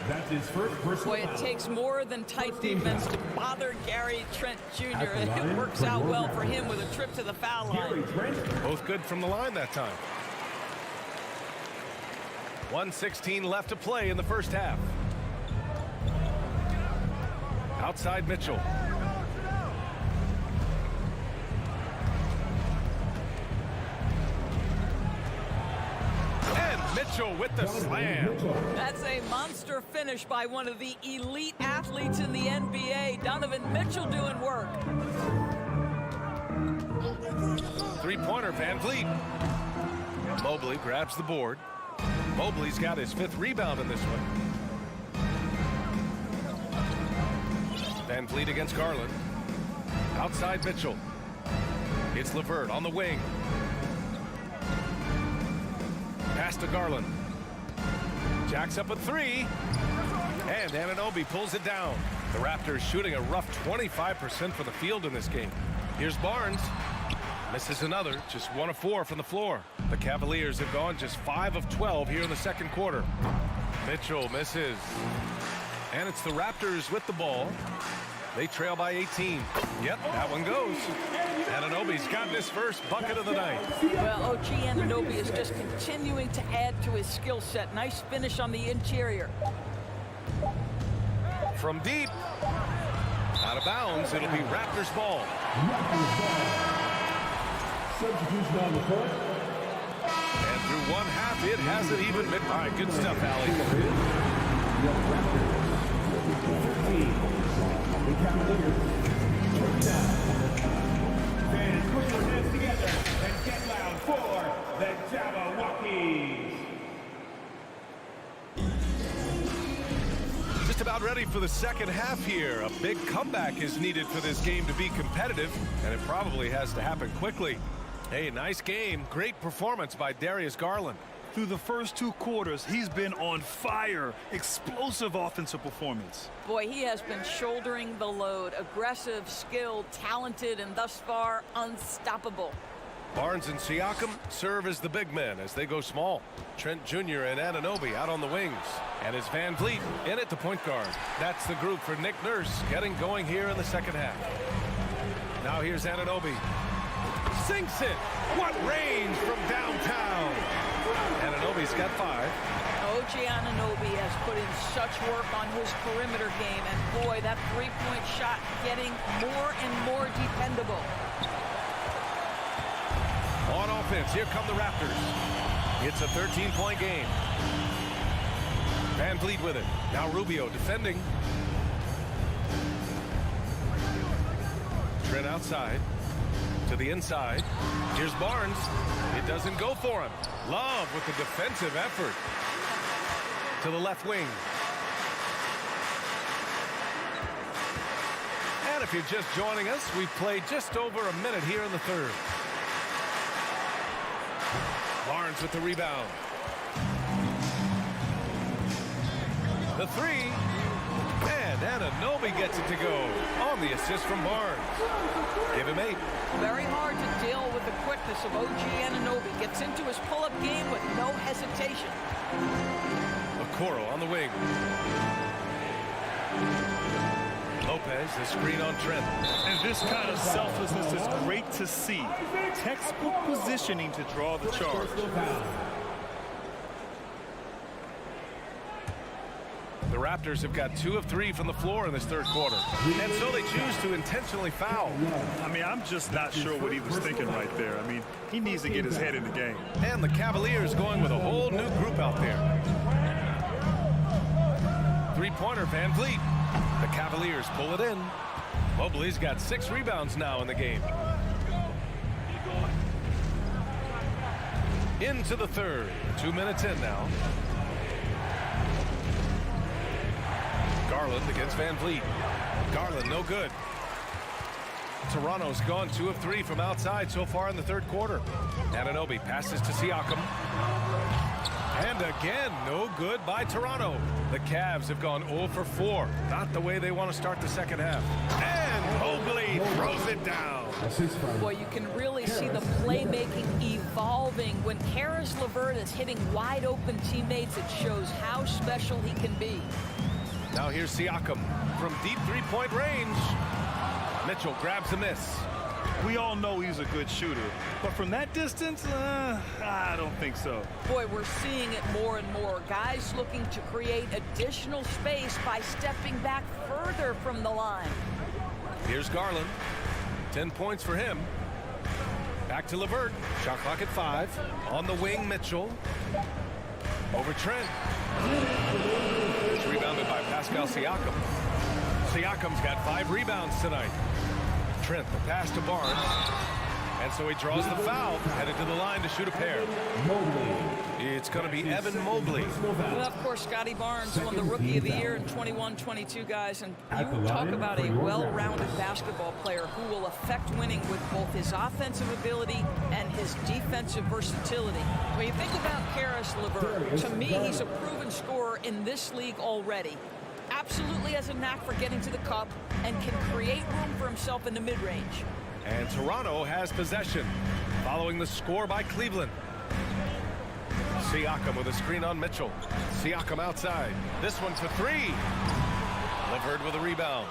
That's his first personal Boy, it takes more than tight defense to bother Gary Trent Jr. It works out well for him with a trip to the foul line. Both good from the line that time. 1:16 left to play in the first half. Outside Mitchell. Mitchell with the slam. That's a monster finish by one of the elite athletes in the NBA. Donovan Mitchell doing work. Three-pointer, Van Vliet. Mobley grabs the board. Mobley's got his 5th rebound in this one. Van Vliet against Garland. Outside Mitchell. It's LeVert on the wing. Pass to Garland. Jacks up a 3. And Anunoby pulls it down. The Raptors shooting a rough 25% from the field in this game. Here's Barnes. Misses another. Just 1 of 4 from the floor. The Cavaliers have gone just 5 of 12 here in the second quarter. Mitchell misses. And it's the Raptors with the ball. They trail by 18. Yep, that one goes. Anunoby's got his first bucket of the night. Well, OG Anunoby is just continuing to add to his skill set. Nice finish on the interior. From deep. Out of bounds, it'll be Raptors ball. Substitution on the court. And through one half, it hasn't even been. All right, good stuff, Allie. The Cavaliers touchdown. Fans, put your hands together and get loud for the Jabberwockies. Just about ready for the second half here. A big comeback is needed for this game to be competitive, and it probably has to happen quickly. Hey, nice game. Great performance by Darius Garland. Through the first 2 quarters, he's been on fire. Explosive offensive performance. Boy, he has been shouldering the load. Aggressive, skilled, talented, and thus far unstoppable. Barnes and Siakam serve as the big men as they go small. Trent Jr. and Anunoby out on the wings. And it's Van Vliet in at the point guard. That's the group for Nick Nurse getting going here in the second half. Now here's Anunoby. Sinks it. What range from downtown. Anunoby's got 5. OG Anunoby has put in such work on his perimeter game, and boy, that three-point shot getting more and more dependable. On offense, here come the Raptors. It's a 13-point game. Van Vliet with it. Now Rubio defending. Trent outside. To the inside. Here's Barnes. It doesn't go for him. Love with the defensive effort. To the left wing. And if you're just joining us, we've played just over a minute here in the third. Barnes with the rebound. The 3. And Anunoby gets it to go on the assist from Barnes. Give him 8. Very hard to deal with the quickness of OG Anunoby. Gets into his pull-up game with no hesitation. Okoro on the wing. Lopez, the screen on Trent. And this kind of selflessness is great to see. Textbook positioning to draw the charge. The Raptors have got 2 of 3 from the floor in this third quarter. And so they choose to intentionally foul. I mean, I'm just not sure what he was thinking right there. I mean, he needs to get his head in the game. And the Cavaliers going with a whole new group out there. Three-pointer, Van Vliet. The Cavaliers pull it in. Mobley's got 6 rebounds now in the game. Into the third. 2 minutes in now. Garland against Van Vliet. Garland, no good. Toronto's gone 2 of 3 from outside so far in the third quarter. Anunoby passes to Siakam. And again, no good by Toronto. The Cavs have gone 0 for 4. Not the way they want to start the second half. And Mobley throws it down. Boy, you can really see the playmaking evolving. When Caris LeVert is hitting wide open teammates, it shows how special he can be. Now here's Siakam from deep three-point range. Mitchell grabs a miss. We all know he's a good shooter, but from that distance, I don't think so. Boy, we're seeing it more and more. Guys looking to create additional space by stepping back further from the line. Here's Garland. 10 points for him. Back to LeVert. Shot clock at 5. On the wing, Mitchell. Over Trent. It's rebounded by Pascal Siakam. Siakam's got 5 rebounds tonight. Trent, the pass to Barnes. And so he draws the foul, headed to the line to shoot a pair. It's going to be Evan Mobley. Well, of course, Scotty Barnes won the Rookie of the Year in 21-22, guys. And you talk about a well-rounded basketball player who will affect winning with both his offensive ability and his defensive versatility. When you think about Caris LeVert, to me, he's a proven scorer in this league already. Absolutely has a knack for getting to the cup and can create room for himself in the mid-range. And Toronto has possession, following the score by Cleveland. Siakam with a screen on Mitchell. Siakam outside. This one for 3. LeVert with a rebound.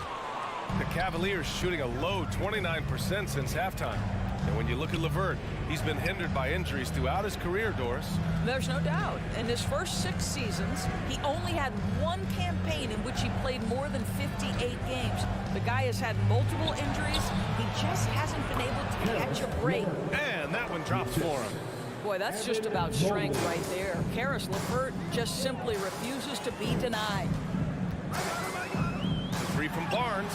The Cavaliers shooting a low 29% since halftime. And when you look at LeVert, he's been hindered by injuries throughout his career, Doris. There's no doubt. In his first 6 seasons, he only had 1 campaign in which he played more than 58 games. The guy has had multiple injuries. He just hasn't been able to catch a break. And that one drops for him. Boy, that's just about strength right there. Caris LeVert just simply refuses to be denied. The 3 from Barnes.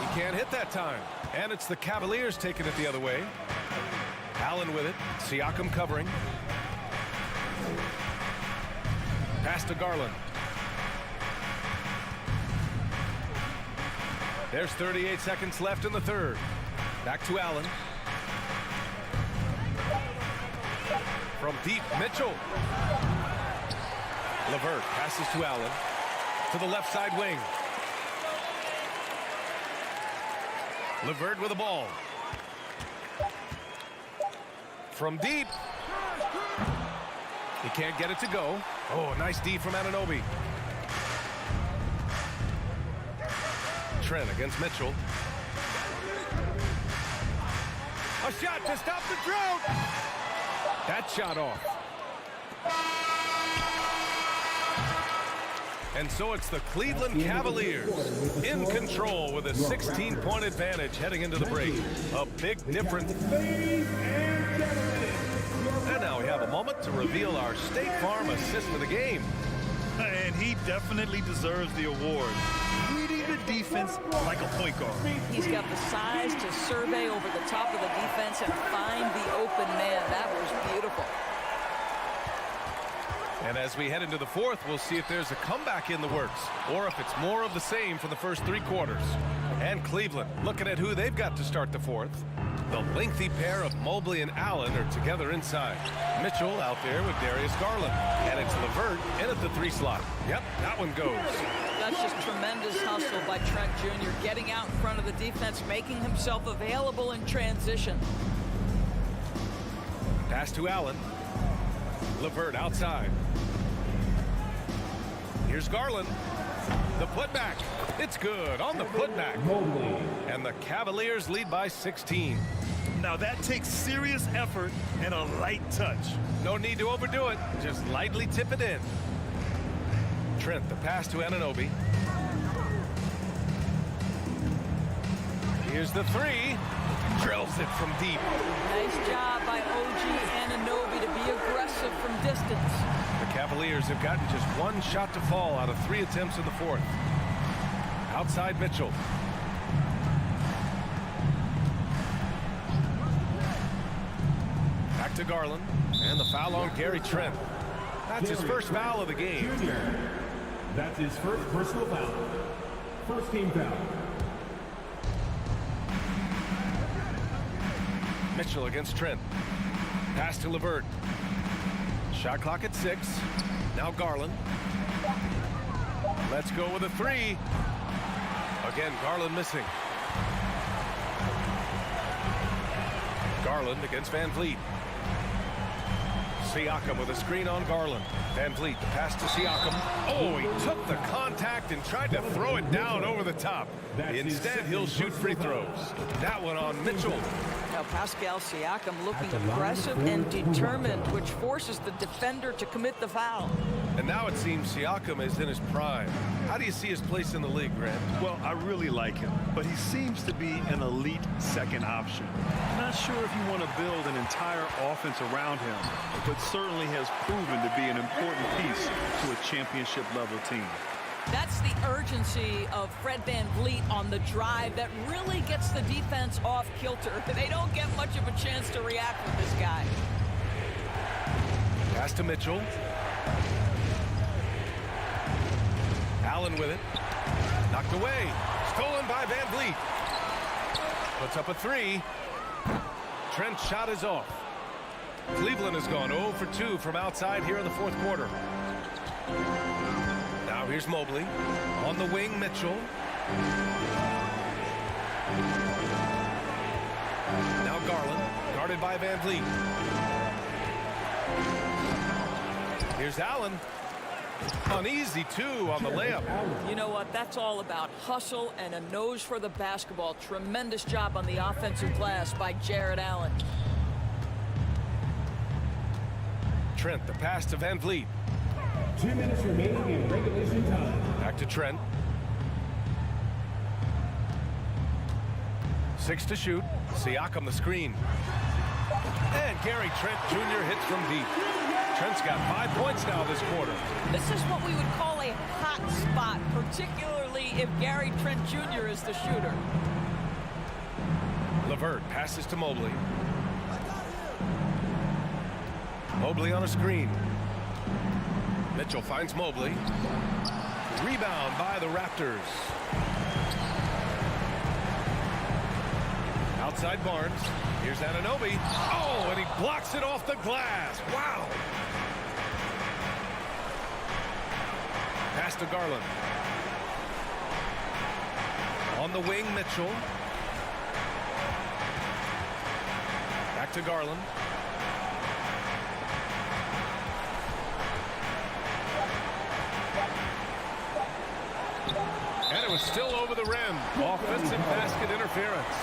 He can't hit that time. And it's the Cavaliers taking it the other way. Allen with it. Siakam covering. Pass to Garland. There's 38 seconds left in the third. Back to Allen. From deep, Mitchell. LeVert passes to Allen. To the left side wing. LeVert with the ball. From deep. He can't get it to go. Oh, nice D from Anunoby. Trent against Mitchell. A shot to stop the drought. That shot off. And so it's the Cleveland Cavaliers in control with a 16-point advantage heading into the break. A big difference. And now we have a moment to reveal our State Farm assist of the game. And he definitely deserves the award. Reading the defense like a point guard. He's got the size to survey over the top of the defense and find the open man. That was beautiful. And as we head into the fourth, we'll see if there's a comeback in the works or if it's more of the same for the first 3 quarters. And Cleveland looking at who they've got to start the fourth. The lengthy pair of Mobley and Allen are together inside. Mitchell out there with Darius Garland. And it's LeVert in at the 3 slot. Yep, that one goes. That's just tremendous hustle by Trent Jr. Getting out in front of the defense, making himself available in transition. Pass to Allen. LeVert outside. Here's Garland. The putback. It's good on the putback. And the Cavaliers lead by 16. Now that takes serious effort and a light touch. No need to overdo it. Just lightly tip it in. Trent, the pass to Anunoby. Here's the 3. Drills it from deep. Nice job by OG Anunoby to be aggressive from distance. The Cavaliers have gotten just 1 shot to fall out of 3 attempts in the fourth. Outside Mitchell. Back to Garland. And the foul on Gary Trent. That's his first foul of the game. That's his first personal foul. First team foul. Mitchell against Trent. Pass to LeVert. Shot clock at 6. Now Garland. Let's go with a 3. Again, Garland missing. Garland against Van Vliet. Siakam with a screen on Garland. Van Vliet, the pass to Siakam. Oh, he took the contact and tried to throw it down over the top. Instead, he'll shoot free throws. That one on Mitchell. Now Pascal Siakam looking aggressive and determined, which forces the defender to commit the foul. And now it seems Siakam is in his prime. How do you see his place in the league, Grant? Well, I really like him, but he seems to be an elite second option. Not sure if you want to build an entire offense around him, but certainly has proven to be an important piece to a championship-level team. That's the urgency of Fred Van Vliet on the drive that really gets the defense off kilter. They don't get much of a chance to react with this guy. Pass to Mitchell. Allen with it. Knocked away. Stolen by Van Vliet. Puts up a three. Trent's shot is off. Cleveland has gone 0 for 2 from outside here in the fourth quarter. Now here's Mobley. On the wing, Mitchell. Now Garland, guarded by Van Vliet. Here's Allen. Uneasy, too, on the layup. You know what? That's all about hustle and a nose for the basketball. Tremendous job on the offensive glass by Jared Allen. Trent, the pass to Van Vliet. 2 minutes remaining in regulation time. Back to Trent. 6 to shoot. Siakam the screen. And Gary Trent Jr. hits from deep. Trent's got 5 points now this quarter. This is what we would call a hot spot, particularly if Gary Trent Jr. is the shooter. LeVert passes to Mobley. Mobley on a screen. Mitchell finds Mobley. Rebound by the Raptors. Outside Barnes. Here's Anunoby. Oh, and he blocks it off the glass. Wow. Pass to Garland. On the wing, Mitchell. Back to Garland. And it was still over the rim. Offensive basket interference.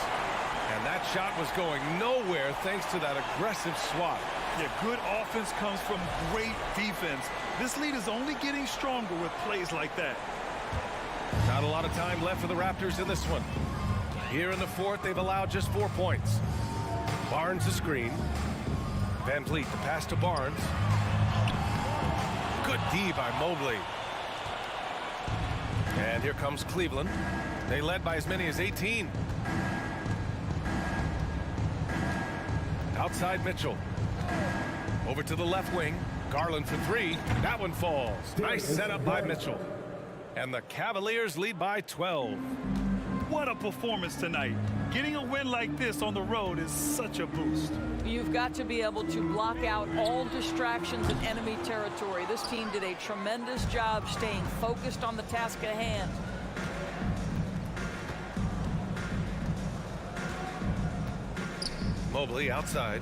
And that shot was going nowhere thanks to that aggressive swat. Yeah, good offense comes from great defense. This lead is only getting stronger with plays like that. Not a lot of time left for the Raptors in this one. Here in the fourth, they've allowed just 4 points. Barnes the screen. Van Vliet, the pass to Barnes. Good D by Mobley. And here comes Cleveland. They led by as many as 18. Outside Mitchell. Over to the left wing. Garland for 3. That one falls. Nice setup by Mitchell. And the Cavaliers lead by 12. What a performance tonight. Getting a win like this on the road is such a boost. You've got to be able to block out all distractions in enemy territory. This team did a tremendous job staying focused on the task at hand. Mobley outside.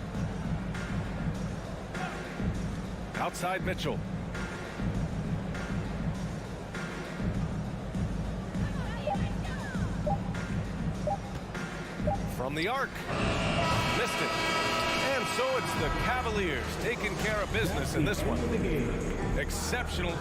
Outside Mitchell. From the arc. Missed it. And so it's the Cavaliers taking care of business in this one. Exceptional.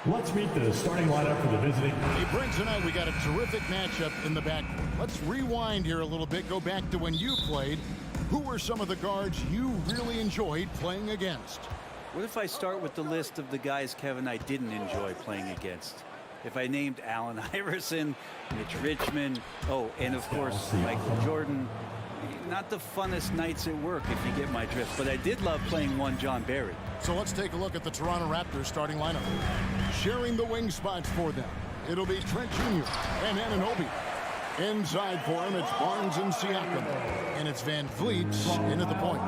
Let's meet the starting lineup for the visiting. Hey, Brent, tonight we got a terrific matchup in the backcourt. Let's rewind here a little bit, go back to when you played. Who were some of the guards you really enjoyed playing against? What if I start with the list of the guys, Kevin, I didn't enjoy playing against? If I named Allen Iverson, Mitch Richmond, oh, and of course, Michael Jordan, not the funnest nights at work, if you get my drift. But I did love playing one John Barry. So let's take a look at the Toronto Raptors starting lineup. Sharing the wing spots for them, it'll be Trent Jr. and Anunoby. Inside for him, it's Barnes and Siakam. And it's Van Vliet in at the point.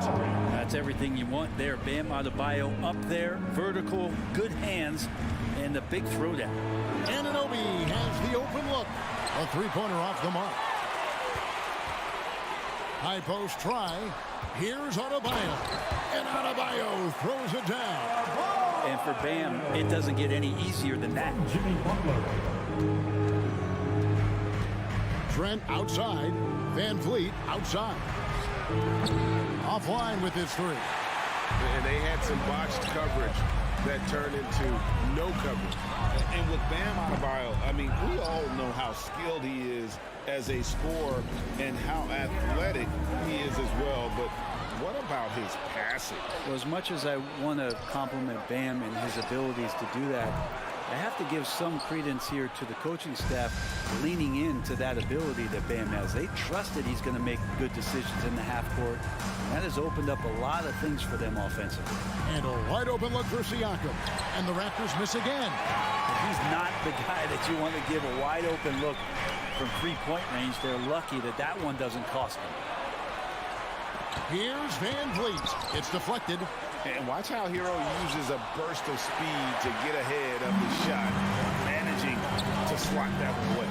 That's everything you want there. Bam Adebayo up there, vertical, good hands, and the big throwdown. Anunoby has the open look. A three-pointer off the mark. High post try. Here's Adebayo. And Adebayo throws it down. And for Bam, it doesn't get any easier than that. Jimmy Butler. Trent outside. Van Vliet outside. Offline with his three. And they had some botched coverage that turned into no coverage. And with Bam Adebayo, I mean, we all know how skilled he is as a scorer and how athletic he is as well. But what about his passing? Well, as much as I want to compliment Bam and his abilities to do that, I have to give some credence here to the coaching staff leaning into that ability that Bam has. They trust that he's going to make good decisions in the half court. That has opened up a lot of things for them offensively. And a wide open look for Siakam. And the Raptors miss again. He's not the guy that you want to give a wide open look from three-point range. They're lucky that that one doesn't cost them. Here's Van Vliet. It's deflected. And watch how Hero uses a burst of speed to get ahead of the shot, managing to slot that one away.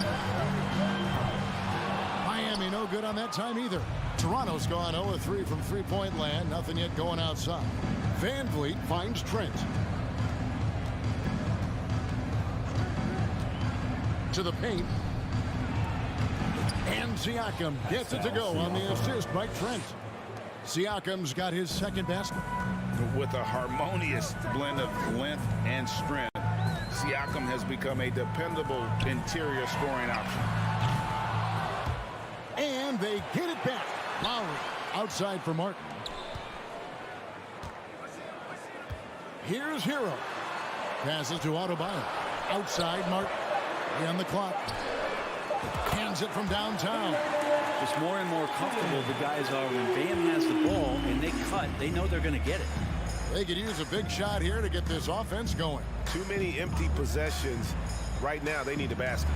Miami no good on that time either. Toronto's gone 0-3 from three-point land. Nothing yet going outside. Van Vliet finds Trent. To the paint. And Siakam gets it to go on the assist by Trent. Siakam's got his second basket. With a harmonious blend of length and strength, Siakam has become a dependable interior scoring option. And they get it back. Lowry outside for Martin. Here's Hero. Passes to Adebayo. Outside Martin. On the clock. Hands it from downtown. Just more and more comfortable the guys are when Bam has the ball and they cut. They know they're going to get it. They could use a big shot here to get this offense going. Too many empty possessions. Right now, they need a basket.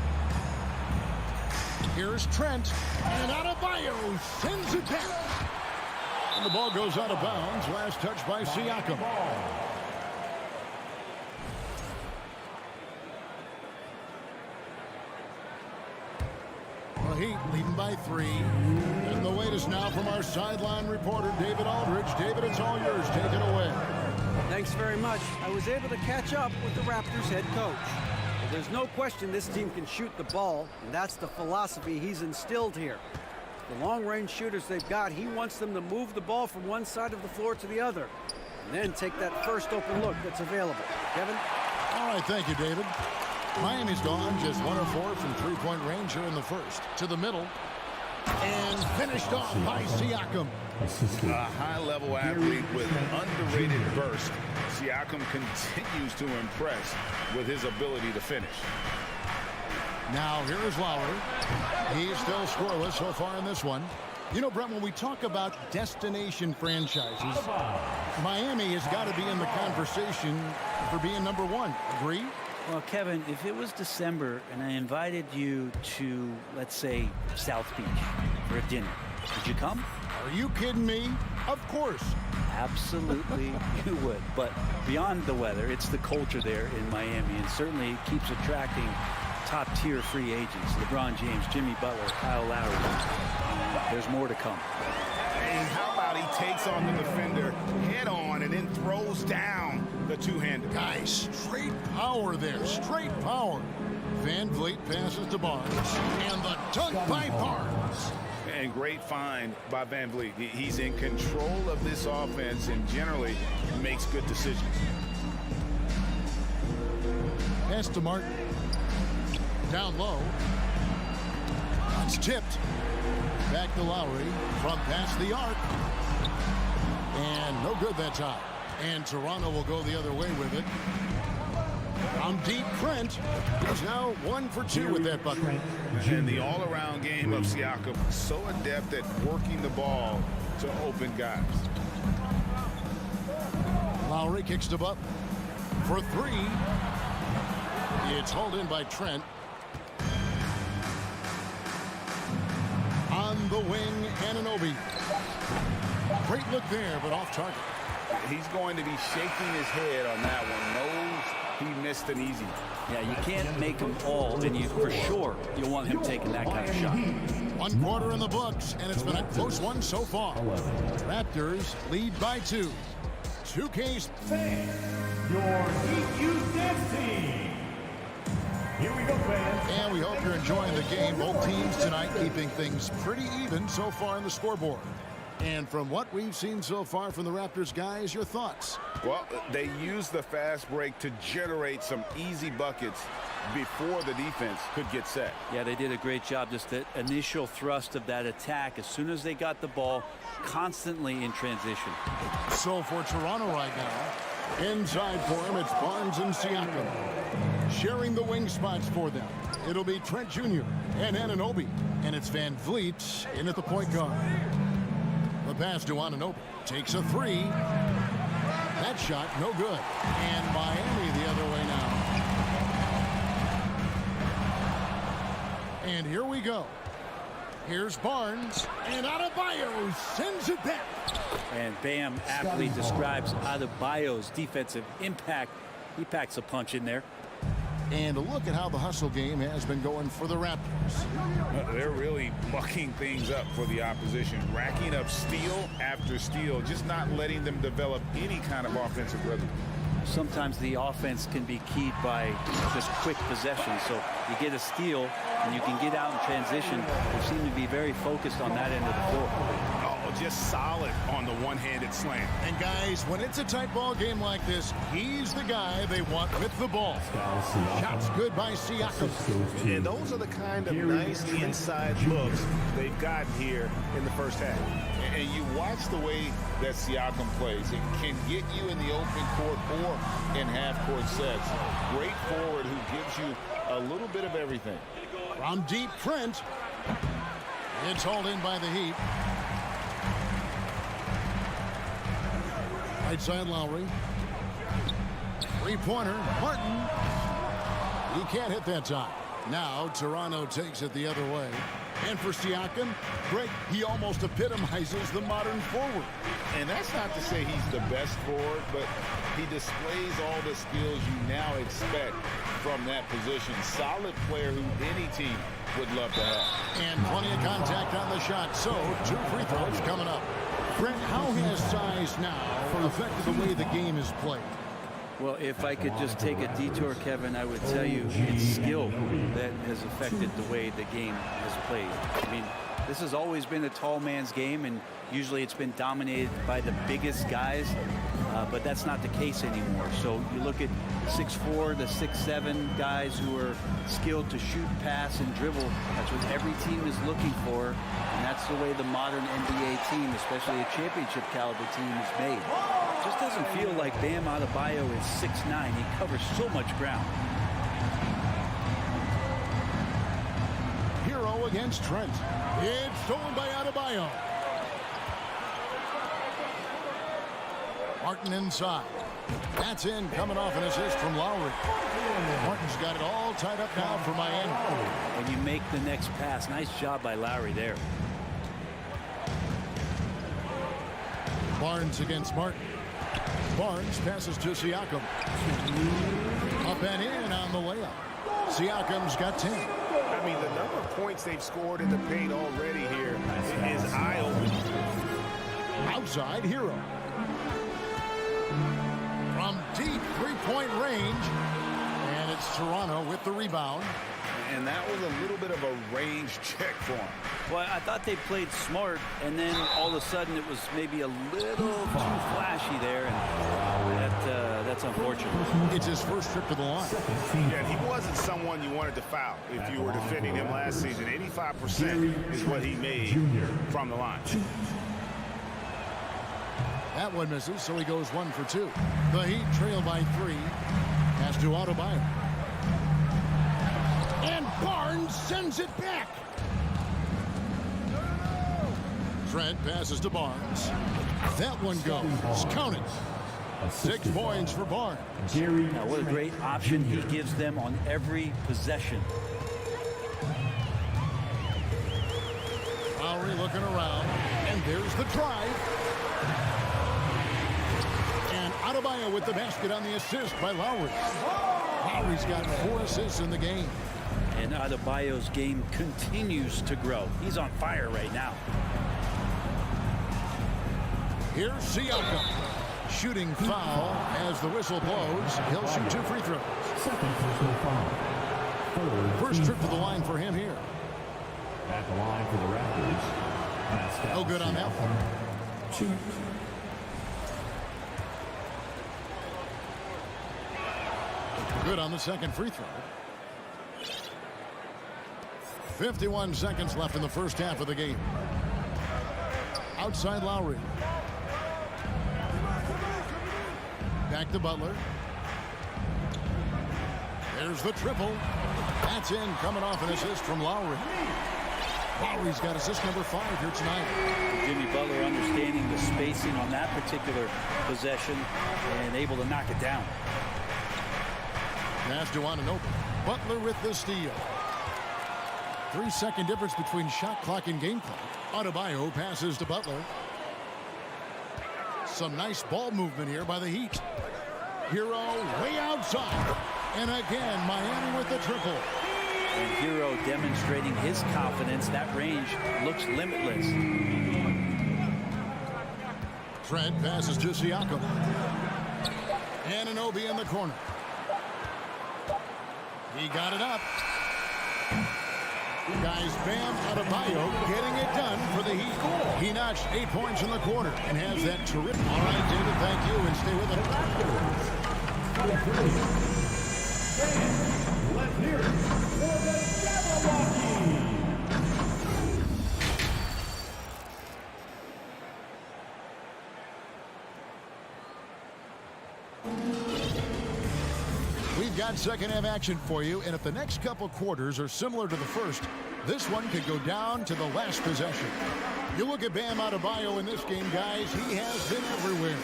Here's Trent. And Adebayo sends it back. And the ball goes out of bounds. Last touch by Siakam. Heat leading by 3. And the wait is now from our sideline reporter, David Aldridge. David, it's all yours. Take it away. Thanks very much. I was able to catch up with the Raptors head coach. Well, there's no question this team can shoot the ball, and that's the philosophy he's instilled here. The long-range shooters they've got, he wants them to move the ball from one side of the floor to the other, and then take that first open look that's available. Kevin? All right, thank you, David. Miami's gone just 1 of 4 from three-point range here in the first. To the middle. And finished off by Siakam. A high-level athlete with underrated burst. Siakam continues to impress with his ability to finish. Now here is Lowry. He's still scoreless so far in this one. You know, Brent, when we talk about destination franchises, Miami has got to be in the conversation for being number 1. Agree? Well, Kevin, if it was December and I invited you to, let's say, South Beach for a dinner, would you come? Are you kidding me? Of course. Absolutely, you would. But beyond the weather, it's the culture there in Miami, and certainly it keeps attracting top-tier free agents. LeBron James, Jimmy Butler, Kyle Lowry. There's more to come. And how about he takes on the defender head-on and then throws down the two-hander. Guys, straight power there. Straight power. Van Vliet passes to Barnes. And the dunk by Barnes. And great find by Van Vliet. He's in control of this offense and generally makes good decisions. Pass to Martin. Down low. It's tipped. Back to Lowry. From past the arc. And no good that time. And Toronto will go the other way with it. From deep, Trent. He's now 1 for 2 with that bucket. And the all-around game of Siakam, so adept at working the ball to open guys. Lowry kicks the up for 3. It's hauled in by Trent. On the wing, Anunoby. Great look there, but off target. He's going to be shaking his head on that one. Knows he missed an easy. Yeah, you can't make them all, and you for sure you'll want him taking that kind of shot. 1 quarter in the books, and it's been a close one so far. Raptors lead by 2. 2K's. Your Heat Youth Dance Team. Here we go, fans. And we hope you're enjoying the game. Both teams tonight keeping things pretty even so far on the scoreboard. And from what we've seen so far from the Raptors, guys, your thoughts? Well, they used the fast break to generate some easy buckets before the defense could get set. Yeah, they did a great job. Just the initial thrust of that attack, as soon as they got the ball, constantly in transition. So for Toronto right now, inside for him, it's Barnes and Siakam. Sharing the wing spots for them, it'll be Trent Jr. and Anunoby. And it's Van Vliet in at the point guard. The pass to Anunoby. Takes a 3. That shot, no good. And Miami the other way now. And here we go. Here's Barnes. And Adebayo sends it back. And Bam aptly describes Adebayo's defensive impact. He packs a punch in there. And a look at how the hustle game has been going for the Raptors. They're really mucking things up for the opposition, racking up steal after steal, just not letting them develop any kind of offensive rhythm. Sometimes the offense can be keyed by just quick possession. So you get a steal and you can get out in transition. They seem to be very focused on that end of the floor. Oh, just solid on the one-handed slam. And guys, when it's a tight ball game like this, he's the guy they want with the ball. Shots good by Siakam. And those are the kind of nice inside looks they've gotten here in the first half. And you watch the way that Siakam plays. It can get you in the open court or in half-court sets. Great forward who gives you a little bit of everything. From deep, Trent. It's hauled in by the Heat. Right side, Lowry. Three-pointer, Martin. He can't hit that time. Now Toronto takes it the other way. And for Siakam, Greg, he almost epitomizes the modern forward. And that's not to say he's the best forward, but he displays all the skills you now expect from that position. Solid player who any team would love to have. And plenty of contact on the shot. So 2 free throws coming up. Brent, how has size now affected the way the game is played? Well, if I could just take a detour, Kevin, I would tell you it's skill that has affected the way the game has played. I mean, this has always been a tall man's game, and usually it's been dominated by the biggest guys, but that's not the case anymore. So you look at 6'4", the 6'7" guys who are skilled to shoot, pass, and dribble. That's what every team is looking for, and that's the way the modern NBA team, especially a championship caliber team, is made. It just doesn't feel like Bam Adebayo is 6'9". He covers so much ground. Hero against Trent. It's stolen by Adebayo. Martin inside. That's in, coming off an assist from Lowry. Martin's got it all tied up now for Miami. And you make the next pass. Nice job by Lowry there. Barnes against Martin. Barnes passes to Siakam. Up and in on the layup. Siakam's got 10. I mean, the number of points they've scored in the paint already here is eye-opening. Outside, Hero. From deep three-point range. And it's Toronto with the rebound. And that was a little bit of a range check for him. Well, I thought they played smart, and then all of a sudden it was maybe a little too flashy there, and that's unfortunate. It's his first trip to the line. Yeah, he wasn't someone you wanted to foul if you were defending him last season. 85% is what he made from the line. That one misses, so he goes 1 for 2. The Heat trail by 3. Pass to Adebayo. And Barnes sends it back. Trent passes to Barnes. That one goes. Count it. 6 points for Barnes. Now, what a great option he gives them on every possession. Lowry looking around. And there's the drive. And Adebayo with the basket on the assist by Lowry. Lowry's got 4 assists in the game. And Adebayo's game continues to grow. He's on fire right now. Here's Siakam. Shooting foul as the whistle blows. He'll shoot 2 free throws. First trip to the line for him here. At the line for the Raptors. No good on that one. Good on the second free throw. 51 seconds left in the first half of the game. Outside Lowry. Back to Butler. There's the triple. That's in, coming off an assist from Lowry. Lowry's got assist number 5 here tonight. Jimmy Butler understanding the spacing on that particular possession and able to knock it down. Pass to Anunoby. Butler with the steal. 3-second difference between shot clock and game clock. Adebayo passes to Butler. Some nice ball movement here by the Heat. Hero way outside. And again, Miami with the triple. And Hero demonstrating his confidence. That range looks limitless. Trent passes to Siakam. Anunoby in the corner. He got it up. Guys, Bam Adebayo getting it done for the Heat. He notched 8 points in the quarter and has that terrific. All right, David, thank you, and stay with us. Let's hear it for the Jabberwocky. We've got second half action for you, and if the next couple quarters are similar to the first, this one could go down to the last possession. You look at Bam Adebayo in this game, guys, he has been everywhere.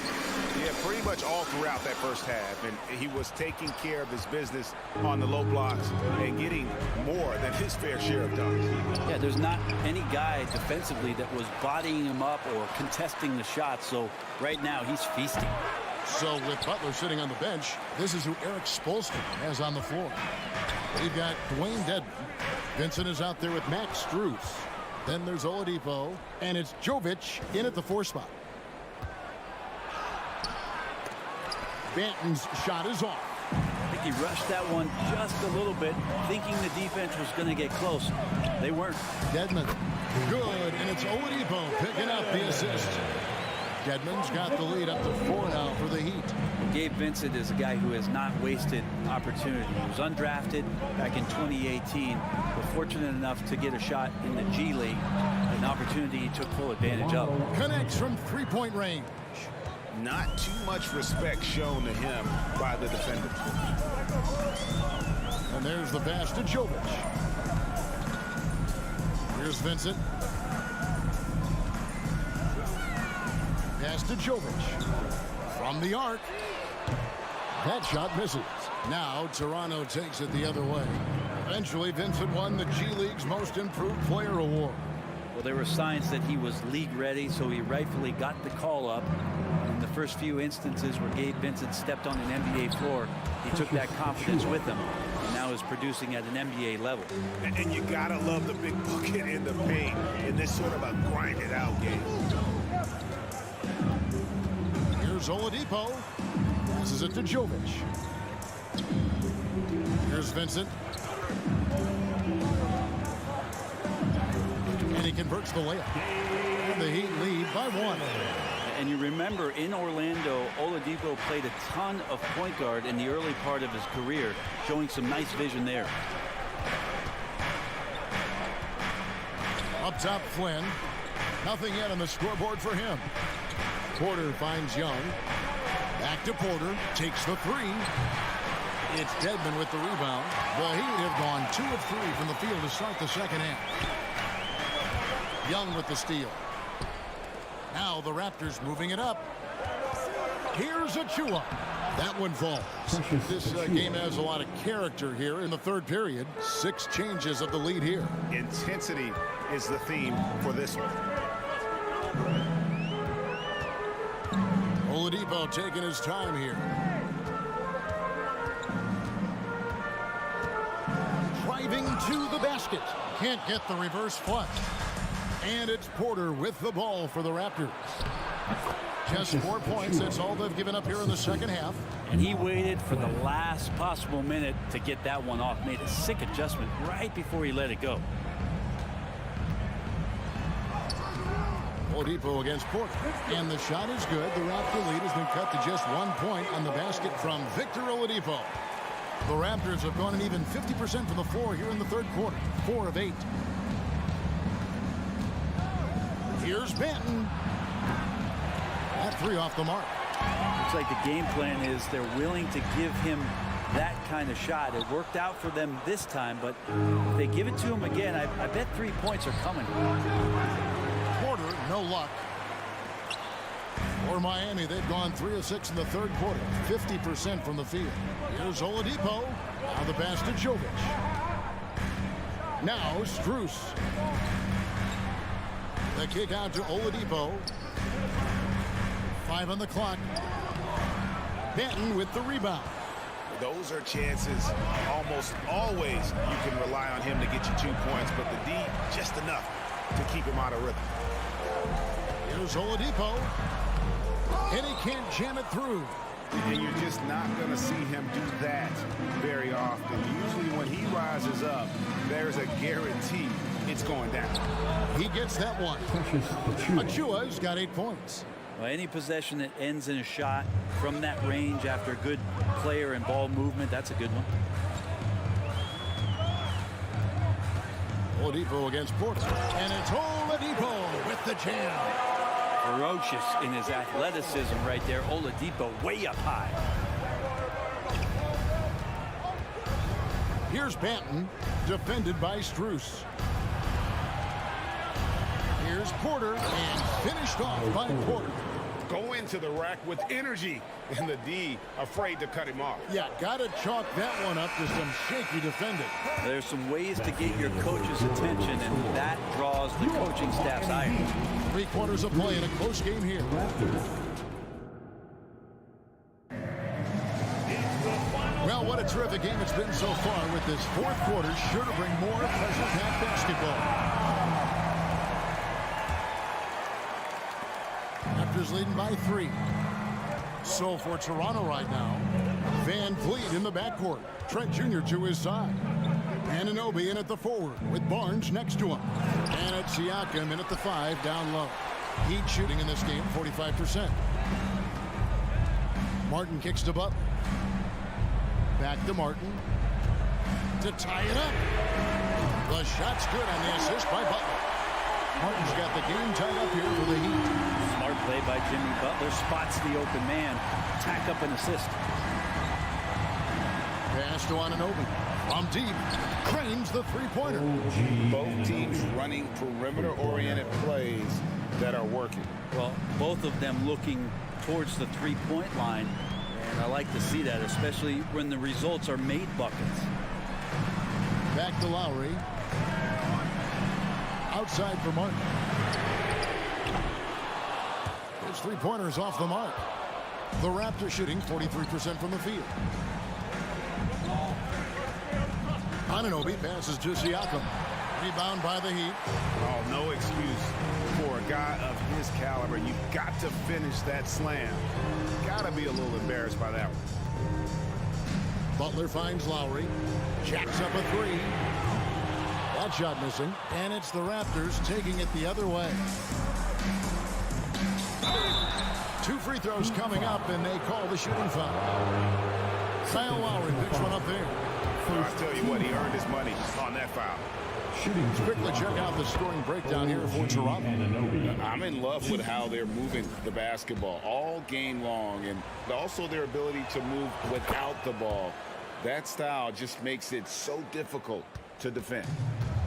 Yeah, pretty much all throughout that first half, and he was taking care of his business on the low blocks and getting more than his fair share of dunks. Yeah, there's not any guy defensively that was bodying him up or contesting the shots, so right now he's feasting. So with Butler sitting on the bench, this is who Eric Spoelstra has on the floor. We've got Dwayne Dedman. Vincent is out there with Max Strus. Then there's Oladipo, and it's Jovic in at the 4 spot. Banton's shot is off. I think he rushed that one just a little bit, thinking the defense was going to get close. They weren't. Dedman, good, and it's Oladipo picking up the assist. Dedman's got the lead up to 4 now for the Heat. Gabe Vincent is a guy who has not wasted opportunity. He was undrafted back in 2018, but fortunate enough to get a shot in the G League, an opportunity he took full advantage of. Connects from 3-point range. Not too much respect shown to him by the defender. And there's the pass to Jovic. Here's Vincent. Pass to Jovic. From the arc. That shot misses. Now Toronto takes it the other way. Eventually, Vincent won the G League's Most Improved Player award. Well, there were signs that he was league ready, so he rightfully got the call up. In the first few instances where Gabe Vincent stepped on an NBA floor, he took that confidence with him and now is producing at an NBA level. And you gotta love the big bucket in the paint in this sort of a grinded out game. Here's Oladipo. Passes it to Jovic. Here's Vincent. And he converts the layup. The Heat lead by 1. And you remember in Orlando, Oladipo played a ton of point guard in the early part of his career, showing some nice vision there. Up top, Flynn. Nothing yet on the scoreboard for him. Porter finds Young. Back to Porter. Takes the 3. It's Dedmon with the rebound. The Heat have gone 2 of 3 from the field to start the second half. Young with the steal. Now the Raptors moving it up. Here's Achua. That one falls. This game has a lot of character here in the third period. 6 changes of the lead here. Intensity is the theme for this one. Oladipo taking his time here. Driving to the basket. Can't get the reverse flush. And it's Porter with the ball for the Raptors. Just 4 points. That's all they've given up here in the second half. And he waited for the last possible minute to get that one off. Made a sick adjustment right before he let it go. Oladipo against Porter. And the shot is good. The Raptor lead has been cut to just 1 point on the basket from Victor Oladipo. The Raptors have gone an even 50% from the floor here in the third quarter. 4 of 8. Here's Benton. That 3 off the mark. Looks like the game plan is they're willing to give him that kind of shot. It worked out for them this time, but if they give it to him again, I bet 3 points are coming. Porter, no luck. For Miami, they've gone 3 of 6 in the third quarter. 50% from the field. Here's Oladipo. Now the pass to Jovic. Now Strus. The kick out to Oladipo. 5 on the clock. Benton with the rebound. Those are chances almost always you can rely on him to get you 2 points, but the D just enough to keep him out of rhythm. Here's Oladipo. And he can't jam it through. And you're just not going to see him do that very often. Usually when he rises up, there's a guarantee it's going down. He gets that one. Achua's got 8 points. Well, any possession that ends in a shot from that range after good player and ball movement, that's a good one. Oladipo against Porter. And it's Oladipo with the jam. Ferocious in his athleticism right there. Oladipo way up high. Here's Benton, defended by Strus. Here's Porter, and finished off by Porter. Go into the rack with energy, and the D afraid to cut him off. Yeah, got to chalk that one up to some shaky defending. There's some ways to get your coach's attention, and that draws the coaching staff's ire. 3 quarters of play in a close game here. Well, what a terrific game it's been so far, with this fourth quarter sure to bring more pressure-packed basketball. Raptors leading by 3. So for Toronto right now, Van Vliet in the backcourt. Trent Jr. to his side. Anunoby in at the forward with Barnes next to him. And it's Siakam in at the 5 down low. Heat shooting in this game 45%. Martin kicks to Butler. Back to Martin to tie it up. The shot's good on the assist by Butler. Martin's got the game tied up here for the Heat. Smart play by Jimmy Butler. Spots the open man. Tack up an assist. Pass to Anunoby. From deep. Cranes the three-pointer. Both teams running perimeter-oriented plays that are working. Well, both of them looking towards the three-point line. And I like to see that, especially when the results are made buckets. Back to Lowry. Outside for Martin. His three-pointers off the mark. The Raptors shooting 43% from the field. Anunoby passes to Siakam. Rebound by the Heat. Oh, no excuse for a guy of his caliber. You've got to finish that slam. Got to be a little embarrassed by that one. Butler finds Lowry. Jacks up a 3. That shot missing. And it's the Raptors taking it the other way. 2 free throws coming up, and they call the shooting foul. Kyle Lowry picks one up there. I'll tell you what, he earned his money on that foul. Let's quickly check out the scoring breakdown here for Toronto. I'm in love with how they're moving the basketball all game long, and also their ability to move without the ball. That style just makes it so difficult to defend.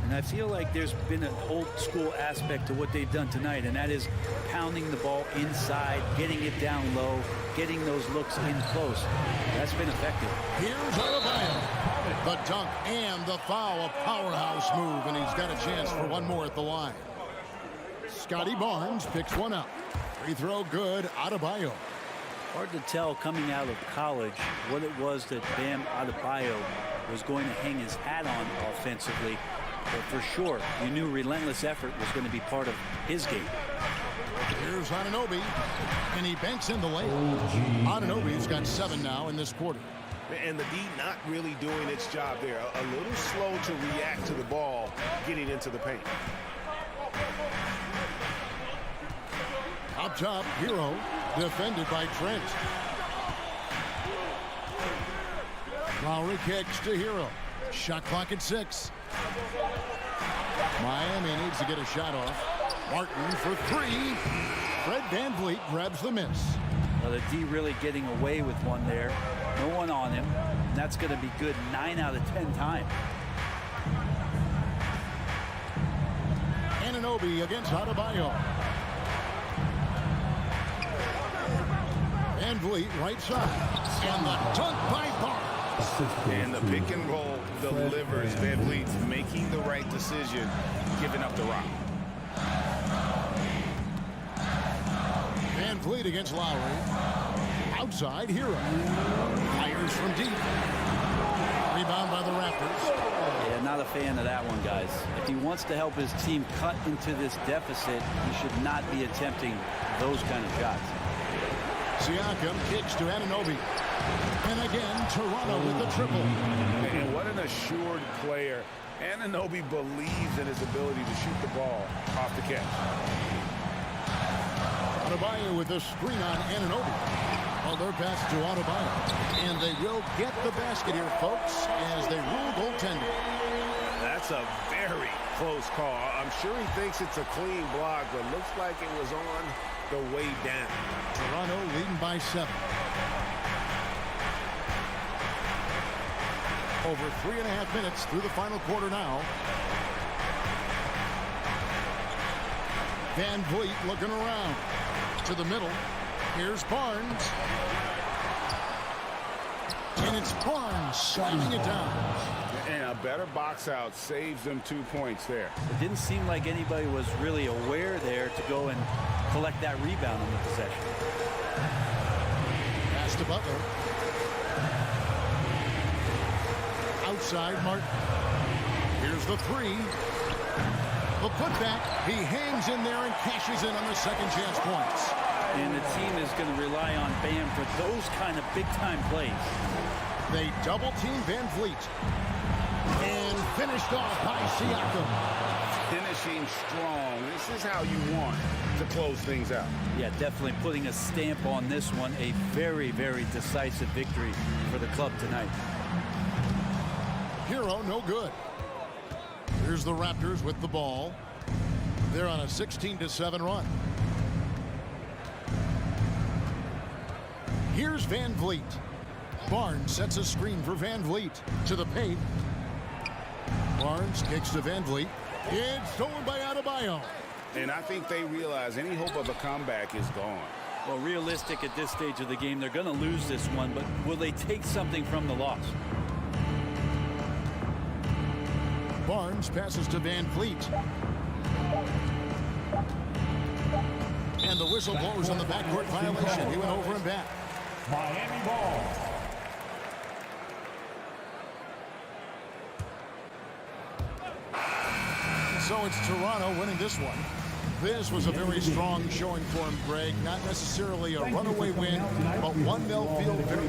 And I feel like there's been an old school aspect to what they've done tonight, and that is pounding the ball inside, getting it down low, getting those looks in close. That's been effective. Here's Adebayo. The dunk and the foul, a powerhouse move, and he's got a chance for one more at the line. Scotty Barnes picks one up. Free throw good, Adebayo. Hard to tell coming out of college what it was that Bam Adebayo was going to hang his hat on offensively. But for sure, you knew relentless effort was going to be part of his game. Here's Anunoby, and he banks in the lane. Anunoby's got 7 now in this quarter. And the D not really doing its job there. A little slow to react to the ball getting into the paint. Up top, Hero, defended by Trent. Lowry kicks to Hero. Shot clock at 6. Miami needs to get a shot off. Martin for 3. Fred VanVleet grabs the miss. Well, the D really getting away with one there. No one on him. And that's going to be good 9 out of 10 times. Anunoby against Adebayo. VanVleet right side. And the dunk by Barnes. And the pick and roll delivers. VanVleet's making the right decision, giving up the rock. VanVleet against Lowry. Outside, Hero. Fires from deep. Rebound by the Raptors. Yeah, not a fan of that one, guys. If he wants to help his team cut into this deficit, he should not be attempting those kind of shots. Siakam kicks to Anunoby. And again, Toronto with the triple. And what an assured player. Anunoby believes in his ability to shoot the ball off the catch. Adebayo with a screen on Anunoby. Well, they're pass to Adebayo. And they will get the basket here, folks, as they rule goaltending. That's a very close call. I'm sure he thinks it's a clean block, but looks like it was on the way down. Toronto leading by 7. Over 3.5 minutes through the final quarter now. VanVleet looking around to the middle. Here's Barnes. And it's Barnes slamming it down. And a better box out saves them 2 points there. It didn't seem like anybody was really aware there to go and collect that rebound on the possession. Pass to Butler. Outside, Martin. Here's the 3. The putback. He hangs in there and cashes in on the second chance points. And the team is going to rely on Bam for those kind of big-time plays. They double-team VanVleet. And finished off by Siakam. Finishing strong. This is how you want to close things out. Yeah, definitely putting a stamp on this one. A very, very decisive victory for the club tonight. Hero, no good. Here's the Raptors with the ball. They're on a 16-7 run. Here's VanVleet. Barnes sets a screen for VanVleet to the paint. Barnes kicks to VanVleet. It's stolen by Adebayo. And I think they realize any hope of a comeback is gone. Well, realistic at this stage of the game, they're going to lose this one, but will they take something from the loss? Barnes passes to VanVleet. And the whistle blows on the backcourt violation. He went over and back. Miami ball. So it's Toronto winning this one. This was a very strong showing for him, Greg. Not necessarily a runaway win, but one they'll feel very